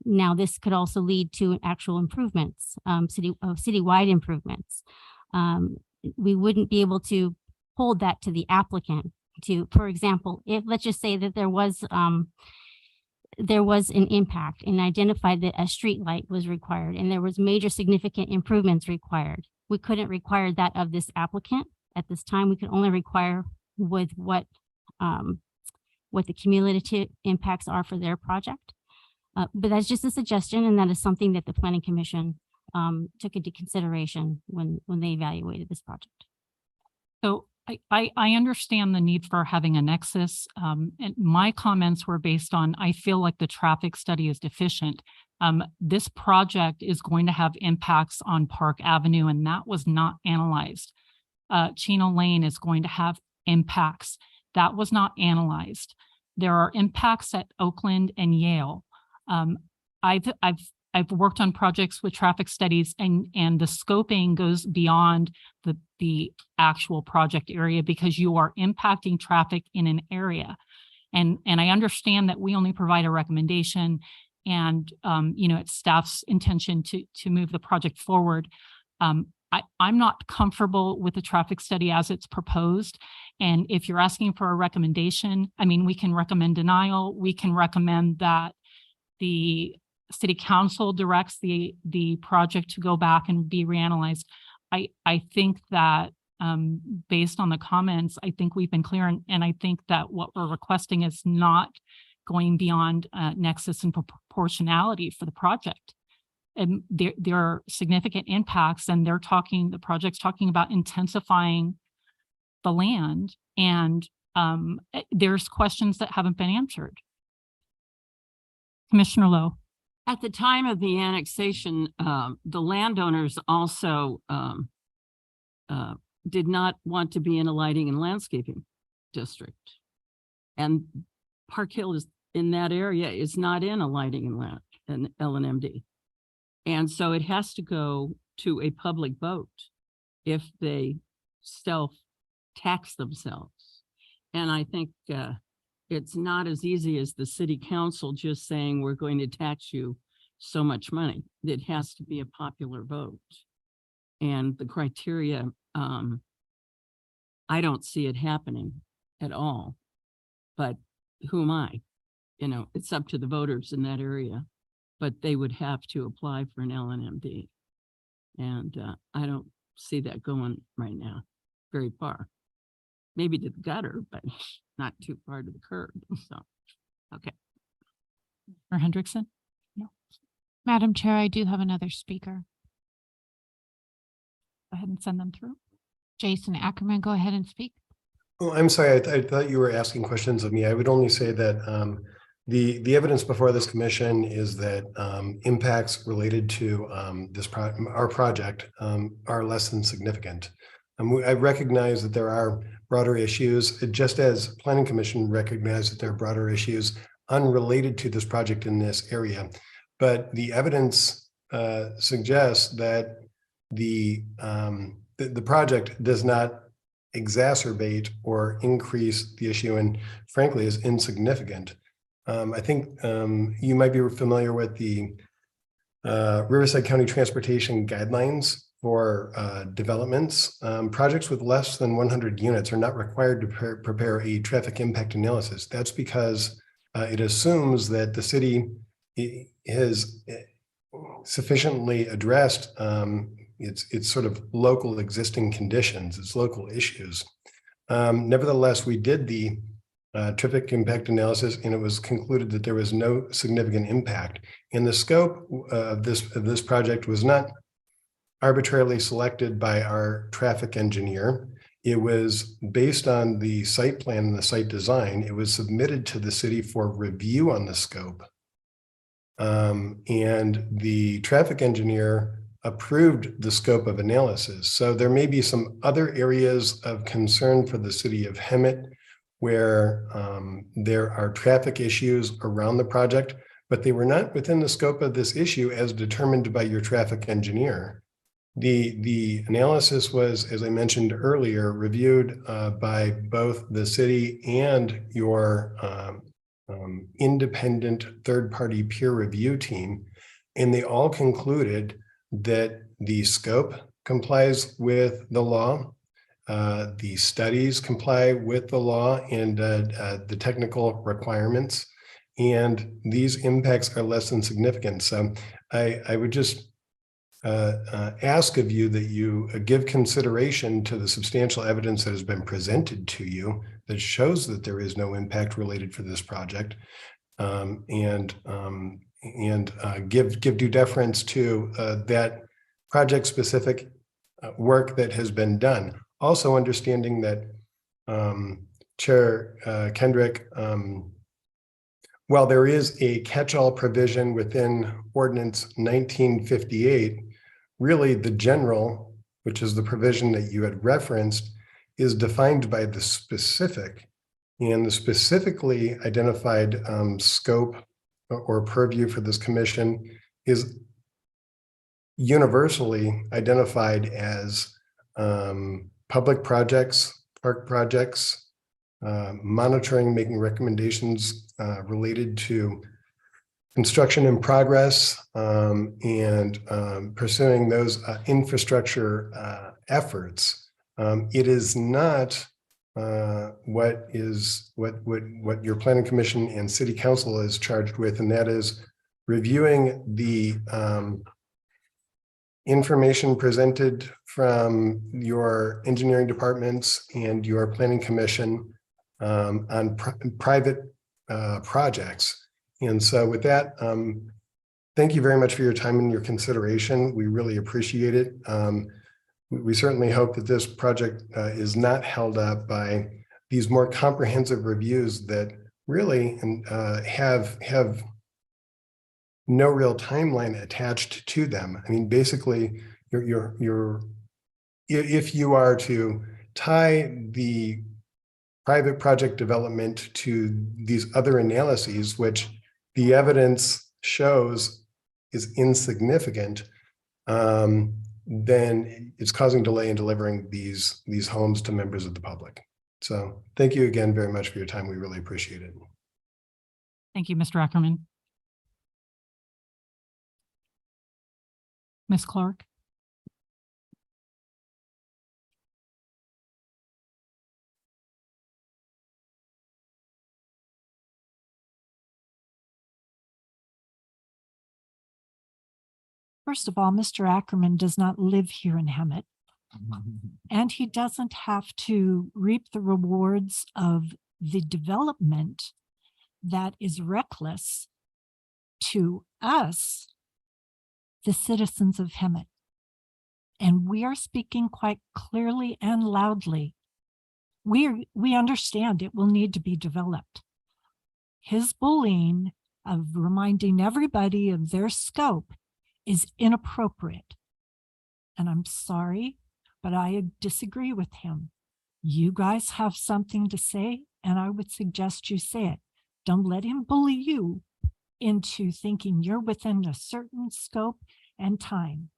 Now, this could also lead to actual improvements, citywide improvements. We wouldn't be able to hold that to the applicant to, for example, if let's just say that there was an impact and identified that a street light was required and there was major significant improvements required. We couldn't require that of this applicant at this time. We could only require with what the cumulative impacts are for their project. But that's just a suggestion, and that is something that the Planning Commission took into consideration when they evaluated this project. So I understand the need for having a nexus. And my comments were based on, I feel like the traffic study is deficient. This project is going to have impacts on Park Avenue, and that was not analyzed. Chino Lane is going to have impacts. That was not analyzed. There are impacts at Oakland and Yale. I've worked on projects with traffic studies, and the scoping goes beyond the actual project area because you are impacting traffic in an area. And I understand that we only provide a recommendation and, it's staff's intention to move the project forward. I'm not comfortable with the traffic study as it's proposed. And if you're asking for a recommendation, I mean, we can recommend denial. We can recommend that the City Council directs the project to go back and be reanalyzed. I think that based on the comments, I think we've been clear, and I think that what we're requesting is not going beyond nexus and proportionality for the project. And there are significant impacts, and the project's talking about intensifying the land, and there's questions that haven't been answered. Commissioner Lowe. At the time of the annexation, the landowners also did not want to be in a lighting and landscaping district. And Park Hill is in that area is not in a lighting and LNMD. And so it has to go to a public vote if they self-tax themselves. And I think it's not as easy as the City Council just saying we're going to tax you so much money. It has to be a popular vote. And the criteria, I don't see it happening at all. But who am I? It's up to the voters in that area. But they would have to apply for an LNMD. And I don't see that going right now very far. Maybe to the gutter, but not too far to the curb. So, okay. Or Hendrickson? No. Madam Chair, I do have another speaker. Go ahead and send them through. Jason Ackerman, go ahead and speak. Oh, I'm sorry. I thought you were asking questions of me. I would only say that the evidence before this commission is that impacts related to our project are less than significant. I recognize that there are broader issues, just as Planning Commission recognized that there are broader issues unrelated to this project in this area. But the evidence suggests that the project does not exacerbate or increase the issue, and frankly is insignificant. I think you might be familiar with the Riverside County Transportation Guidelines for developments. Projects with less than 100 units are not required to prepare a traffic impact analysis. That's because it assumes that the city has sufficiently addressed it's sort of local existing conditions, it's local issues. Nevertheless, we did the traffic impact analysis, and it was concluded that there was no significant impact. And the scope of this project was not arbitrarily selected by our traffic engineer. It was based on the site plan and the site design. It was submitted to the city for review on the scope. And the traffic engineer approved the scope of analysis. So there may be some other areas of concern for the city of Hemet where there are traffic issues around the project, but they were not within the scope of this issue as determined by your traffic engineer. The analysis was, as I mentioned earlier, reviewed by both the city and your independent third-party peer review team, and they all concluded that the scope complies with the law, the studies comply with the law and the technical requirements, and these impacts are less than significant. So I would just ask of you that you give consideration to the substantial evidence that has been presented to you that shows that there is no impact related for this project, and give due deference to that project-specific work that has been done. Also understanding that Chair Kendrick, while there is a catch-all provision within Ordinance 1958, really the general, which is the provision that you had referenced, is defined by the specific, and the specifically identified scope or purview for this commission is universally identified as public projects, park projects, monitoring, making recommendations related to construction in progress, and pursuing those infrastructure efforts. It is not what your planning commission and city council is charged with, and that is reviewing the information presented from your engineering departments and your planning commission on private projects. And so with that, thank you very much for your time and your consideration. We really appreciate it. We certainly hope that this project is not held up by these more comprehensive reviews that really have no real timeline attached to them. I mean, basically, if you are to tie the private project development to these other analyses, which the evidence shows is insignificant, then it's causing delay in delivering these homes to members of the public. So thank you again very much for your time. We really appreciate it. Thank you, Mr. Ackerman. Ms. Clark? First of all, Mr. Ackerman does not live here in Hemet, and he doesn't have to reap the rewards of the development that is reckless to us, the citizens of Hemet. And we are speaking quite clearly and loudly. We understand it will need to be developed. His bullying of reminding everybody of their scope is inappropriate. And I'm sorry, but I disagree with him. You guys have something to say, and I would suggest you say it. Don't let him bully you into thinking you're within a certain scope and time.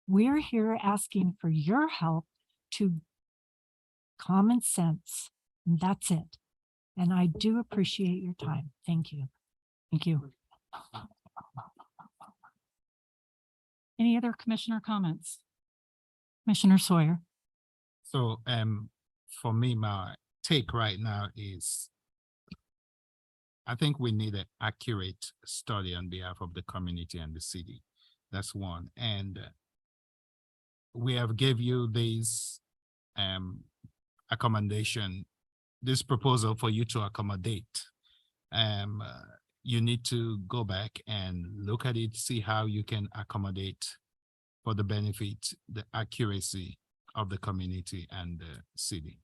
We're here asking for your help to common sense, and that's it. And I do appreciate your time. Thank you. Thank you. Any other commissioner comments? Commissioner Sawyer. So for me, my take right now is I think we need an accurate study on behalf of the community and the city. That's one. And we have gave you this accommodation, this proposal for you to accommodate. You need to go back and look at it, see how you can accommodate for the benefit, the accuracy of the community and the city.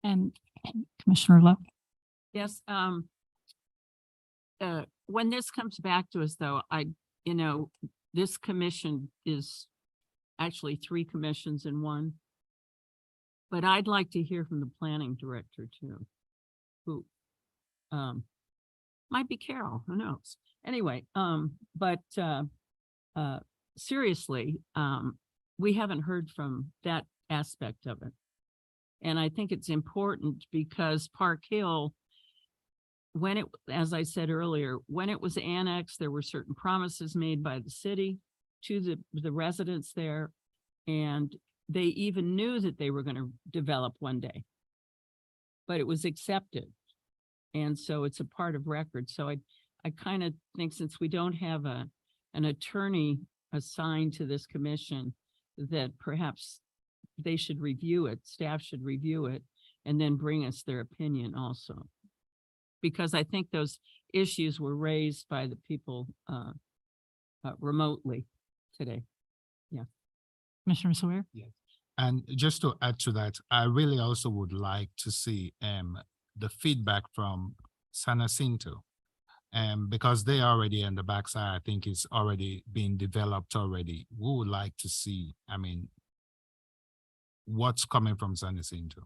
And Commissioner Lowe? Yes, when this comes back to us, though, this commission is actually 3 commissions in one. But I'd like to hear from the planning director too, who might be Carol, who knows? Anyway, seriously, we haven't heard from that aspect of it. And I think it's important because Park Hill, as I said earlier, when it was annexed, there were certain promises made by the city to the residents there. And they even knew that they were going to develop one day, but it was accepted. And so it's a part of record. So I kind of think, since we don't have an attorney assigned to this commission, that perhaps they should review it, staff should review it, and then bring us their opinion also. Because I think those issues were raised by the people remotely today. Yeah. Commissioner Sawyer? Yes. And just to add to that, I really also would like to see the feedback from San Jacinto. Because they already in the backside, I think it's already being developed already. We would like to see, what's coming from San Jacinto.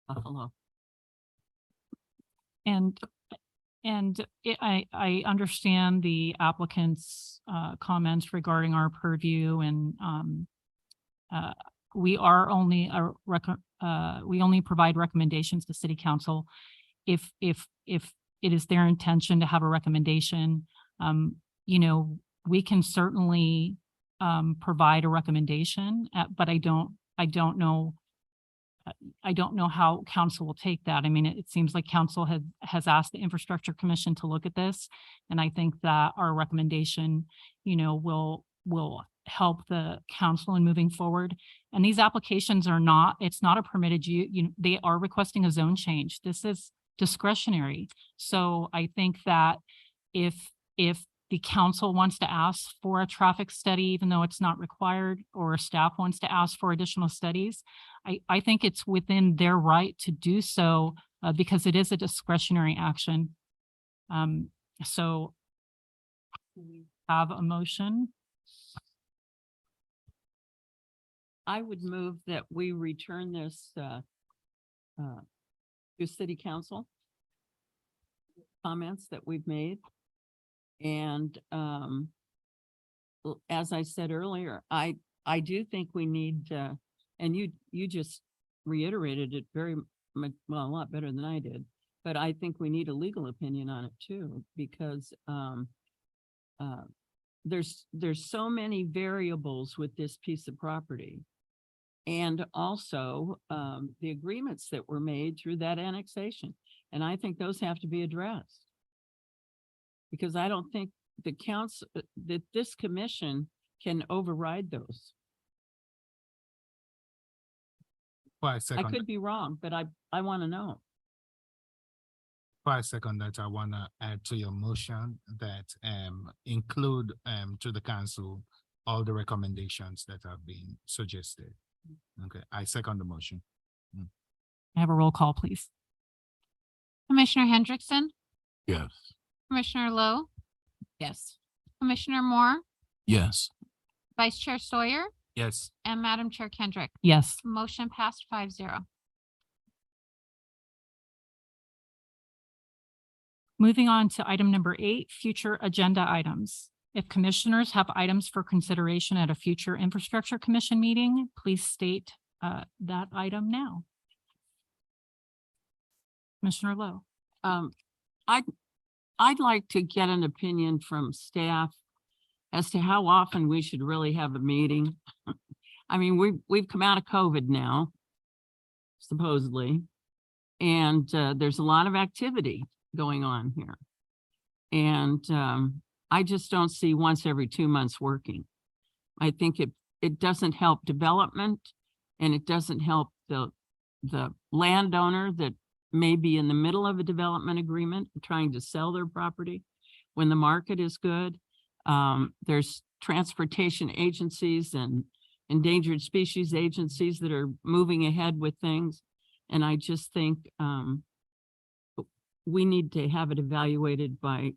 Buffalo. I understand the applicant's comments regarding our purview, and we are only we only provide recommendations to city council if it is their intention to have a recommendation. We can certainly provide a recommendation, but I don't know how council will take that. I mean, it seems like council has asked the Infrastructure Commission to look at this. And I think that our recommendation, will help the council in moving forward. And these applications it's not a permitted they are requesting a zone change. This is discretionary. So I think that if the council wants to ask for a traffic study, even though it's not required, or staff wants to ask for additional studies, I think it's within their right to do so because it is a discretionary action. So we have a motion. I would move that we return this to city council. Comments that we've made. And as I said earlier, I do think we need, and you just reiterated it very much, well, a lot better than I did, but I think we need a legal opinion on it too, because there's so many variables with this piece of property. And also the agreements that were made through that annexation. And I think those have to be addressed. Because I don't think the council, that this commission can override those. I could be wrong, but I want to know. For a second, that I want to add to your motion that include to the council all the recommendations that have been suggested. Okay, I second the motion. I have a roll call, please. Commissioner Hendrickson, Yes. Commissioner Lowe, Yes. Commissioner Moore, Yes. Vice Chair Sawyer, Yes. and Madam Chair Kendrick. Yes. Motion passed 5-0. Moving on to item number 8, future agenda items. If commissioners have items for consideration at a future Infrastructure Commission meeting, please state that item now. Commissioner Lowe. I'd like to get an opinion from staff as to how often we should really have a meeting. I mean, we've come out of COVID now, supposedly, and there's a lot of activity going on here. And I just don't see once every 2 months working. I think it doesn't help development, and it doesn't help the landowner that may be in the middle of a development agreement trying to sell their property when the market is good. There's transportation agencies and endangered species agencies that are moving ahead with things. And I just think we need to have it evaluated by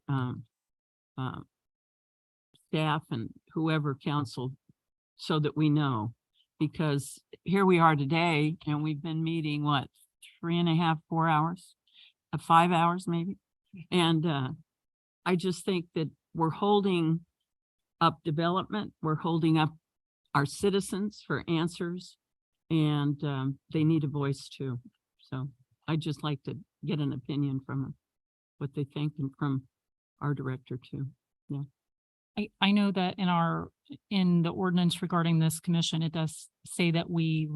staff and whoever council so that we know. Because here we are today and we've been meeting, what, 3.5, 4 hours, 5 hours maybe. And I just think that we're holding up development. We're holding up our citizens for answers, and they need a voice too. So I'd just like to get an opinion from them, what they think, and from our director too. Yeah. I know that in the ordinance regarding this commission, it does say that we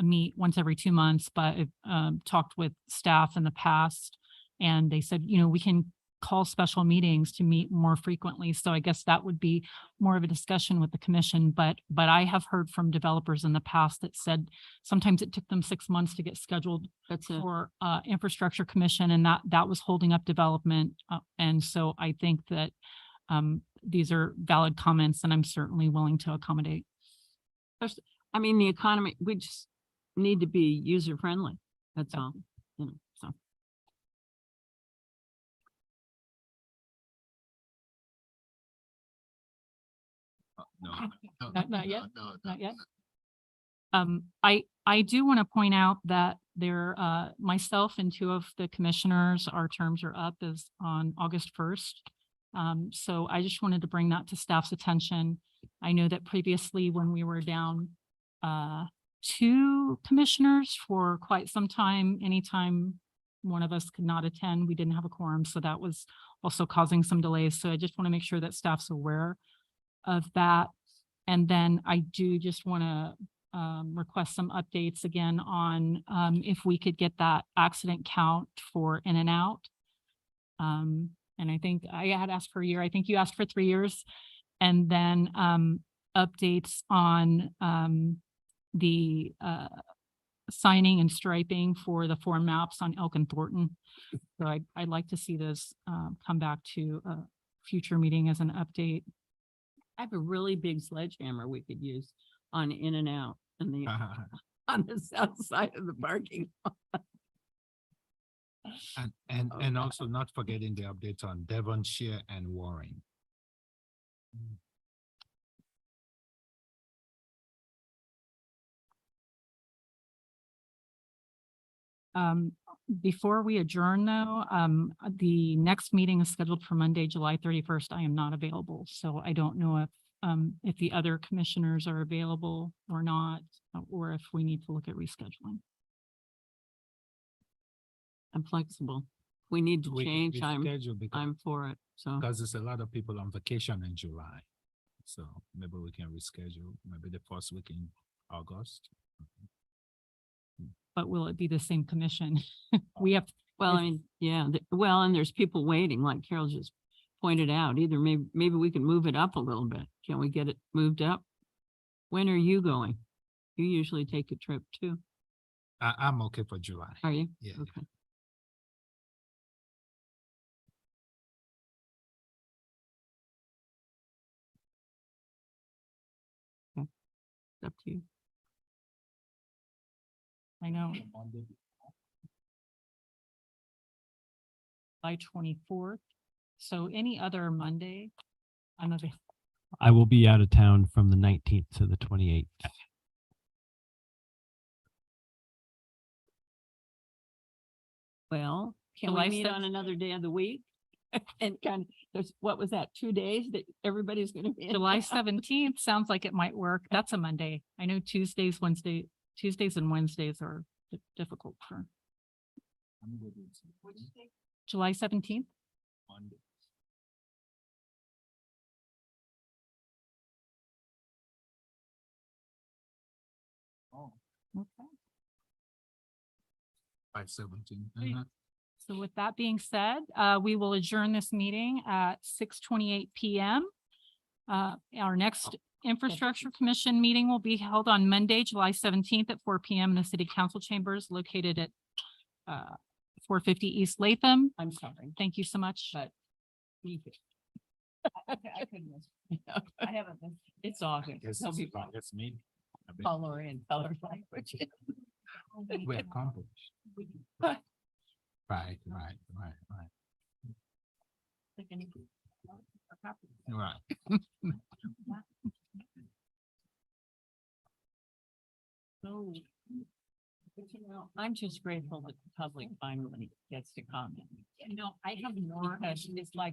meet once every 2 months, but I've talked with staff in the past, and they said, you know, we can call special meetings to meet more frequently. So I guess that would be more of a discussion with the commission. But I have heard from developers in the past that said sometimes it took them 6 months to get scheduled for infrastructure commission, and that was holding up development. And so I think that these are valid comments, and I'm certainly willing to accommodate. I mean, the economy, we just need to be user friendly. That's all, you know, so. Not yet? Not yet? I do want to point out that myself and 2 of the commissioners, our terms are up is on August 1st. So I just wanted to bring that to staff's attention. I know that previously when we were down 2 commissioners for quite some time, anytime one of us could not attend, we didn't have a quorum. So that was also causing some delays. So I just want to make sure that staff's aware of that. And then I do just want to request some updates again on if we could get that accident count for in and out. And I think I had asked for a year. I think you asked for 3 years. And then updates on the signing and striping for the 4 maps on Elk and Thornton. So I'd like to see this come back to a future meeting as an update. I have a really big sledgehammer we could use on in and out and the on the south side of the parking lot. And also not forgetting the updates on Devonshire and Warren. Before we adjourn though, the next meeting is scheduled for Monday, July 31st. I am not available, so I don't know if the other commissioners are available or not, or if we need to look at rescheduling. I'm flexible. We need to We can change. reschedule because- I'm for it. So Because there's a lot of people on vacation in July. So maybe we can reschedule, maybe the first week in August. But will it be the same commission? We have, well, I mean, yeah, well, and there's people waiting, like Carol just pointed out. Either maybe we can move it up a little bit. Can we get it moved up? When are you going? You usually take a trip too. I'm okay for July. Are you? Yeah. Okay. Okay. It's up to you. I know. July 24th. So any other Monday, I'm available. I will be out of town from the 19th to the 28th. Well, can July we meet on 7th? another day of the week? And kind of, what was that, 2 days that everybody's gonna be in July town? 17th sounds like it might work. That's a Monday. I know Tuesdays and Wednesdays are difficult for July 17th. Oh. Okay. 5/17. Great. So with that being said, we will adjourn this meeting at 6:28 PM. Our next Infrastructure Commission meeting will be held on Monday, July 17th at 4 PM in the City Council Chambers located at 450 East Latham. I'm sorry, Thank you so much. but. I couldn't miss. I haven't, it's August. Some people That's me. color in color language. We have conflicts. Right, right, right, right. Right. So, but you know, I'm just grateful that the public finally gets to comment. You know, I have more, it's like.